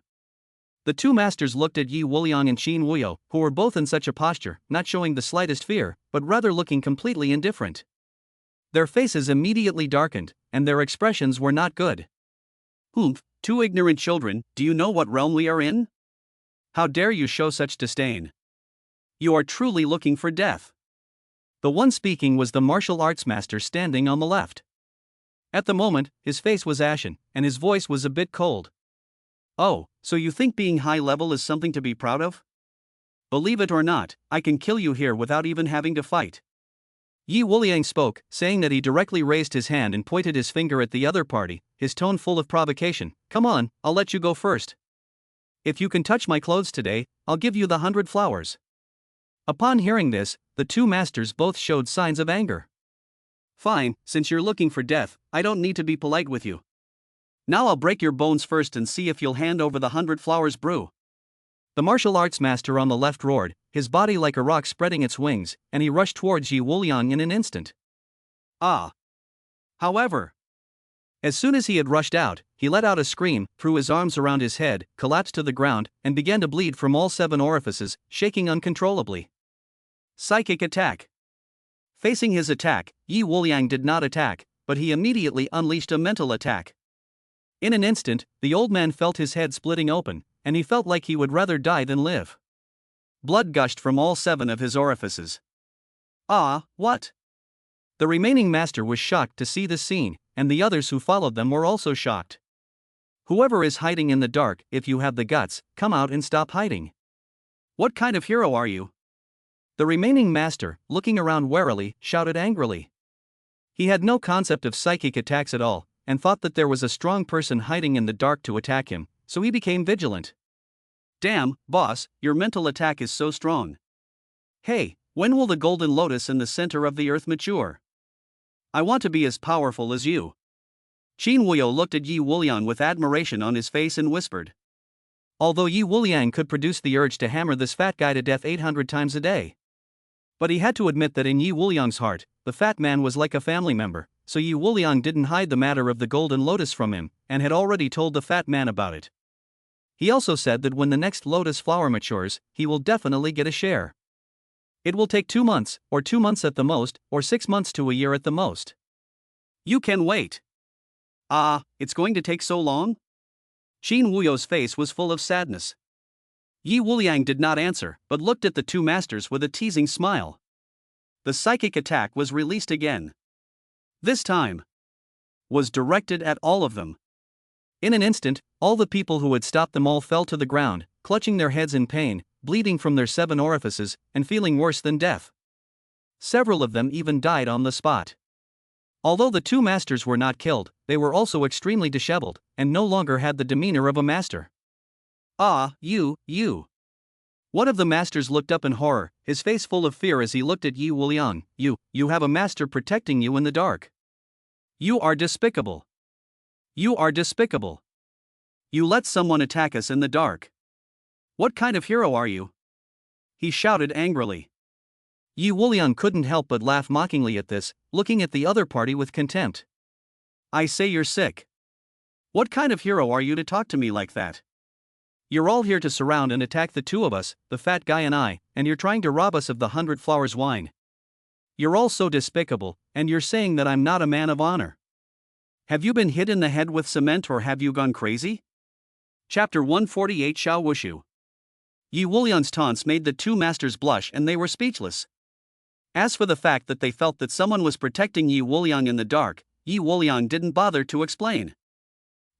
The two masters looked at Yi Wuliang and Qin Wuyo, who were both in such a posture, not showing the slightest fear, but rather looking completely indifferent. Their faces immediately darkened, and their expressions were not good. "Humph, two ignorant children, do you know what realm we are in? How dare you show such disdain? You are truly looking for death." The one speaking was the martial arts master standing on the left. At the moment, his face was ashen, and his voice was a bit cold. "Oh, so you think being high level is something to be proud of? Believe it or not, I can kill you here without even having to fight." Yi Wuliang spoke, saying that he directly raised his hand and pointed his finger at the other party, his tone full of provocation. "Come on, I'll let you go first. If you can touch my clothes today, I'll give you the 100 Flowers." Upon hearing this, the two masters both showed signs of anger. "Fine, since you're looking for death, I don't need to be polite with you. Now I'll break your bones first and see if you'll hand over the 100 Flowers brew." The martial arts master on the left roared, his body like a rock spreading its wings, and he rushed towards Yi Wuliang in an instant. However, as soon as he had rushed out, he let out a scream, threw his arms around his head, collapsed to the ground, and began to bleed from all 7 orifices, shaking uncontrollably. Psychic attack. Facing his attack, Yi Wuliang did not attack, but he immediately unleashed a mental attack. In an instant, the old man felt his head splitting open, and he felt like he would rather die than live. Blood gushed from all 7 of his orifices. What? The remaining master was shocked to see this scene, and the others who followed them were also shocked. "Whoever is hiding in the dark, if you have the guts, come out and stop hiding. What kind of hero are you?" The remaining master, looking around warily, shouted angrily. He had no concept of psychic attacks at all, and thought that there was a strong person hiding in the dark to attack him, so he became vigilant. "Damn, boss, your mental attack is so strong. Hey, when will the golden lotus in the center of the earth mature? I want to be as powerful as you." Qin Wuyo looked at Yi Wuliang with admiration on his face and whispered. Although Yi Wuliang could produce the urge to hammer this fat guy to death 800 times a day. But he had to admit that in Yi Wuliang's heart, the fat man was like a family member, so Yi Wuliang didn't hide the matter of the golden lotus from him, and had already told the fat man about it. He also said that when the next lotus flower matures, he will definitely get a share. It will take 2 months, or 2 months at the most, or 6 months to a year at the most. You can wait. Ah, it's going to take so long? Qin Wuyo's face was full of sadness. Yi Wuliang did not answer, but looked at the two masters with a teasing smile. The psychic attack was released again. This time was directed at all of them. In an instant, all the people who had stopped them all fell to the ground, clutching their heads in pain, bleeding from their 7 orifices, and feeling worse than death. Several of them even died on the spot. Although the two masters were not killed, they were also extremely disheveled, and no longer had the demeanor of a master. Ah, you. One of the masters looked up in horror, his face full of fear as he looked at Yi Wuliang. You have a master protecting you in the dark. You are despicable. You are despicable. You let someone attack us in the dark. What kind of hero are you? He shouted angrily. Yi Wuliang couldn't help but laugh mockingly at this, looking at the other party with contempt. I say you're sick. What kind of hero are you to talk to me like that? You're all here to surround and attack the two of us, the fat guy and I, and you're trying to rob us of the 100 flowers wine. You're all so despicable, and you're saying that I'm not a man of honor. Have you been hit in the head with cement or have you gone crazy? Chapter 148 Xiao Wushu. Yi Wuliang's taunts made the two masters blush and they were speechless. As for the fact that they felt that someone was protecting Yi Wuliang in the dark, Yi Wuliang didn't bother to explain.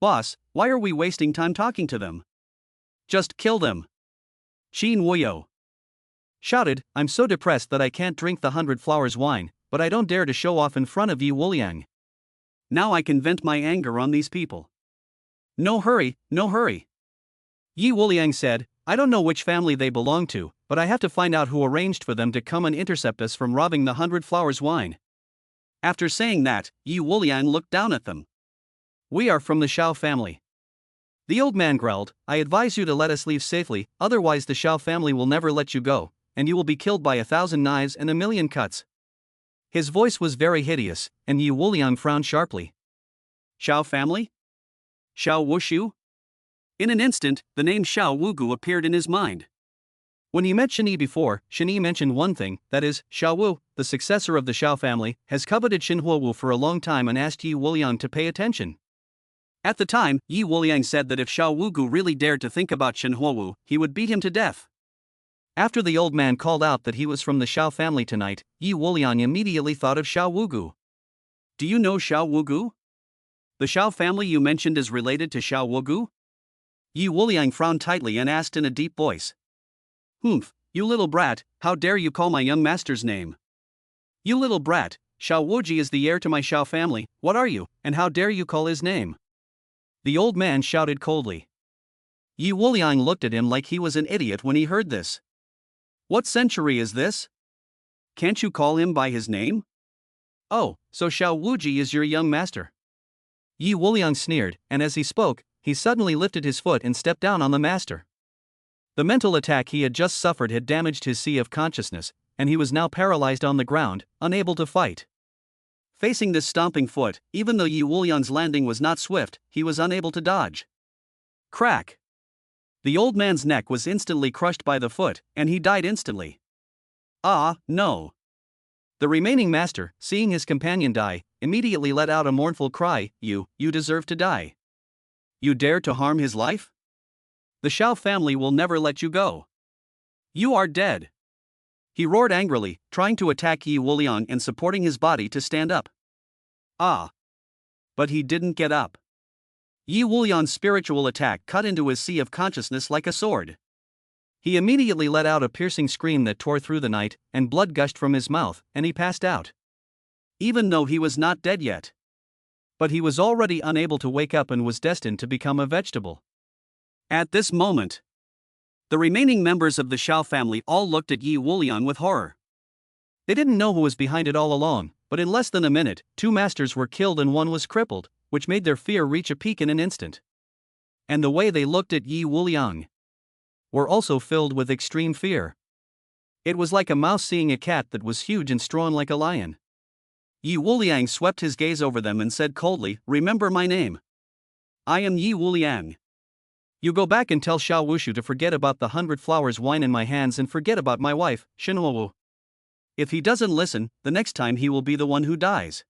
Boss, why are we wasting time talking to them? Just kill them. Qin Wuyo shouted, I'm so depressed that I can't drink the 100 flowers wine, but I don't dare to show off in front of Yi Wuliang. Now I can vent my anger on these people. No hurry, no hurry. Yi Wuliang said, I don't know which family they belong to, but I have to find out who arranged for them to come and intercept us from robbing the 100 flowers wine. After saying that, Yi Wuliang looked down at them. We are from the Xiao family. The old man growled, I advise you to let us leave safely, otherwise the Xiao family will never let you go, and you will be killed by 1,000 knives and 1,000,000 cuts. His voice was very hideous, and Yi Wuliang frowned sharply. Xiao family? Xiao Wushu? In an instant, the name Xiao Wugu appeared in his mind. When he met Shen Yi before, Shen Yi mentioned one thing, that is, Xiao Wu, the successor of the Xiao family, has coveted Xinhua Wu for a long time and asked Yi Wuliang to pay attention. At the time, Yi Wuliang said that if Xiao Wugu really dared to think about Xinhua Wu, he would beat him to death. After the old man called out that he was from the Xiao family tonight, Yi Wuliang immediately thought of Xiao Wugu. Do you know Xiao Wugu? The Xiao family you mentioned is related to Xiao Wugu? Yi Wuliang frowned tightly and asked in a deep voice. Humph, you little brat, how dare you call my young master's name? You little brat, Xiao Wuji is the heir to my Xiao family, what are you, and how dare you call his name? The old man shouted coldly. Yi Wuliang looked at him like he was an idiot when he heard this. What century is this? Can't you call him by his name? Oh, so Xiao Wuji is your young master. Yi Wuliang sneered, and as he spoke, he suddenly lifted his foot and stepped down on the master. The mental attack he had just suffered had damaged his sea of consciousness, and he was now paralyzed on the ground, unable to fight. Facing this stomping foot, even though Yi Wuliang's landing was not swift, he was unable to dodge. Crack! The old man's neck was instantly crushed by the foot, and he died instantly. Ah, no! The remaining master, seeing his companion die, immediately let out a mournful cry, You deserve to die. You dare to harm his life? The Xiao family will never let you go. You are dead. He roared angrily, trying to attack Yi Wuliang and supporting his body to stand up. Ah! But he didn't get up. Yi Wuliang's spiritual attack cut into his sea of consciousness like a sword. He immediately let out a piercing scream that tore through the night, and blood gushed from his mouth, and he passed out. Even though he was not dead yet. But he was already unable to wake up and was destined to become a vegetable. At this moment, the remaining members of the Xiao family all looked at Yi Wuliang with horror. They didn't know who was behind it all along, but in less than a minute, 2 masters were killed and 1 was crippled, which made their fear reach a peak in an instant. And the way they looked at Yi Wuliang were also filled with extreme fear. It was like a mouse seeing a cat that was huge and strong like a lion. Yi Wuliang swept his gaze over them and said coldly, Remember my name. I am Yi Wuliang. You go back and tell Xiao Wushu to forget about the 100 flowers wine in my hands and forget about my wife, Xinhua Wu. If he doesn't listen, the next time he will be the one who dies.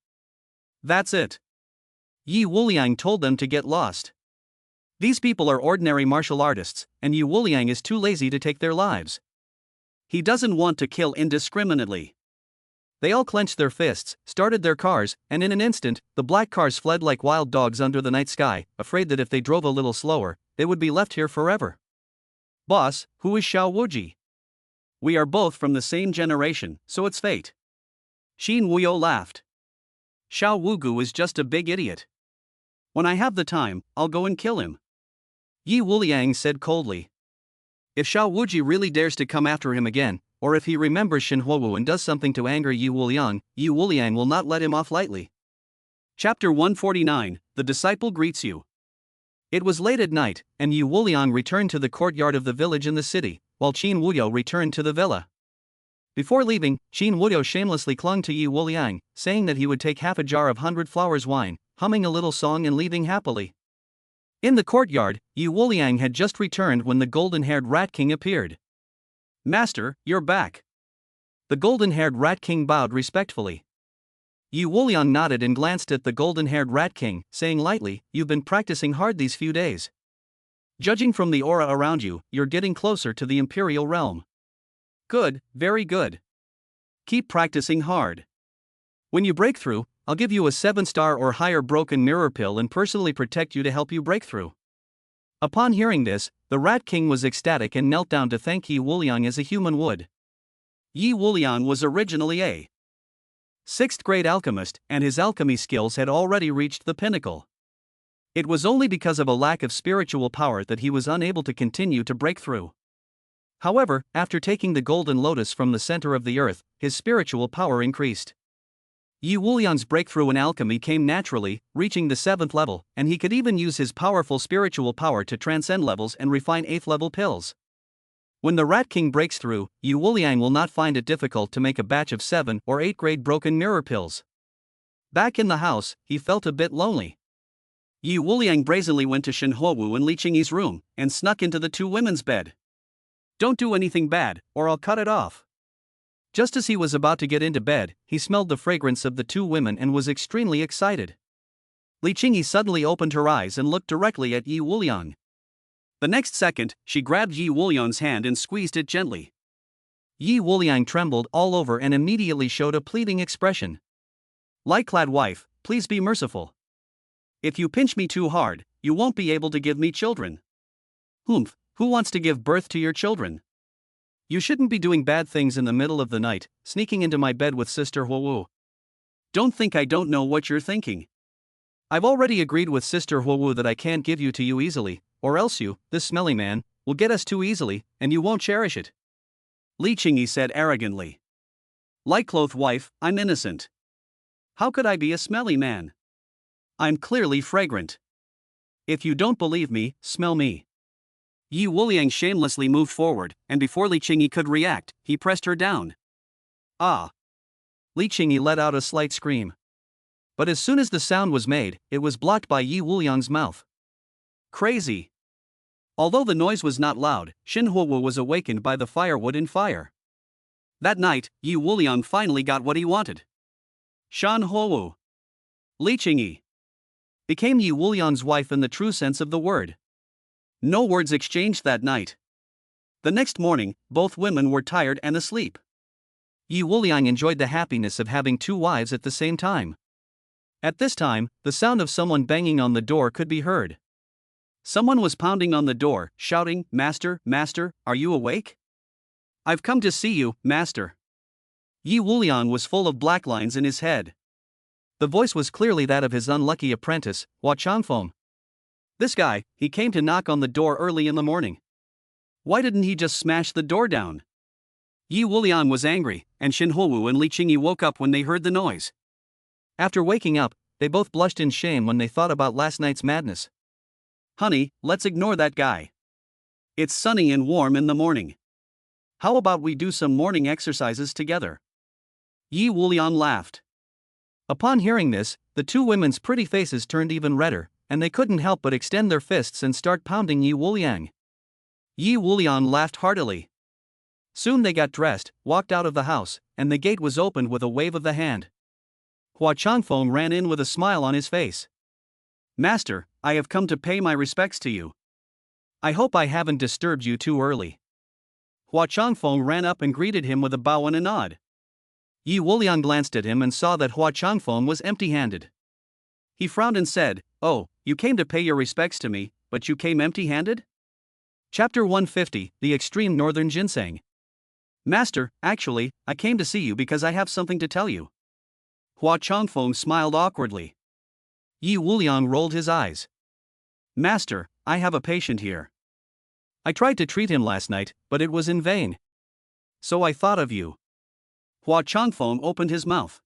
That's it. Yi Wuliang told them to get lost. These people are ordinary martial artists, and Yi Wuliang is too lazy to take their lives. He doesn't want to kill indiscriminately. They all clenched their fists, started their cars, and in an instant, the black cars fled like wild dogs under the night sky, afraid that if they drove a little slower, they would be left here forever. Boss, who is Xiao Wuji? We are both from the same generation, so it's fate. Xin Wuyo laughed. Xiao Wugu is just a big idiot. When I have the time, I'll go and kill him. Yi Wuliang said coldly. If Xiao Wuji really dares to come after him again, or if he remembers Shen Huowu and does something to anger Yi Wuliang will not let him off lightly. Chapter 149, The Disciple Greets You. It was late at night, and Yi Wuliang returned to the courtyard of the village in the city, while Qin Wuyo returned to the villa. Before leaving, Qin Wuyo shamelessly clung to Yi Wuliang, saying that he would take half a jar of 100 flowers wine, humming a little song and leaving happily. In the courtyard, Yi Wuliang had just returned when the golden-haired Rat King appeared. Master, you're back. The golden-haired Rat King bowed respectfully. Yi Wuliang nodded and glanced at the golden-haired Rat King, saying lightly, You've been practicing hard these few days. Judging from the aura around you, you're getting closer to the imperial realm. Good, very good. Keep practicing hard. When you break through, I'll give you a 7-star or higher broken mirror pill and personally protect you to help you break through. Upon hearing this, the Rat King was ecstatic and knelt down to thank Yi Wuliang as a human would. Yi Wuliang was originally a 6th grade alchemist, and his alchemy skills had already reached the pinnacle. It was only because of a lack of spiritual power that he was unable to continue to break through. However, after taking the golden lotus from the center of the earth, his spiritual power increased. Yi Wuliang's breakthrough in alchemy came naturally, reaching the 7th level, and he could even use his powerful spiritual power to transcend levels and refine 8th level pills. When the Rat King breaks through, Yi Wuliang will not find it difficult to make a batch of 7 or 8 grade broken mirror pills. Back in the house, he felt a bit lonely. Yi Wuliang brazenly went to Shen Huowu and Li Qingyi's room, and snuck into the two women's bed. Don't do anything bad, or I'll cut it off. Just as he was about to get into bed, he smelled the fragrance of the two women and was extremely excited. Li Qingyi suddenly opened her eyes and looked directly at Yi Wuliang. The next second, she grabbed Yi Wuliang's hand and squeezed it gently. Yi Wuliang trembled all over and immediately showed a pleading expression. Light-clad wife, please be merciful. If you pinch me too hard, you won't be able to give me children. Humph, who wants to give birth to your children? You shouldn't be doing bad things in the middle of the night, sneaking into my bed with Sister Huowu. Don't think I don't know what you're thinking. I've already agreed with Sister Huowu that I can't give you to you easily, or else you, this smelly man, will get us too easily, and you won't cherish it. Li Qingyi said arrogantly. Light-clothed wife, I'm innocent. How could I be a smelly man? I'm clearly fragrant. If you don't believe me, smell me. Yi Wuliang shamelessly moved forward, and before Li Qingyi could react, he pressed her down. Ah! Li Qingyi let out a slight scream. But as soon as the sound was made, it was blocked by Yi Wuliang's mouth. Crazy! Although the noise was not loud, Shen Huowu was awakened by the firewood and fire. That night, Yi Wuliang finally got what he wanted. Shan Huowu, Li Qingyi, became Yi Wuliang's wife in the true sense of the word. No words exchanged that night. The next morning, both women were tired and asleep. Yi Wuliang enjoyed the happiness of having two wives at the same time. At this time, the sound of someone banging on the door could be heard. Someone was pounding on the door, shouting, Master, Master, are you awake? I've come to see you, Master. Yi Wuliang was full of black lines in his head. The voice was clearly that of his unlucky apprentice, Hua Changfeng. This guy, he came to knock on the door early in the morning. Why didn't he just smash the door down? Yi Wuliang was angry, and Shen Huowu and Li Qingyi woke up when they heard the noise. After waking up, they both blushed in shame when they thought about last night's madness. Honey, let's ignore that guy. It's sunny and warm in the morning. How about we do some morning exercises together? Yi Wuliang laughed. Upon hearing this, the two women's pretty faces turned even redder, and they couldn't help but extend their fists and start pounding Yi Wuliang. Yi Wuliang laughed heartily. Soon they got dressed, walked out of the house, and the gate was opened with a wave of the hand. Hua Changfeng ran in with a smile on his face. "Master, I have come to pay my respects to you. I hope I haven't disturbed you too early." Hua Changfeng ran up and greeted him with a bow and a nod. Yi Wuliang glanced at him and saw that Hua Changfeng was empty-handed. He frowned and said, "Oh, you came to pay your respects to me, but you came empty-handed?" Chapter 150, The Extreme Northern Ginseng. "Master, actually, I came to see you because I have something to tell you." Hua Changfeng smiled awkwardly. Yi Wuliang rolled his eyes. "Master, I have a patient here. I tried to treat him last night, but it was in vain. So I thought of you." Hua Changfeng opened his mouth.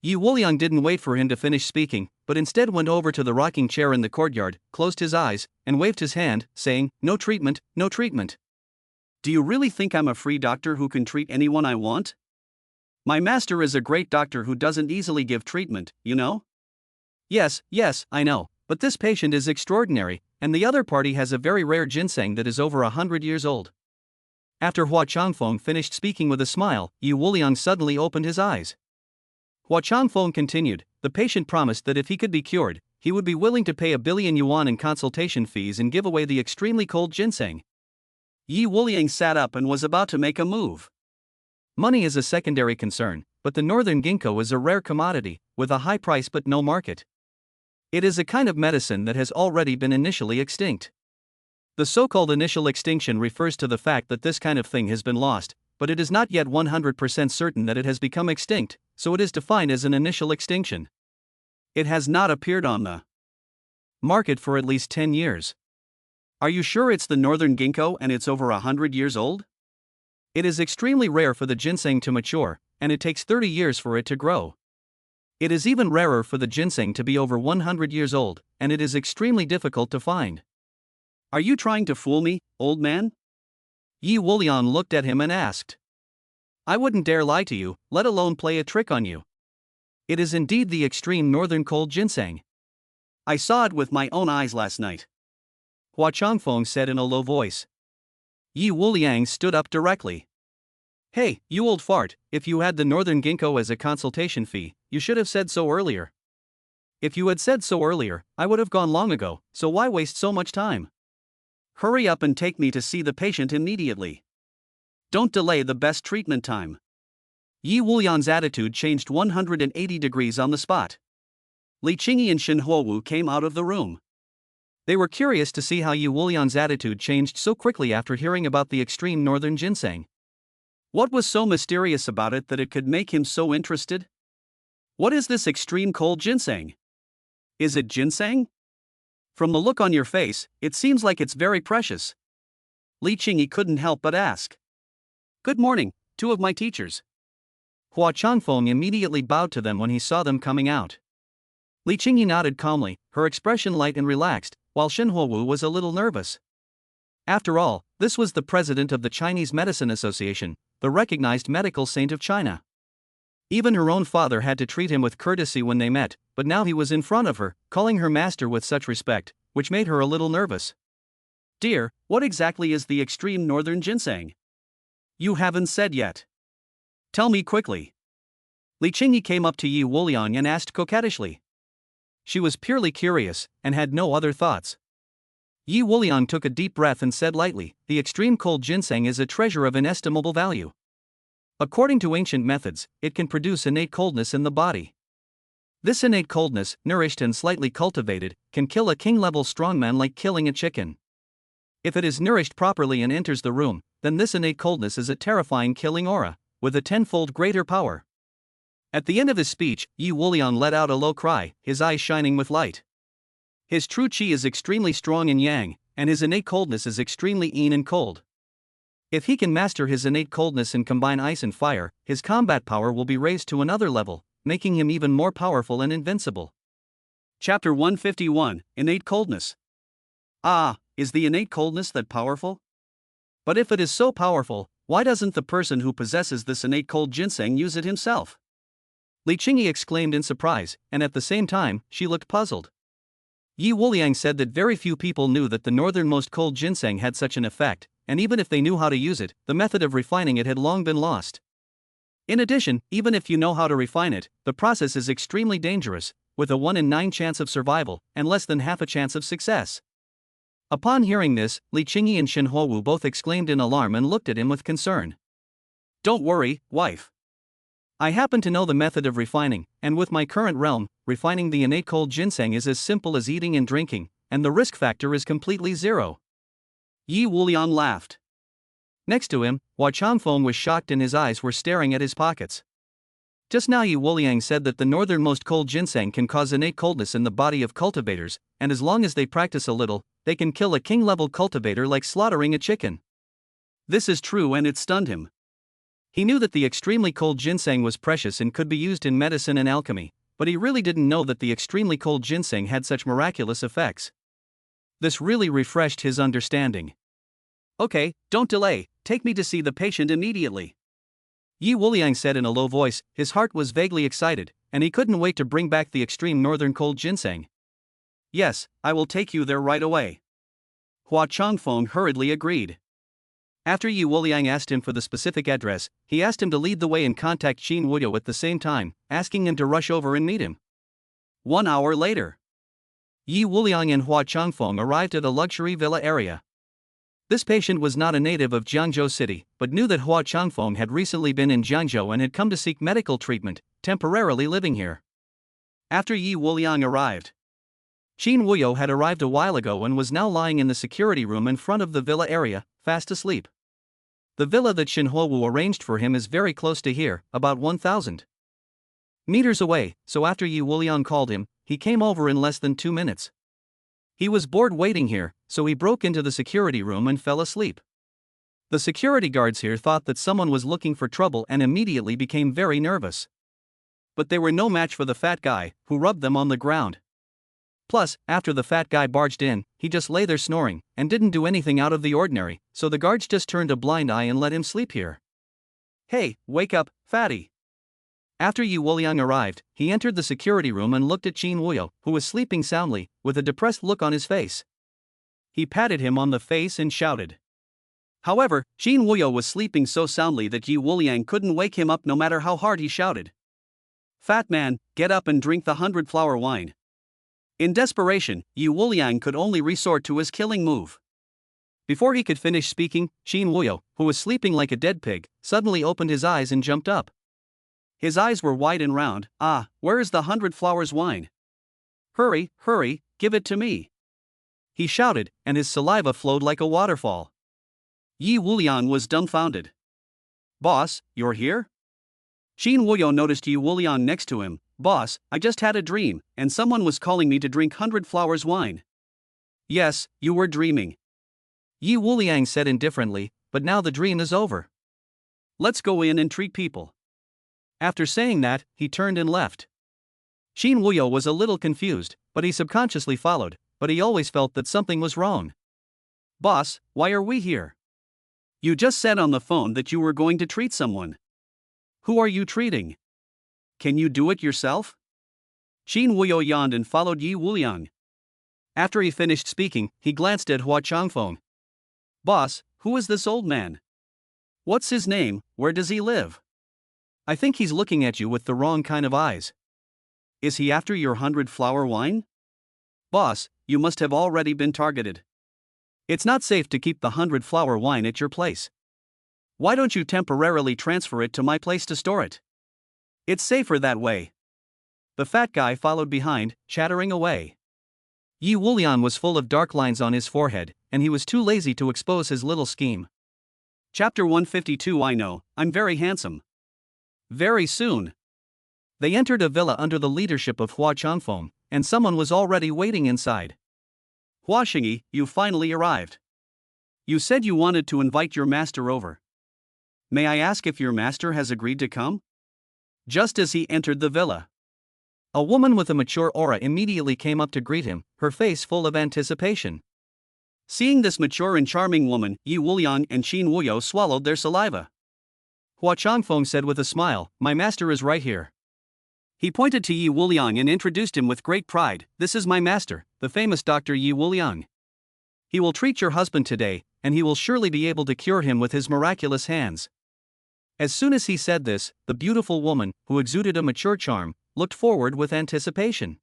Yi Wuliang didn't wait for him to finish speaking, but instead went over to the rocking chair in the courtyard, closed his eyes, and waved his hand, saying, "No treatment, no treatment." "Do you really think I'm a free doctor who can treat anyone I want? My master is a great doctor who doesn't easily give treatment, you know?" Yes, I know, but this patient is extraordinary, and the other party has a very rare ginseng that is over 100 years old." After Hua Changfeng finished speaking with a smile, Yi Wuliang suddenly opened his eyes. Hua Changfeng continued, "The patient promised that if he could be cured, he would be willing to pay 1 billion yuan in consultation fees and give away the extremely cold ginseng." Yi Wuliang sat up and was about to make a move. Money is a secondary concern, but the northern ginkgo is a rare commodity, with a high price but no market. It is a kind of medicine that has already been initially extinct. The so-called initial extinction refers to the fact that this kind of thing has been lost, but it is not yet 100% certain that it has become extinct, so it is defined as an initial extinction. It has not appeared on the market for at least 10 years. Are you sure it's the northern ginkgo and it's over 100 years old? It is extremely rare for the ginseng to mature, and it takes 30 years for it to grow. It is even rarer for the ginseng to be over 100 years old, and it is extremely difficult to find. Are you trying to fool me, old man? Yi Wuliang looked at him and asked. I wouldn't dare lie to you, let alone play a trick on you. It is indeed the extreme northern cold ginseng. I saw it with my own eyes last night. Hua Changfeng said in a low voice. Yi Wuliang stood up directly. Hey, you old fart, if you had the northern ginkgo as a consultation fee, you should have said so earlier. If you had said so earlier, I would have gone long ago, so why waste so much time? Hurry up and take me to see the patient immediately. Don't delay the best treatment time. Yi Wuliang's attitude changed 180 degrees on the spot. Li Qingyi and Shen Huowu came out of the room. They were curious to see how Yi Wuliang's attitude changed so quickly after hearing about the extreme northern ginseng. What was so mysterious about it that it could make him so interested? What is this extreme cold ginseng? Is it ginseng? From the look on your face, it seems like it's very precious. Li Qingyi couldn't help but ask. Good morning, two of my teachers. Hua Changfeng immediately bowed to them when he saw them coming out. Li Qingyi nodded calmly, her expression light and relaxed, while Shen Huowu was a little nervous. After all, this was the president of the Chinese Medicine Association, the recognized medical saint of China. Even her own father had to treat him with courtesy when they met, but now he was in front of her, calling her master with such respect, which made her a little nervous. Dear, what exactly is the extreme northern ginseng? You haven't said yet. Tell me quickly. Li Qingyi came up to Yi Wuliang and asked coquettishly. She was purely curious, and had no other thoughts. Yi Wuliang took a deep breath and said lightly, the extreme cold ginseng is a treasure of inestimable value. According to ancient methods, it can produce innate coldness in the body. This innate coldness, nourished and slightly cultivated, can kill a king-level strongman like killing a chicken. If it is nourished properly and enters the room, then this innate coldness is a terrifying killing aura, with a tenfold greater power. At the end of his speech, Yi Wuliang let out a low cry, his eyes shining with light. His true qi is extremely strong in yang, and his innate coldness is extremely yin and cold. If he can master his innate coldness and combine ice and fire, his combat power will be raised to another level, making him even more powerful and invincible. Chapter 151, Innate Coldness. Ah, is the innate coldness that powerful? But if it is so powerful, why doesn't the person who possesses this innate cold ginseng use it himself? Li Qingyi exclaimed in surprise, and at the same time, she looked puzzled. Yi Wuliang said that very few people knew that the northernmost cold ginseng had such an effect, and even if they knew how to use it, the method of refining it had long been lost. In addition, even if you know how to refine it, the process is extremely dangerous, with a 1 in 9 chance of survival, and less than half a chance of success. Upon hearing this, Li Qingyi and Shen Huowu both exclaimed in alarm and looked at him with concern. Don't worry, wife. I happen to know the method of refining, and with my current realm, refining the innate cold ginseng is as simple as eating and drinking, and the risk factor is completely zero. Yi Wuliang laughed. Next to him, Hua Changfeng was shocked and his eyes were staring at his pockets. Just now Yi Wuliang said that the northernmost cold ginseng can cause innate coldness in the body of cultivators, and as long as they practice a little, they can kill a king-level cultivator like slaughtering a chicken. This is true and it stunned him. He knew that the extremely cold ginseng was precious and could be used in medicine and alchemy, but he really didn't know that the extremely cold ginseng had such miraculous effects. This really refreshed his understanding. Okay, don't delay, take me to see the patient immediately. Yi Wuliang said in a low voice. His heart was vaguely excited, and he couldn't wait to bring back the extreme northern cold ginseng. Yes, I will take you there right away. Hua Changfeng hurriedly agreed. After Yi Wuliang asked him for the specific address, he asked him to lead the way and contact Qin Wuyo at the same time, asking him to rush over and meet him. 1 hour later, Yi Wuliang and Hua Changfeng arrived at a luxury villa area. This patient was not a native of Jiangzhou City, but knew that Hua Changfeng had recently been in Jiangzhou and had come to seek medical treatment, temporarily living here. After Yi Wuliang arrived, Qin Wuyo had arrived a while ago and was now lying in the security room in front of the villa area, fast asleep. The villa that Shen Huowu arranged for him is very close to here, about 1,000 meters away, so after Yi Wuliang called him, he came over in less than 2 minutes. He was bored waiting here, so he broke into the security room and fell asleep. The security guards here thought that someone was looking for trouble and immediately became very nervous. But they were no match for the fat guy, who rubbed them on the ground. Plus, after the fat guy barged in, he just lay there snoring, and didn't do anything out of the ordinary, so the guards just turned a blind eye and let him sleep here. Hey, wake up, fatty. After Yi Wuliang arrived, he entered the security room and looked at Qin Wuyo, who was sleeping soundly, with a depressed look on his face. He patted him on the face and shouted. However, Qin Wuyo was sleeping so soundly that Yi Wuliang couldn't wake him up no matter how hard he shouted. Fat man, get up and drink the 100-flower wine. In desperation, Yi Wuliang could only resort to his killing move. Before he could finish speaking, Qin Wuyo, who was sleeping like a dead pig, suddenly opened his eyes and jumped up. His eyes were wide and round. Where is the 100 flowers wine? Hurry, hurry, give it to me. He shouted, and his saliva flowed like a waterfall. Yi Wuliang was dumbfounded. Boss, you're here? Qin Wuyo noticed Yi Wuliang next to him. Boss, I just had a dream, and someone was calling me to drink 100 flowers wine. Yes, you were dreaming. Yi Wuliang said indifferently, but now the dream is over. Let's go in and treat people. After saying that, he turned and left. Qin Wuyo was a little confused, but he subconsciously followed, but he always felt that something was wrong. Boss, why are we here? You just said on the phone that you were going to treat someone. Who are you treating? Can you do it yourself? Qin Wuyo yawned and followed Yi Wuliang. After he finished speaking, he glanced at Hua Changfeng. Boss, who is this old man? What's his name, where does he live? I think he's looking at you with the wrong kind of eyes. Is he after your 100-flower wine? Boss, you must have already been targeted. It's not safe to keep the 100-flower wine at your place. Why don't you temporarily transfer it to my place to store it? It's safer that way. The fat guy followed behind, chattering away. Yi Wuliang was full of dark lines on his forehead, and he was too lazy to expose his little scheme. Chapter 152. I know, I'm very handsome. Very soon, they entered a villa under the leadership of Hua Changfeng, and someone was already waiting inside. Hua Xingyi, you finally arrived. You said you wanted to invite your master over. May I ask if your master has agreed to come? Just as he entered the villa, a woman with a mature aura immediately came up to greet him, her face full of anticipation. Seeing this mature and charming woman, Yi Wuliang and Qin Wuyo swallowed their saliva. Hua Changfeng said with a smile, my master is right here. He pointed to Yi Wuliang and introduced him with great pride. This is my master, the famous Dr. Yi Wuliang. He will treat your husband today, and he will surely be able to cure him with his miraculous hands. As soon as he said this, the beautiful woman, who exuded a mature charm, looked forward with anticipation.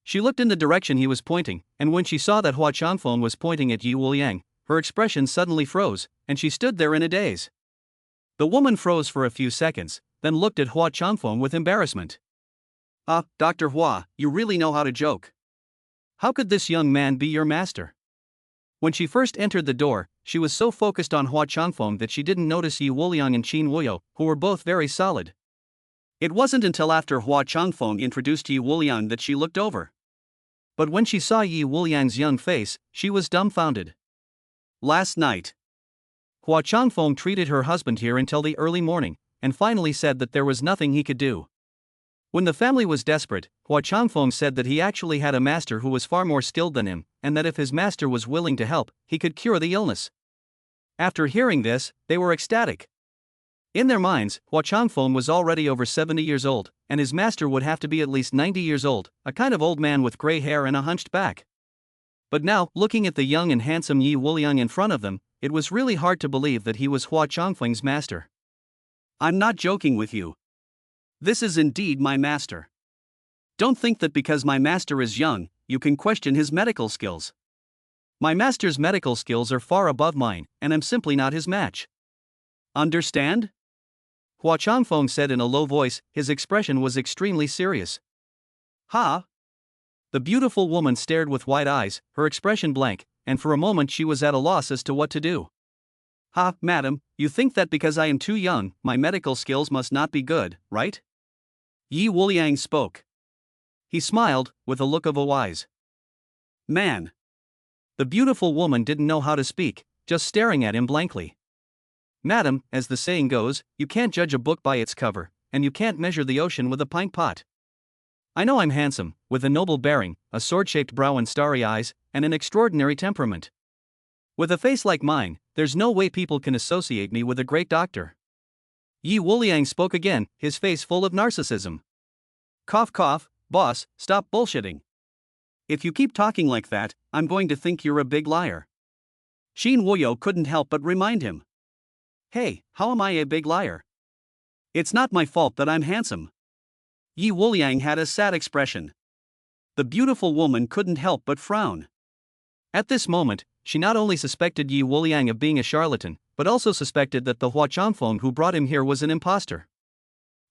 She looked in the direction he was pointing, and when she saw that Hua Changfeng was pointing at Yi Wuliang, her expression suddenly froze, and she stood there in a daze. The woman froze for a few seconds, then looked at Hua Changfeng with embarrassment. Dr. Hua, you really know how to joke. How could this young man be your master? When she first entered the door, she was so focused on Hua Changfeng that she didn't notice Yi Wuliang and Qin Wuyo, who were both very solid. It wasn't until after Hua Changfeng introduced Yi Wuliang that she looked over. But when she saw Yi Wuliang's young face, she was dumbfounded. Last night, Hua Changfeng treated her husband here until the early morning, and finally said that there was nothing he could do. When the family was desperate, Hua Changfeng said that he actually had a master who was far more skilled than him, and that if his master was willing to help, he could cure the illness. After hearing this, they were ecstatic. In their minds, Hua Changfeng was already over 70 years old, and his master would have to be at least 90 years old, a kind of old man with gray hair and a hunched back. But now, looking at the young and handsome Yi Wuliang in front of them, it was really hard to believe that he was Hua Changfeng's master. I'm not joking with you. This is indeed my master. Don't think that because my master is young, you can question his medical skills. My master's medical skills are far above mine, and I'm simply not his match. Understand? Hua Changfeng said in a low voice, his expression was extremely serious. Ha! The beautiful woman stared with wide eyes, her expression blank, and for a moment she was at a loss as to what to do. Ha, madam, you think that because I am too young, my medical skills must not be good, right? Yi Wuliang spoke. He smiled, with a look of a wise man. The beautiful woman didn't know how to speak, just staring at him blankly. Madam, as the saying goes, you can't judge a book by its cover, and you can't measure the ocean with a pint pot. I know I'm handsome, with a noble bearing, a sword-shaped brow and starry eyes, and an extraordinary temperament. With a face like mine, there's no way people can associate me with a great doctor. Yi Wuliang spoke again, his face full of narcissism. Cough cough, boss, stop bullshitting. If you keep talking like that, I'm going to think you're a big liar. Qin Wuyo couldn't help but remind him. Hey, how am I a big liar? It's not my fault that I'm handsome. Yi Wuliang had a sad expression. The beautiful woman couldn't help but frown. At this moment, she not only suspected Yi Wuliang of being a charlatan, but also suspected that the Hua Changfeng who brought him here was an impostor.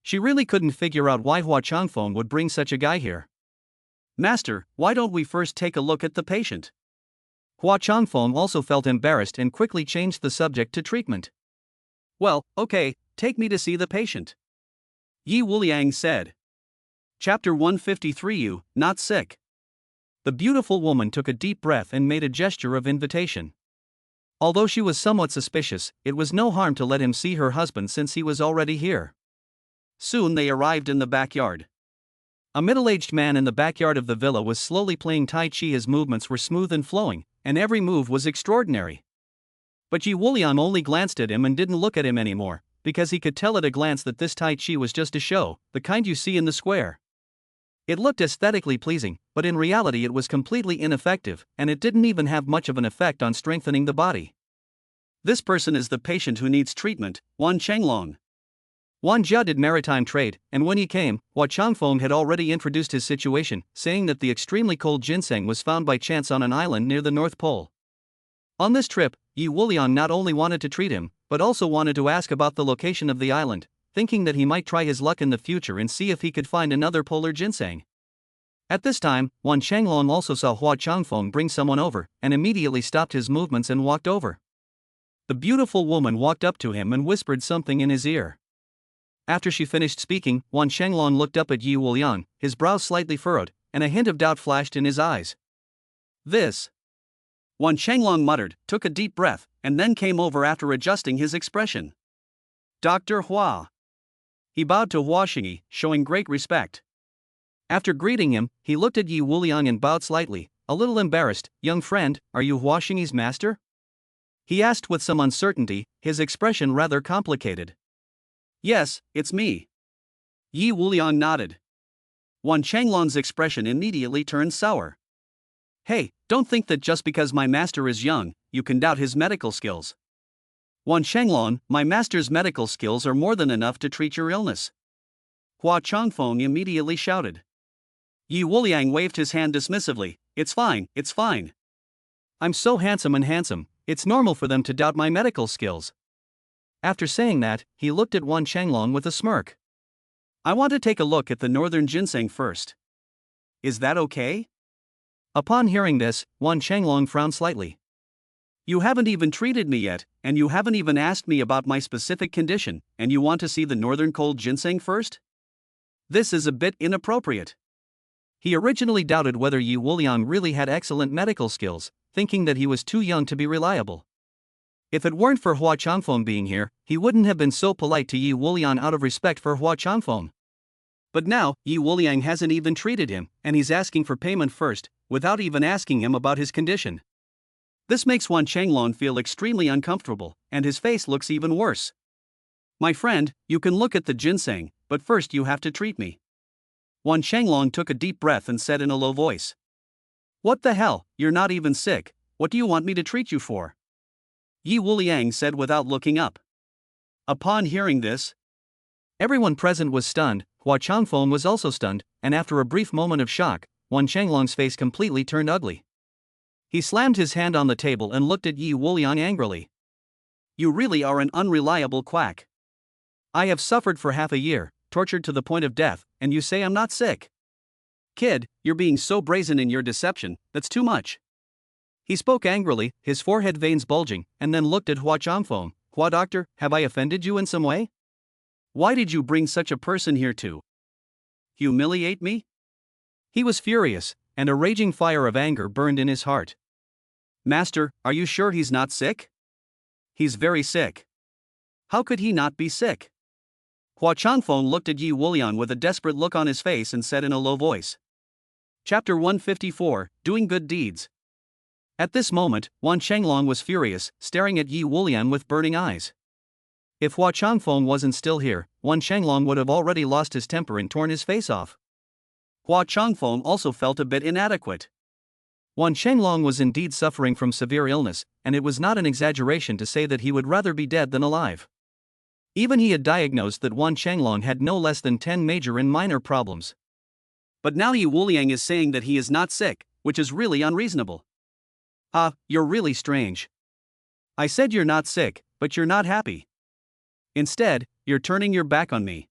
She really couldn't figure out why Hua Changfeng would bring such a guy here. Master, why don't we first take a look at the patient? Hua Changfeng also felt embarrassed and quickly changed the subject to treatment. Well, okay, take me to see the patient. Yi Wuliang said. Chapter 153. You, not sick. The beautiful woman took a deep breath and made a gesture of invitation. Although she was somewhat suspicious, it was no harm to let him see her husband since he was already here. Soon they arrived in the backyard. A middle-aged man in the backyard of the villa was slowly playing Tai Chi. His movements were smooth and flowing, and every move was extraordinary. But Yi Wuliang only glanced at him and didn't look at him anymore, because he could tell at a glance that this Tai Chi was just a show, the kind you see in the square. It looked aesthetically pleasing, but in reality it was completely ineffective, and it didn't even have much of an effect on strengthening the body. This person is the patient who needs treatment, Wan Chenglong. Wan Jia did maritime trade, and when he came, Hua Changfeng had already introduced his situation, saying that the extremely cold ginseng was found by chance on an island near the North Pole. On this trip, Yi Wuliang not only wanted to treat him, but also wanted to ask about the location of the island, thinking that he might try his luck in the future and see if he could find another polar ginseng. At this time, Wan Chenglong also saw Hua Changfeng bring someone over, and immediately stopped his movements and walked over. The beautiful woman walked up to him and whispered something in his ear. After she finished speaking, Wan Chenglong looked up at Yi Wuliang, his brows slightly furrowed, and a hint of doubt flashed in his eyes. This. Wan Chenglong muttered, took a deep breath, and then came over after adjusting his expression. Dr. Hua. He bowed to Hua Xingyi, showing great respect. After greeting him, he looked at Yi Wuliang and bowed slightly, a little embarrassed. Young friend, are you Hua Xingyi's master? He asked with some uncertainty, his expression rather complicated. Yes, it's me. Yi Wuliang nodded. Wan Chenglong's expression immediately turned sour. Hey, don't think that just because my master is young, you can doubt his medical skills. Wan Shenglong, my master's medical skills are more than enough to treat your illness. Hua Changfeng immediately shouted. Yi Wuliang waved his hand dismissively. It's fine, it's fine. I'm so handsome, it's normal for them to doubt my medical skills. After saying that, he looked at Wan Shenglong with a smirk. I want to take a look at the northern ginseng first. Is that okay? Upon hearing this, Wan Shenglong frowned slightly. You haven't even treated me yet, and you haven't even asked me about my specific condition, and you want to see the northern cold ginseng first? This is a bit inappropriate. He originally doubted whether Yi Wuliang really had excellent medical skills, thinking that he was too young to be reliable. If it weren't for Hua Changfeng being here, he wouldn't have been so polite to Yi Wuliang out of respect for Hua Changfeng. But now, Yi Wuliang hasn't even treated him, and he's asking for payment first, without even asking him about his condition. This makes Wan Shenglong feel extremely uncomfortable, and his face looks even worse. My friend, you can look at the ginseng, but first you have to treat me. Wan Shenglong took a deep breath and said in a low voice. What the hell, you're not even sick, what do you want me to treat you for? Yi Wuliang said without looking up. Upon hearing this, everyone present was stunned. Hua Changfeng was also stunned, and after a brief moment of shock, Wan Shenglong's face completely turned ugly. He slammed his hand on the table and looked at Yi Wuliang angrily. You really are an unreliable quack. I have suffered for half a year, tortured to the point of death, and you say I'm not sick? Kid, you're being so brazen in your deception, that's too much. He spoke angrily, his forehead veins bulging, and then looked at Hua Changfeng. Hua doctor, have I offended you in some way? Why did you bring such a person here to humiliate me? He was furious, and a raging fire of anger burned in his heart. Master, are you sure he's not sick? He's very sick. How could he not be sick? Hua Changfeng looked at Yi Wuliang with a desperate look on his face and said in a low voice. Chapter 154, Doing Good Deeds. At this moment, Wan Shenglong was furious, staring at Yi Wuliang with burning eyes. If Hua Changfeng wasn't still here, Wan Shenglong would have already lost his temper and torn his face off. Hua Changfeng also felt a bit inadequate. Wan Shenglong was indeed suffering from severe illness, and it was not an exaggeration to say that he would rather be dead than alive. Even he had diagnosed that Wan Shenglong had no less than 10 major and minor problems. But now Yi Wuliang is saying that he is not sick, which is really unreasonable. You're really strange. I said you're not sick, but you're not happy. Instead, you're turning your back on me.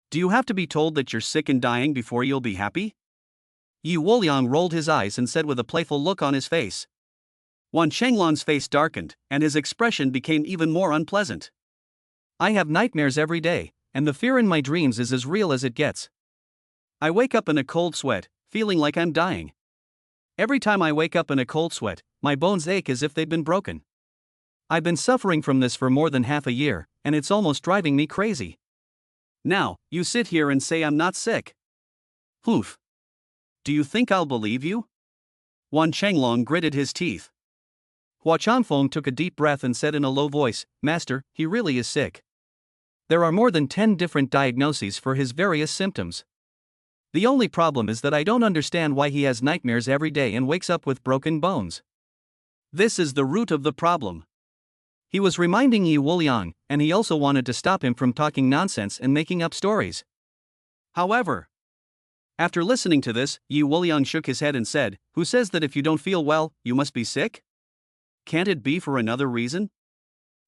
Do you have to be told that you're sick and dying before you'll be happy? Yi Wuliang rolled his eyes and said with a playful look on his face. Wan Shenglong's face darkened, and his expression became even more unpleasant. I have nightmares every day, and the fear in my dreams is as real as it gets. I wake up in a cold sweat, feeling like I'm dying. Every time I wake up in a cold sweat, my bones ache as if they'd been broken. I've been suffering from this for more than half a year, and it's almost driving me crazy. Now, you sit here and say I'm not sick. Oof. Do you think I'll believe you? Wan Shenglong gritted his teeth. Hua Changfeng took a deep breath and said in a low voice, Master, he really is sick. There are more than 10 different diagnoses for his various symptoms. The only problem is that I don't understand why he has nightmares every day and wakes up with broken bones. This is the root of the problem. He was reminding Yi Wuliang, and he also wanted to stop him from talking nonsense and making up stories. However, after listening to this, Yi Wuliang shook his head and said, Who says that if you don't feel well, you must be sick? Can't it be for another reason?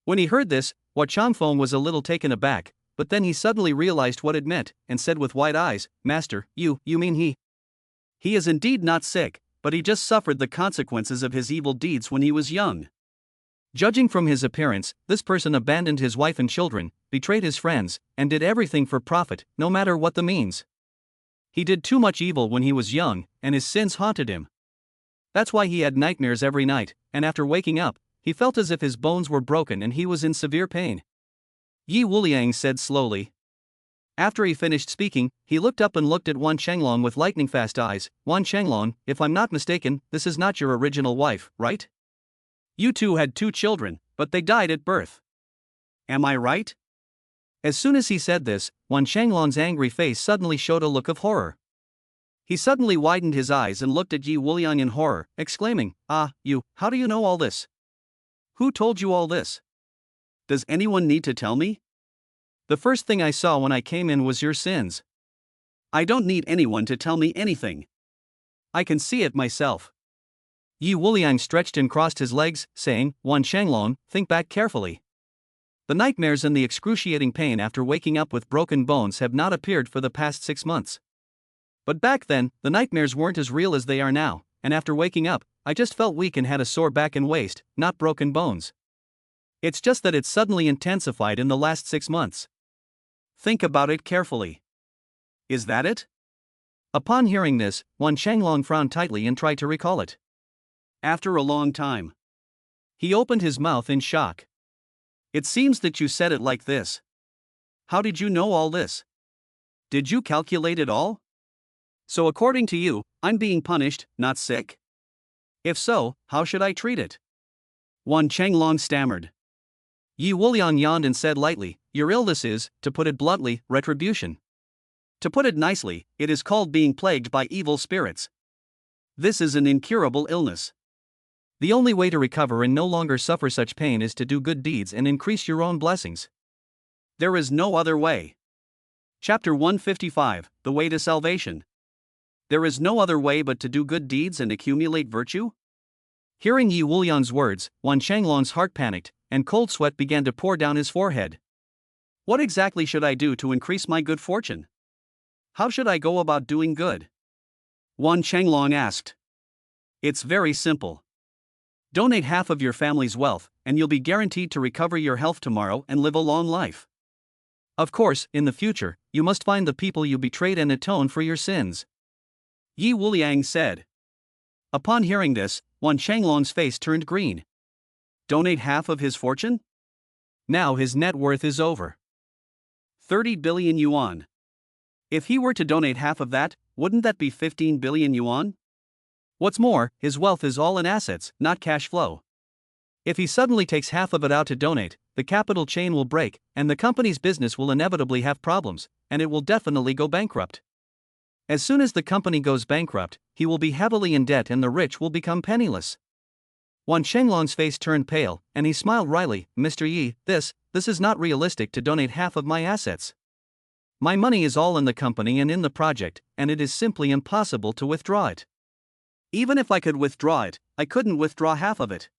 When he heard this, Hua Changfeng was a little taken aback, but then he suddenly realized what it meant, and said with wide eyes, Master, you mean he? He is indeed not sick, but he just suffered the consequences of his evil deeds when he was young. Judging from his appearance, this person abandoned his wife and children, betrayed his friends, and did everything for profit, no matter what the means. He did too much evil when he was young, and his sins haunted him. That's why he had nightmares every night, and after waking up, he felt as if his bones were broken and he was in severe pain. Yi Wuliang said slowly. After he finished speaking, he looked up and looked at Wan Shenglong with lightning-fast eyes. Wan Shenglong, if I'm not mistaken, this is not your original wife, right? You two had 2 children, but they died at birth. Am I right? As soon as he said this, Wan Shenglong's angry face suddenly showed a look of horror. He suddenly widened his eyes and looked at Yi Wuliang in horror, exclaiming, how do you know all this? Who told you all this? Does anyone need to tell me? The first thing I saw when I came in was your sins. I don't need anyone to tell me anything. I can see it myself. Yi Wuliang stretched and crossed his legs, saying, Wan Shanglong, think back carefully. The nightmares and the excruciating pain after waking up with broken bones have not appeared for the past 6 months. But back then, the nightmares weren't as real as they are now, and after waking up, I just felt weak and had a sore back and waist, not broken bones. It's just that it's suddenly intensified in the last 6 months. Think about it carefully. Is that it? Upon hearing this, Wan Shanglong frowned tightly and tried to recall it. After a long time, he opened his mouth in shock. It seems that you said it like this. How did you know all this? Did you calculate it all? So according to you, I'm being punished, not sick? If so, how should I treat it? Wan Shanglong stammered. Yi Wuliang yawned and said lightly, your illness is, to put it bluntly, retribution. To put it nicely, it is called being plagued by evil spirits. This is an incurable illness. The only way to recover and no longer suffer such pain is to do good deeds and increase your own blessings. There is no other way. Chapter 155, The Way to Salvation. There is no other way but to do good deeds and accumulate virtue? Hearing Yi Wuliang's words, Wan Shanglong's heart panicked, and cold sweat began to pour down his forehead. What exactly should I do to increase my good fortune? How should I go about doing good? Wan Shanglong asked. It's very simple. Donate half of your family's wealth, and you'll be guaranteed to recover your health tomorrow and live a long life. Of course, in the future, you must find the people you betrayed and atone for your sins. Yi Wuliang said. Upon hearing this, Wan Shanglong's face turned green. Donate half of his fortune? Now his net worth is over 30 billion yuan. If he were to donate half of that, wouldn't that be 15 billion yuan? What's more, his wealth is all in assets, not cash flow. If he suddenly takes half of it out to donate, the capital chain will break, and the company's business will inevitably have problems, and it will definitely go bankrupt. As soon as the company goes bankrupt, he will be heavily in debt and the rich will become penniless. Wan Shanglong's face turned pale, and he smiled wryly, Mr. Yi, this is not realistic to donate half of my assets. My money is all in the company and in the project, and it is simply impossible to withdraw it. Even if I could withdraw it, I couldn't withdraw half of it.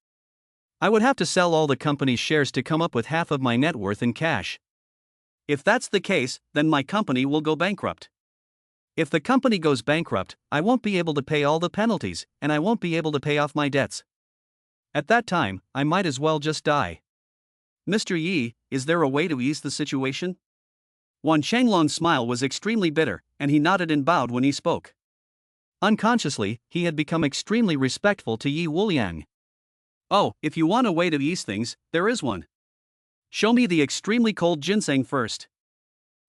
I would have to sell all the company's shares to come up with half of my net worth in cash. If that's the case, then my company will go bankrupt. If the company goes bankrupt, I won't be able to pay all the penalties, and I won't be able to pay off my debts. At that time, I might as well just die. Mr. Yi, is there a way to ease the situation? Wan Shanglong's smile was extremely bitter, and he nodded and bowed when he spoke. Unconsciously, he had become extremely respectful to Yi Wuliang. Oh, if you want a way to ease things, there is one. Show me the extremely cold ginseng first.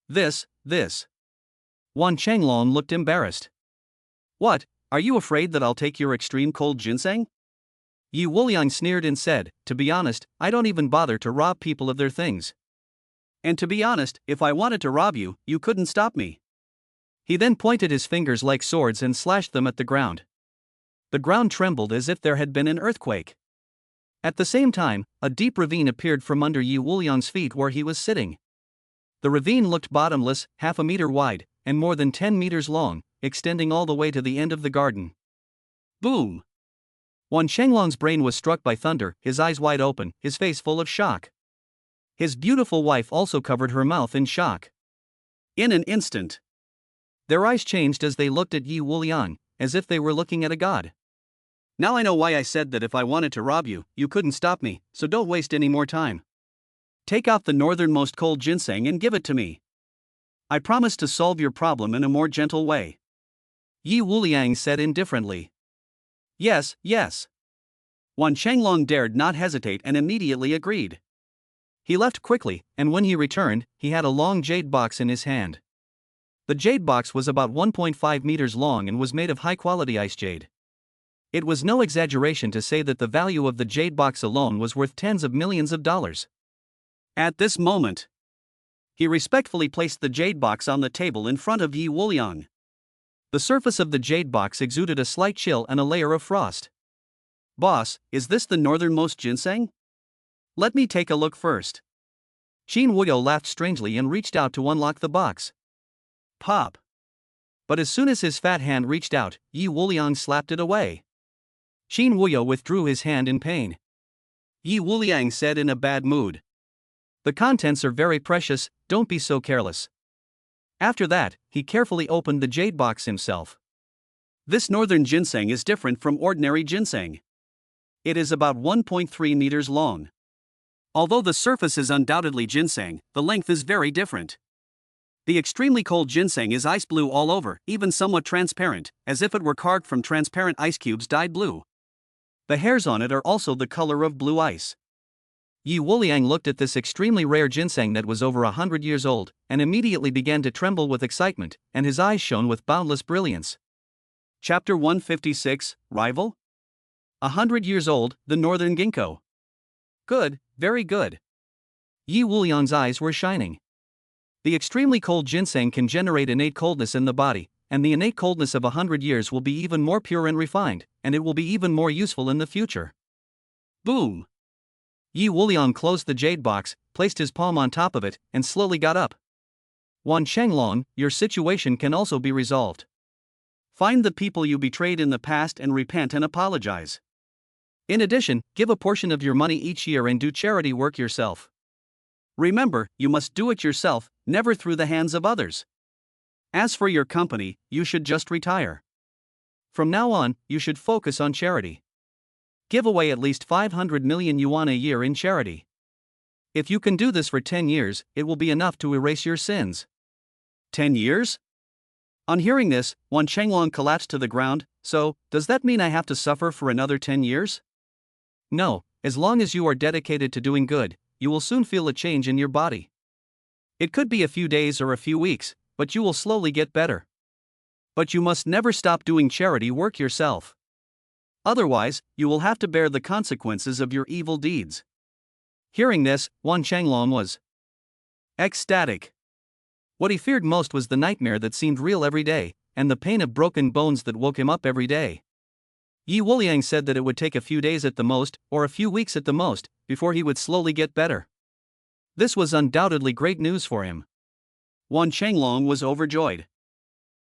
This. Wan Shanglong looked embarrassed. What, are you afraid that I'll take your extreme cold ginseng? Yi Wuliang sneered and said, to be honest, I don't even bother to rob people of their things. And to be honest, if I wanted to rob you, you couldn't stop me. He then pointed his fingers like swords and slashed them at the ground. The ground trembled as if there had been an earthquake. At the same time, a deep ravine appeared from under Yi Wuliang's feet where he was sitting. The ravine looked bottomless, half a meter wide, and more than 10 meters long, extending all the way to the end of the garden. Boom! Wan Shanglong's brain was struck by thunder, his eyes wide open, his face full of shock. His beautiful wife also covered her mouth in shock. In an instant, their eyes changed as they looked at Yi Wuliang, as if they were looking at a god. Now I know why I said that if I wanted to rob you, you couldn't stop me, so don't waste any more time. Take out the northernmost cold ginseng and give it to me. I promise to solve your problem in a more gentle way. Yi Wuliang said indifferently. Yes. Wan Shanglong dared not hesitate and immediately agreed. He left quickly, and when he returned, he had a long jade box in his hand. The jade box was about 1.5 meters long and was made of high-quality ice jade. It was no exaggeration to say that the value of the jade box alone was worth tens of millions of dollars. At this moment, he respectfully placed the jade box on the table in front of Yi Wuliang. The surface of the jade box exuded a slight chill and a layer of frost. Boss, is this the northernmost ginseng? Let me take a look first. Qin Wuyo laughed strangely and reached out to unlock the box. Pop! But as soon as his fat hand reached out, Yi Wuliang slapped it away. Qin Wuyo withdrew his hand in pain. Yi Wuliang said in a bad mood. The contents are very precious, don't be so careless. After that, he carefully opened the jade box himself. This northern ginseng is different from ordinary ginseng. It is about 1.3 meters long. Although the surface is undoubtedly ginseng, the length is very different. The extremely cold ginseng is ice blue all over, even somewhat transparent, as if it were carved from transparent ice cubes dyed blue. The hairs on it are also the color of blue ice. Yi Wuliang looked at this extremely rare ginseng that was over 100 years old, and immediately began to tremble with excitement, and his eyes shone with boundless brilliance. Chapter 156, Rival? 100 years old, the northern ginkgo. Good, very good. Yi Wuliang's eyes were shining. The extremely cold ginseng can generate innate coldness in the body, and the innate coldness of 100 years will be even more pure and refined, and it will be even more useful in the future. Boom! Yi Wuliang closed the jade box, placed his palm on top of it, and slowly got up. Wan Chenglong, your situation can also be resolved. Find the people you betrayed in the past and repent and apologize. In addition, give a portion of your money each year and do charity work yourself. Remember, you must do it yourself, never through the hands of others. As for your company, you should just retire. From now on, you should focus on charity. Give away at least 500 million yuan a year in charity. If you can do this for 10 years, it will be enough to erase your sins. 10 years? On hearing this, Wan Chenglong collapsed to the ground. So, does that mean I have to suffer for another 10 years? No, as long as you are dedicated to doing good, you will soon feel a change in your body. It could be a few days or a few weeks, but you will slowly get better. But you must never stop doing charity work yourself. Otherwise, you will have to bear the consequences of your evil deeds. Hearing this, Wan Chenglong was ecstatic. What he feared most was the nightmare that seemed real every day, and the pain of broken bones that woke him up every day. Yi Wuliang said that it would take a few days at the most, or a few weeks at the most, before he would slowly get better. This was undoubtedly great news for him. Wan Chenglong was overjoyed.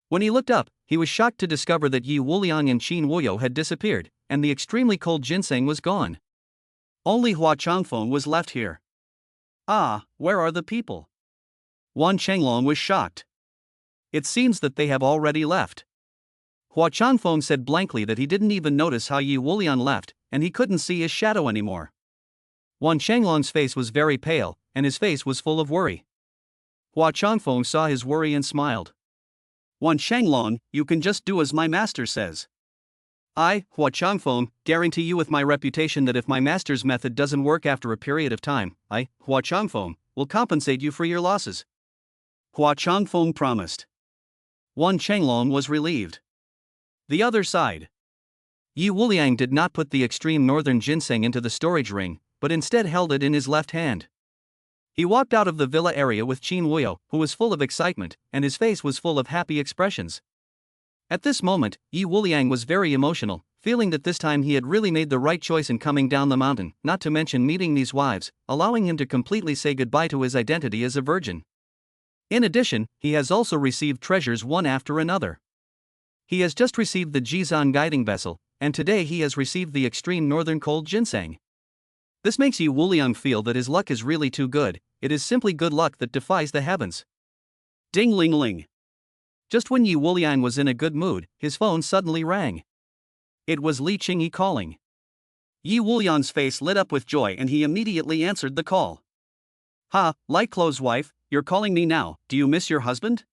When he looked up, he was shocked to discover that Yi Wuliang and Qin Wuyo had disappeared, and the extremely cold ginseng was gone. Only Hua Changfeng was left here. Ah, where are the people? Wan Chenglong was shocked. It seems that they have already left. Hua Changfeng said blankly that he didn't even notice how Yi Wuliang left, and he couldn't see his shadow anymore. Wan Chenglong's face was very pale, and his face was full of worry. Hua Changfeng saw his worry and smiled. Wan Chenglong, you can just do as my master says. I, Hua Changfeng, guarantee you with my reputation that if my master's method doesn't work after a period of time, I, Hua Changfeng, will compensate you for your losses. Hua Changfeng promised. Wan Chenglong was relieved. The other side. Yi Wuliang did not put the extreme northern ginseng into the storage ring, but instead held it in his left hand. He walked out of the villa area with Qin Wuyo, who was full of excitement, and his face was full of happy expressions. At this moment, Yi Wuliang was very emotional, feeling that this time he had really made the right choice in coming down the mountain, not to mention meeting these wives, allowing him to completely say goodbye to his identity as a virgin. In addition, he has also received treasures one after another. He has just received the Jizan guiding vessel, and today he has received the extreme northern cold ginseng. This makes Yi Wuliang feel that his luck is really too good. It is simply good luck that defies the heavens. Ding ling ling. Just when Yi Wuliang was in a good mood, his phone suddenly rang. It was Li Qingyi calling. Yi Wuliang's face lit up with joy and he immediately answered the call. Ha, light clothes wife, you're calling me now, do you miss your husband?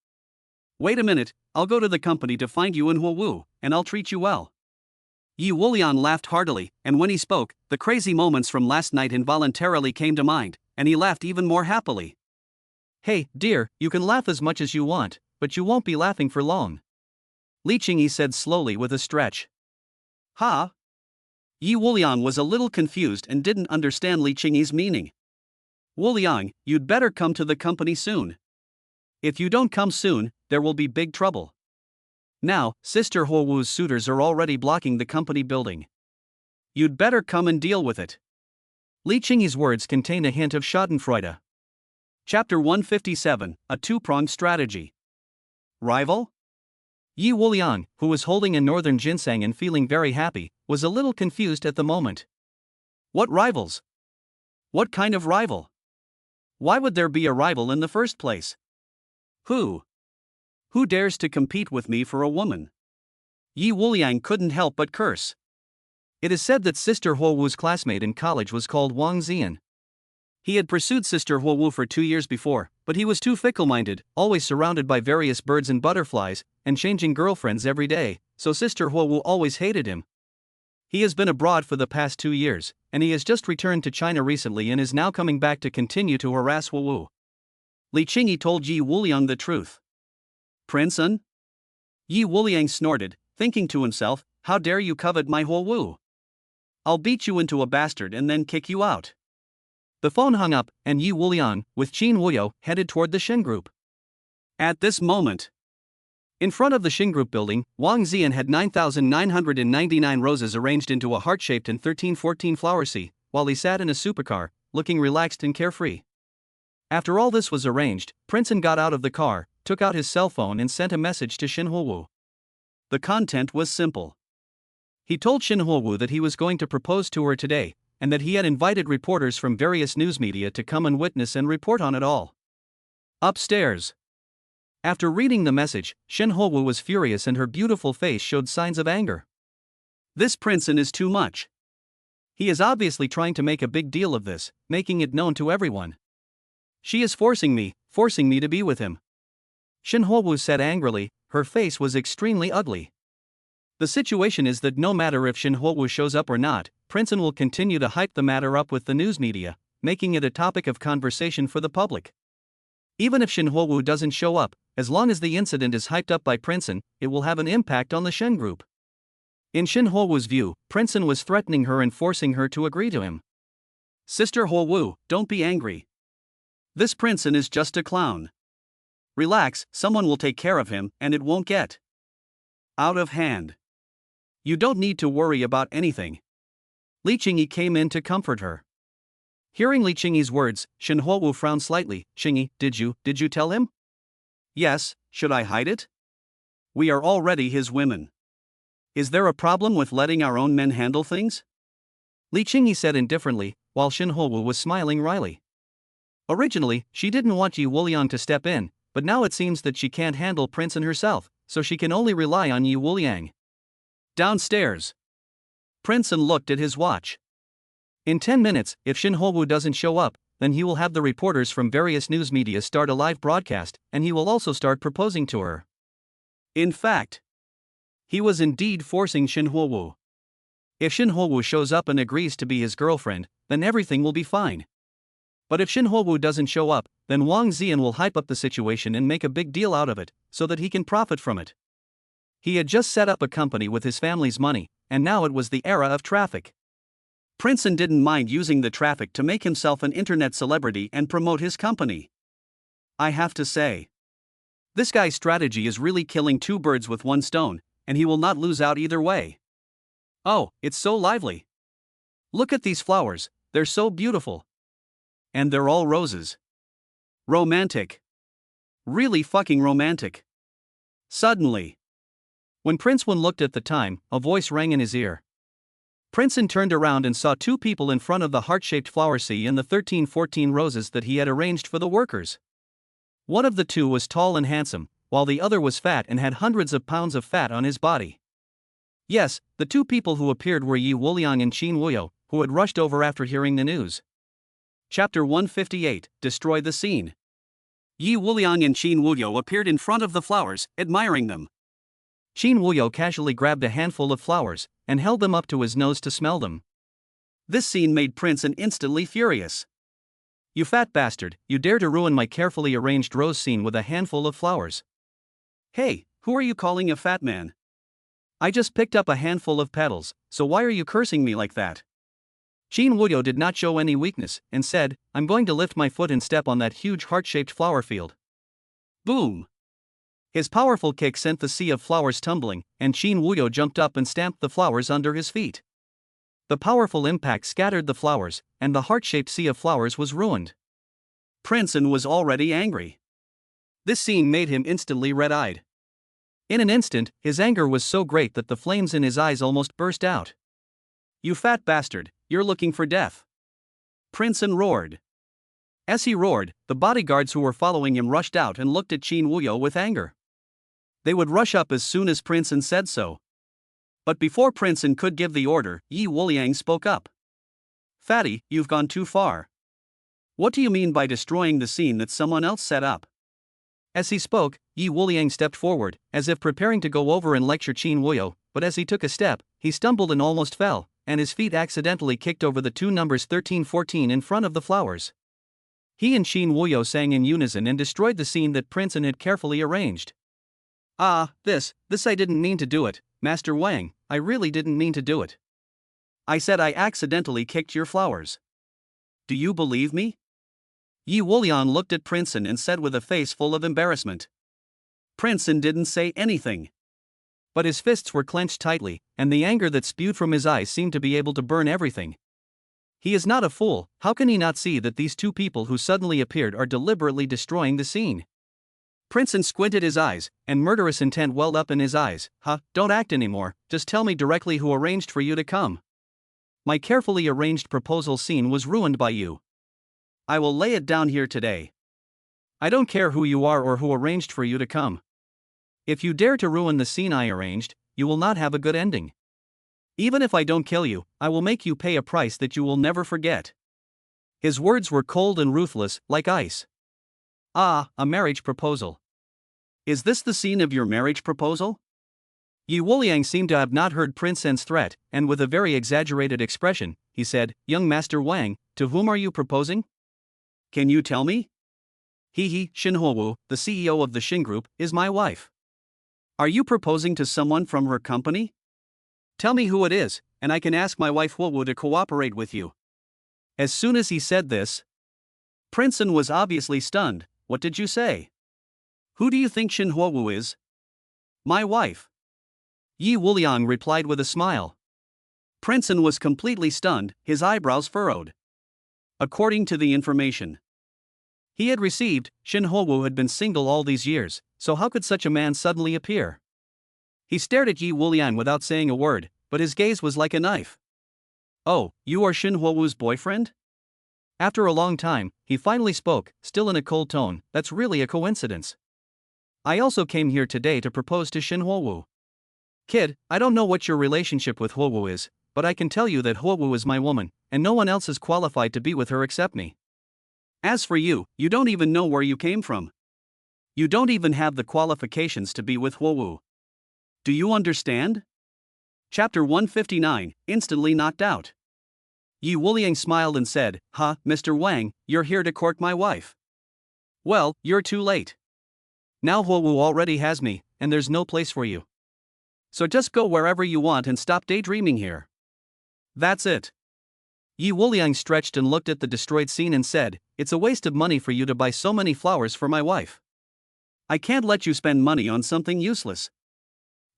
Wait a minute, I'll go to the company to find you in Huowu, and I'll treat you well. Yi Wuliang laughed heartily, and when he spoke, the crazy moments from last night involuntarily came to mind, and he laughed even more happily. Hey, dear, you can laugh as much as you want, but you won't be laughing for long. Li Qingyi said slowly with a stretch. Ha? Yi Wuliang was a little confused and didn't understand Li Qingyi's meaning. Wuliang, you'd better come to the company soon. If you don't come soon, there will be big trouble. Now, Sister Huowu's suitors are already blocking the company building. You'd better come and deal with it. Li Qingyi's words contained a hint of schadenfreude. Chapter 157, A Two-Pronged Strategy. Rival? Yi Wuliang, who was holding a northern ginseng and feeling very happy, was a little confused at the moment. What rivals? What kind of rival? Why would there be a rival in the first place? Who dares to compete with me for a woman? Yi Wuliang couldn't help but curse. It is said that Sister Huowu's classmate in college was called Wang Ziyan. He had pursued Sister Huowu for 2 years before, but he was too fickle-minded, always surrounded by various birds and butterflies, and changing girlfriends every day, so Sister Huowu always hated him. He has been abroad for the past 2 years, and he has just returned to China recently and is now coming back to continue to harass Huowu. Li Qingyi told Yi Wuliang the truth. Prince Un? Yi Wuliang snorted, thinking to himself, how dare you covet my Huowu? I'll beat you into a bastard and then kick you out. The phone hung up, and Yi Wuliang, with Qin Wuyo, headed toward the Shen Group. At this moment, in front of the Shen Group building, Wang Ziyan had 9,999 roses arranged into a heart-shaped and 1314 flower sea, while he sat in a supercar, looking relaxed and carefree. After all this was arranged, Prince Un got out of the car, took out his cell phone and sent a message to Shen Huowu. The content was simple. He told Shen Huowu that he was going to propose to her today, and that he had invited reporters from various news media to come and witness and report on it all. Upstairs. After reading the message, Shen Huowu was furious and her beautiful face showed signs of anger. This Prince Un is too much. He is obviously trying to make a big deal of this, making it known to everyone. She is forcing me to be with him. Shen Huowu said angrily, her face was extremely ugly. The situation is that no matter if Shen Huowu shows up or not, Prince Un will continue to hype the matter up with the news media, making it a topic of conversation for the public. Even if Shen Huowu doesn't show up, as long as the incident is hyped up by Prince Un, it will have an impact on the Shen Group. In Shen Huowu's view, Prince Un was threatening her and forcing her to agree to him. Sister Huowu, don't be angry. This Prince Un is just a clown. Relax, someone will take care of him, and it won't get out of hand. You don't need to worry about anything. Li Qingyi came in to comfort her. Hearing Li Qingyi's words, Shen Huowu frowned slightly. Qingyi, did you tell him? Yes, should I hide it? We are already his women. Is there a problem with letting our own men handle things? Li Qingyi said indifferently, while Shen Huowu was smiling wryly. Originally, she didn't want Yi Wuliang to step in, but now it seems that she can't handle Prince Un herself, so she can only rely on Yi Wuliang. Downstairs. Prince Un looked at his watch. In 10 minutes, if Shen Huowu doesn't show up, then he will have the reporters from various news media start a live broadcast, and he will also start proposing to her. In fact, he was indeed forcing Shen Huowu. If Shen Huowu shows up and agrees to be his girlfriend, then everything will be fine. But if Shen Huowu doesn't show up, then Wang Ziyan will hype up the situation and make a big deal out of it, so that he can profit from it. He had just set up a company with his family's money, and now it was the era of traffic. Prince Un didn't mind using the traffic to make himself an internet celebrity and promote his company. I have to say, this guy's strategy is really killing two birds with one stone, and he will not lose out either way. Oh, it's so lively. Look at these flowers, they're so beautiful. And they're all roses. Romantic. Really fucking romantic. Suddenly, when Prince Un looked at the time, a voice rang in his ear. Prince Un turned around and saw two people in front of the heart-shaped flower sea and the 1314 roses that he had arranged for the workers. One of the two was tall and handsome, while the other was fat and had hundreds of pounds of fat on his body. Yes, the two people who appeared were Yi Wuliang and Qin Wuyo, who had rushed over after hearing the news. Chapter 158, Destroy the Scene. Yi Wuliang and Qin Wuyo appeared in front of the flowers, admiring them. Qin Wuyo casually grabbed a handful of flowers, and held them up to his nose to smell them. This scene made Prince Un instantly furious. You fat bastard, you dare to ruin my carefully arranged rose scene with a handful of flowers. Hey, who are you calling a fat man? I just picked up a handful of petals, so why are you cursing me like that? Qin Wuyo did not show any weakness, and said, I'm going to lift my foot and step on that huge heart-shaped flower field. Boom! His powerful kick sent the sea of flowers tumbling, and Qin Wuyo jumped up and stamped the flowers under his feet. The powerful impact scattered the flowers, and the heart-shaped sea of flowers was ruined. Princeton was already angry. This scene made him instantly red-eyed. In an instant, his anger was so great that the flames in his eyes almost burst out. "You fat bastard, you're looking for death!" Princeton roared. As he roared, the bodyguards who were following him rushed out and looked at Qin Wuyo with anger. They would rush up as soon as Princeton said so. But before Princeton could give the order, Yi Wuliang spoke up. "Fatty, you've gone too far. What do you mean by destroying the scene that someone else set up?" As he spoke, Yi Wuliang stepped forward, as if preparing to go over and lecture Qin Wuyo, but as he took a step, he stumbled and almost fell, and his feet accidentally kicked over the two numbers 13-14 in front of the flowers. He and Qin Wuyo sang in unison and destroyed the scene that Princeton had carefully arranged. This I didn't mean to do it, Master Wang, I really didn't mean to do it. I said I accidentally kicked your flowers. Do you believe me?" Yi Wuliang looked at Princeton and said with a face full of embarrassment. Princeton didn't say anything. But his fists were clenched tightly, and the anger that spewed from his eyes seemed to be able to burn everything. He is not a fool, how can he not see that these two people who suddenly appeared are deliberately destroying the scene? Princeton squinted his eyes, and murderous intent welled up in his eyes. Don't act anymore, just tell me directly who arranged for you to come. My carefully arranged proposal scene was ruined by you. I will lay it down here today. I don't care who you are or who arranged for you to come. If you dare to ruin the scene I arranged, you will not have a good ending. Even if I don't kill you, I will make you pay a price that you will never forget." His words were cold and ruthless, like ice. A marriage proposal. Is this the scene of your marriage proposal? Yi Wuliang seemed to have not heard Princeton's threat, and with a very exaggerated expression, he said, "Young Master Wang, to whom are you proposing? Can you tell me?" Shin Huowu, the CEO of the Shin Group, is my wife. Are you proposing to someone from her company? Tell me who it is, and I can ask my wife Huowu to cooperate with you. As soon as he said this, Princeton was obviously stunned. What did you say? Who do you think Shin Huowu is? My wife. Yi Wuliang replied with a smile. Princeton was completely stunned, his eyebrows furrowed. According to the information he had received, Shin Huowu had been single all these years, so how could such a man suddenly appear? He stared at Yi Wuliang without saying a word, but his gaze was like a knife. "Oh, you are Shin Huowu's boyfriend?" After a long time, he finally spoke, still in a cold tone. "That's really a coincidence. I also came here today to propose to Shin Huowu. Kid, I don't know what your relationship with Huowu is, but I can tell you that Huowu is my woman, and no one else is qualified to be with her except me. As for you, you don't even know where you came from. You don't even have the qualifications to be with Huowu. Do you understand?" Chapter 159, Instantly Knocked Out. Yi Wuliang smiled and said, Mr. Wang, you're here to court my wife. Well, you're too late. Now Huowu already has me, and there's no place for you. So just go wherever you want and stop daydreaming here. That's it." Yi Wuliang stretched and looked at the destroyed scene and said, "It's a waste of money for you to buy so many flowers for my wife. I can't let you spend money on something useless.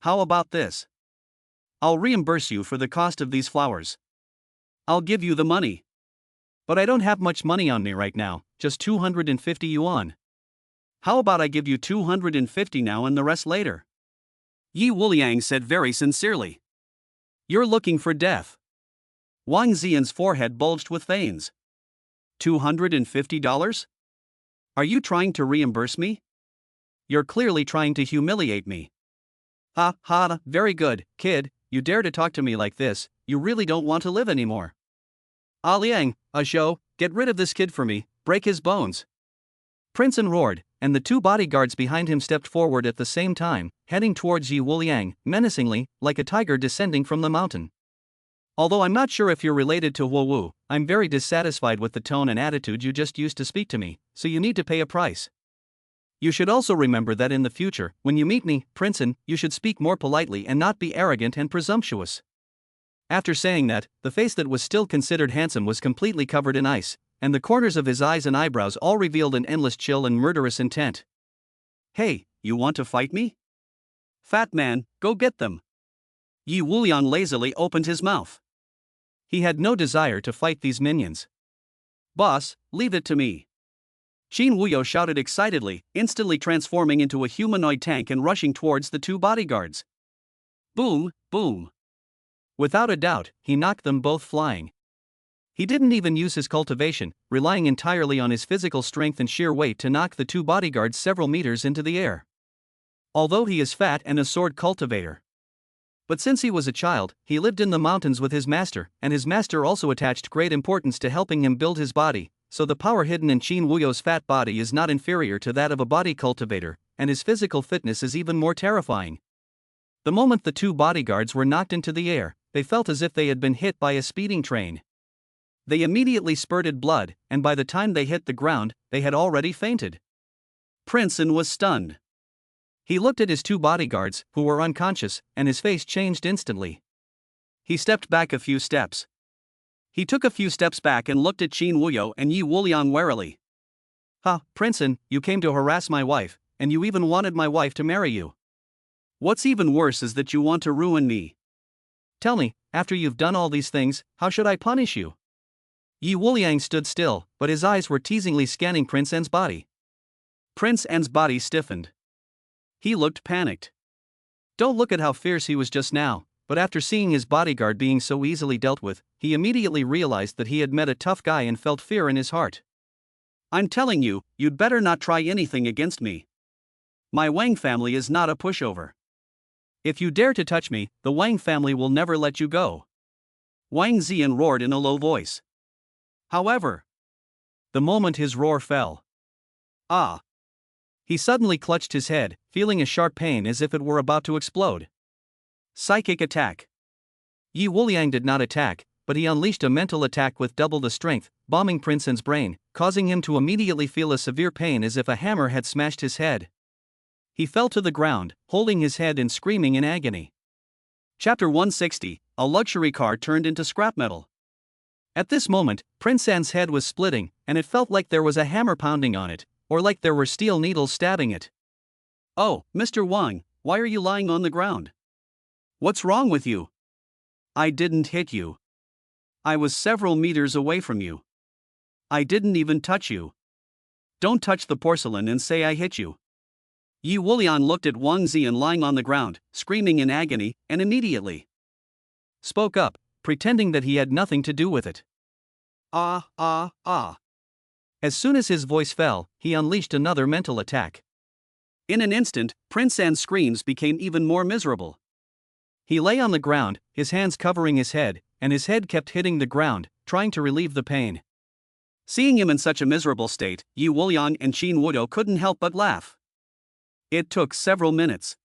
How about this? I'll reimburse you for the cost of these flowers. I'll give you the money. But I don't have much money on me right now, just 250 yuan. How about I give you 250 now and the rest later?" Yi Wuliang said very sincerely. "You're looking for death." Wang Xian's forehead bulged with veins. $250? Are you trying to reimburse me? You're clearly trying to humiliate me. Very good, kid, you dare to talk to me like this, you really don't want to live anymore. Liang, Zhou, get rid of this kid for me, break his bones. Princeton roared, and the two bodyguards behind him stepped forward at the same time, heading towards Yi Wuliang, menacingly, like a tiger descending from the mountain. Although I'm not sure if you're related to Huowu, I'm very dissatisfied with the tone and attitude you just used to speak to me, so you need to pay a price. You should also remember that in the future, when you meet me, Princeton, you should speak more politely and not be arrogant and presumptuous." After saying that, the face that was still considered handsome was completely covered in ice, and the corners of his eyes and eyebrows all revealed an endless chill and murderous intent. "Hey, you want to fight me? Fat man, go get them." Yi Wuliang lazily opened his mouth. He had no desire to fight these minions. "Boss, leave it to me." Qin Wuyo shouted excitedly, instantly transforming into a humanoid tank and rushing towards the two bodyguards. Boom, boom. Without a doubt, he knocked them both flying. He didn't even use his cultivation, relying entirely on his physical strength and sheer weight to knock the two bodyguards several meters into the air. Although he is fat and a sword cultivator. But since he was a child, he lived in the mountains with his master, and his master also attached great importance to helping him build his body, so the power hidden in Qin Wuyo's fat body is not inferior to that of a body cultivator, and his physical fitness is even more terrifying. The moment the two bodyguards were knocked into the air, they felt as if they had been hit by a speeding train. They immediately spurted blood, and by the time they hit the ground, they had already fainted. Prince An was stunned. He looked at his two bodyguards, who were unconscious, and his face changed instantly. He stepped back a few steps. He took a few steps back and looked at Qin Wuyo and Yi Wuliang warily. "Ha, Prince An, you came to harass my wife, and you even wanted my wife to marry you. What's even worse is that you want to ruin me. Tell me, after you've done all these things, how should I punish you?" Yi Wuliang stood still, but his eyes were teasingly scanning Prince An's body. Prince An's body stiffened. He looked panicked. Don't look at how fierce he was just now, but after seeing his bodyguard being so easily dealt with, he immediately realized that he had met a tough guy and felt fear in his heart. "I'm telling you, you'd better not try anything against me. My Wang family is not a pushover. If you dare to touch me, the Wang family will never let you go." Wang Ziyan roared in a low voice. However, the moment his roar fell, he suddenly clutched his head, feeling a sharp pain as if it were about to explode. Psychic attack. Yi Wuliang did not attack, but he unleashed a mental attack with double the strength, bombing Prince An's brain, causing him to immediately feel a severe pain as if a hammer had smashed his head. He fell to the ground, holding his head and screaming in agony. Chapter 160, A luxury car turned into scrap metal. At this moment, Prince An's head was splitting, and it felt like there was a hammer pounding on it, or like there were steel needles stabbing it. "Oh, Mr. Wang, why are you lying on the ground? What's wrong with you? I didn't hit you. I was several meters away from you. I didn't even touch you. Don't touch the porcelain and say I hit you." Yi Wulian looked at Wang Ziyan lying on the ground, screaming in agony, and immediately spoke up, pretending that he had nothing to do with it. As soon as his voice fell, he unleashed another mental attack. In an instant, Prince An's screams became even more miserable. He lay on the ground, his hands covering his head, and his head kept hitting the ground, trying to relieve the pain. Seeing him in such a miserable state, Yi Wuliang and Qin Wuyo couldn't help but laugh. It took several minutes.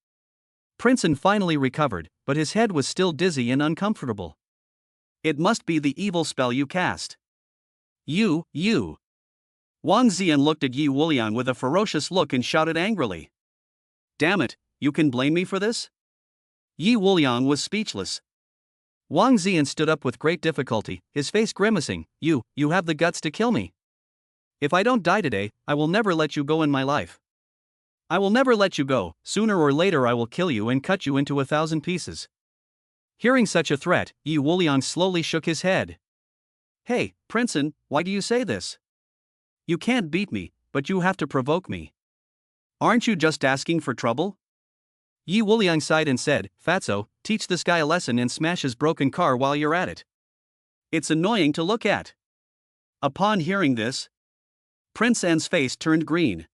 Prince An finally recovered, but his head was still dizzy and uncomfortable. "It must be the evil spell you cast. You. Wang Ziyan looked at Yi Wuliang with a ferocious look and shouted angrily. "Damn it, you can blame me for this?" Yi Wuliang was speechless. Wang Ziyan stood up with great difficulty, his face grimacing. You have the guts to kill me. If I don't die today, I will never let you go in my life. I will never let you go, sooner or later I will kill you and cut you into 1,000 pieces." Hearing such a threat, Yi Wuliang slowly shook his head. "Hey, Prince An, why do you say this? You can't beat me, but you have to provoke me. Aren't you just asking for trouble?" Yi Wuliang sighed and said, "Fatso, teach this guy a lesson and smash his broken car while you're at it. It's annoying to look at." Upon hearing this, Prince An's face turned green.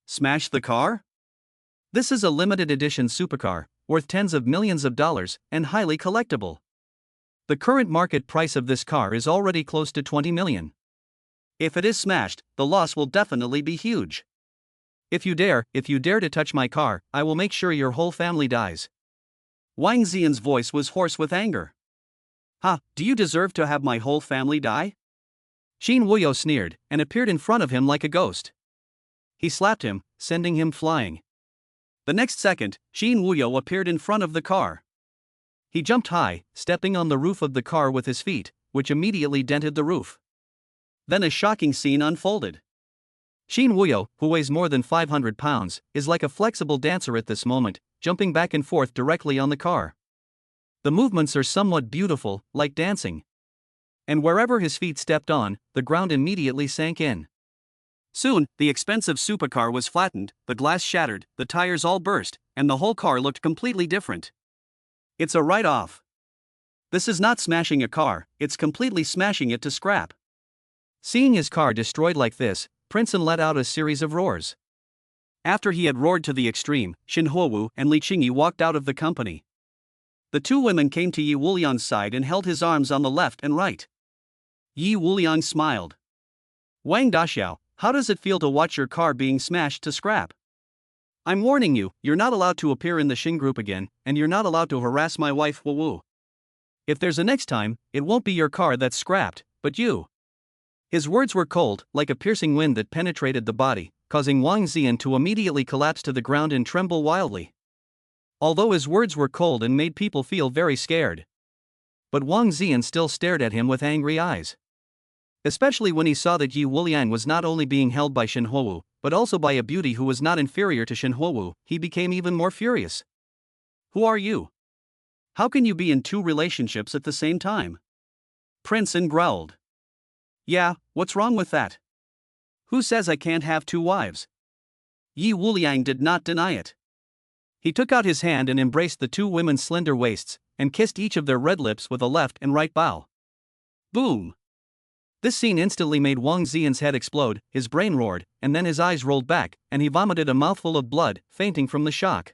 Smash the car? This is a limited edition supercar, worth tens of millions of dollars, and highly collectible. The current market price of this car is already close to 20 million. If it is smashed, the loss will definitely be huge. If you dare to touch my car, I will make sure your whole family dies." Wang Ziyan's voice was hoarse with anger. Do you deserve to have my whole family die?" Qin Wuyo sneered, and appeared in front of him like a ghost. He slapped him, sending him flying. The next second, Qin Wuyo appeared in front of the car. He jumped high, stepping on the roof of the car with his feet, which immediately dented the roof. Then a shocking scene unfolded. Qin Wuyo, who weighs more than 500 pounds, is like a flexible dancer at this moment, jumping back and forth directly on the car. The movements are somewhat beautiful, like dancing. and wherever his feet stepped on, the ground immediately sank in. Soon, the expensive supercar was flattened, the glass shattered, the tires all burst, and the whole car looked completely different. It's a write-off. This is not smashing a car, it's completely smashing it to scrap. Seeing his car destroyed like this, Princeton let out a series of roars. After he had roared to the extreme, Shin Huowu and Li Qingyi walked out of the company. The two women came to Yi Wuliang's side and held his arms on the left and right. Yi Wuliang smiled. Wang Daxiao, how does it feel to watch your car being smashed to scrap? I'm warning you, you're not allowed to appear in the Xing group again, and you're not allowed to harass my wife Wu. If there's a next time, it won't be your car that's scrapped, but you. His words were cold, like a piercing wind that penetrated the body, causing Wang Ziyan to immediately collapse to the ground and tremble wildly. Although his words were cold and made people feel very scared. But Wang Ziyan still stared at him with angry eyes. Especially when he saw that Yi Wuliang was not only being held by Shin Huowu, but also by a beauty who was not inferior to Shin Huowu, he became even more furious. Who are you? How can you be in two relationships at the same time? Princeton growled. Yeah, what's wrong with that? Who says I can't have two wives? Yi Wuliang did not deny it. He took out his hand and embraced the two women's slender waists, and kissed each of their red lips with a left and right bow. Boom! This scene instantly made Wang Ziyan's head explode, his brain roared, and then his eyes rolled back, and he vomited a mouthful of blood, fainting from the shock.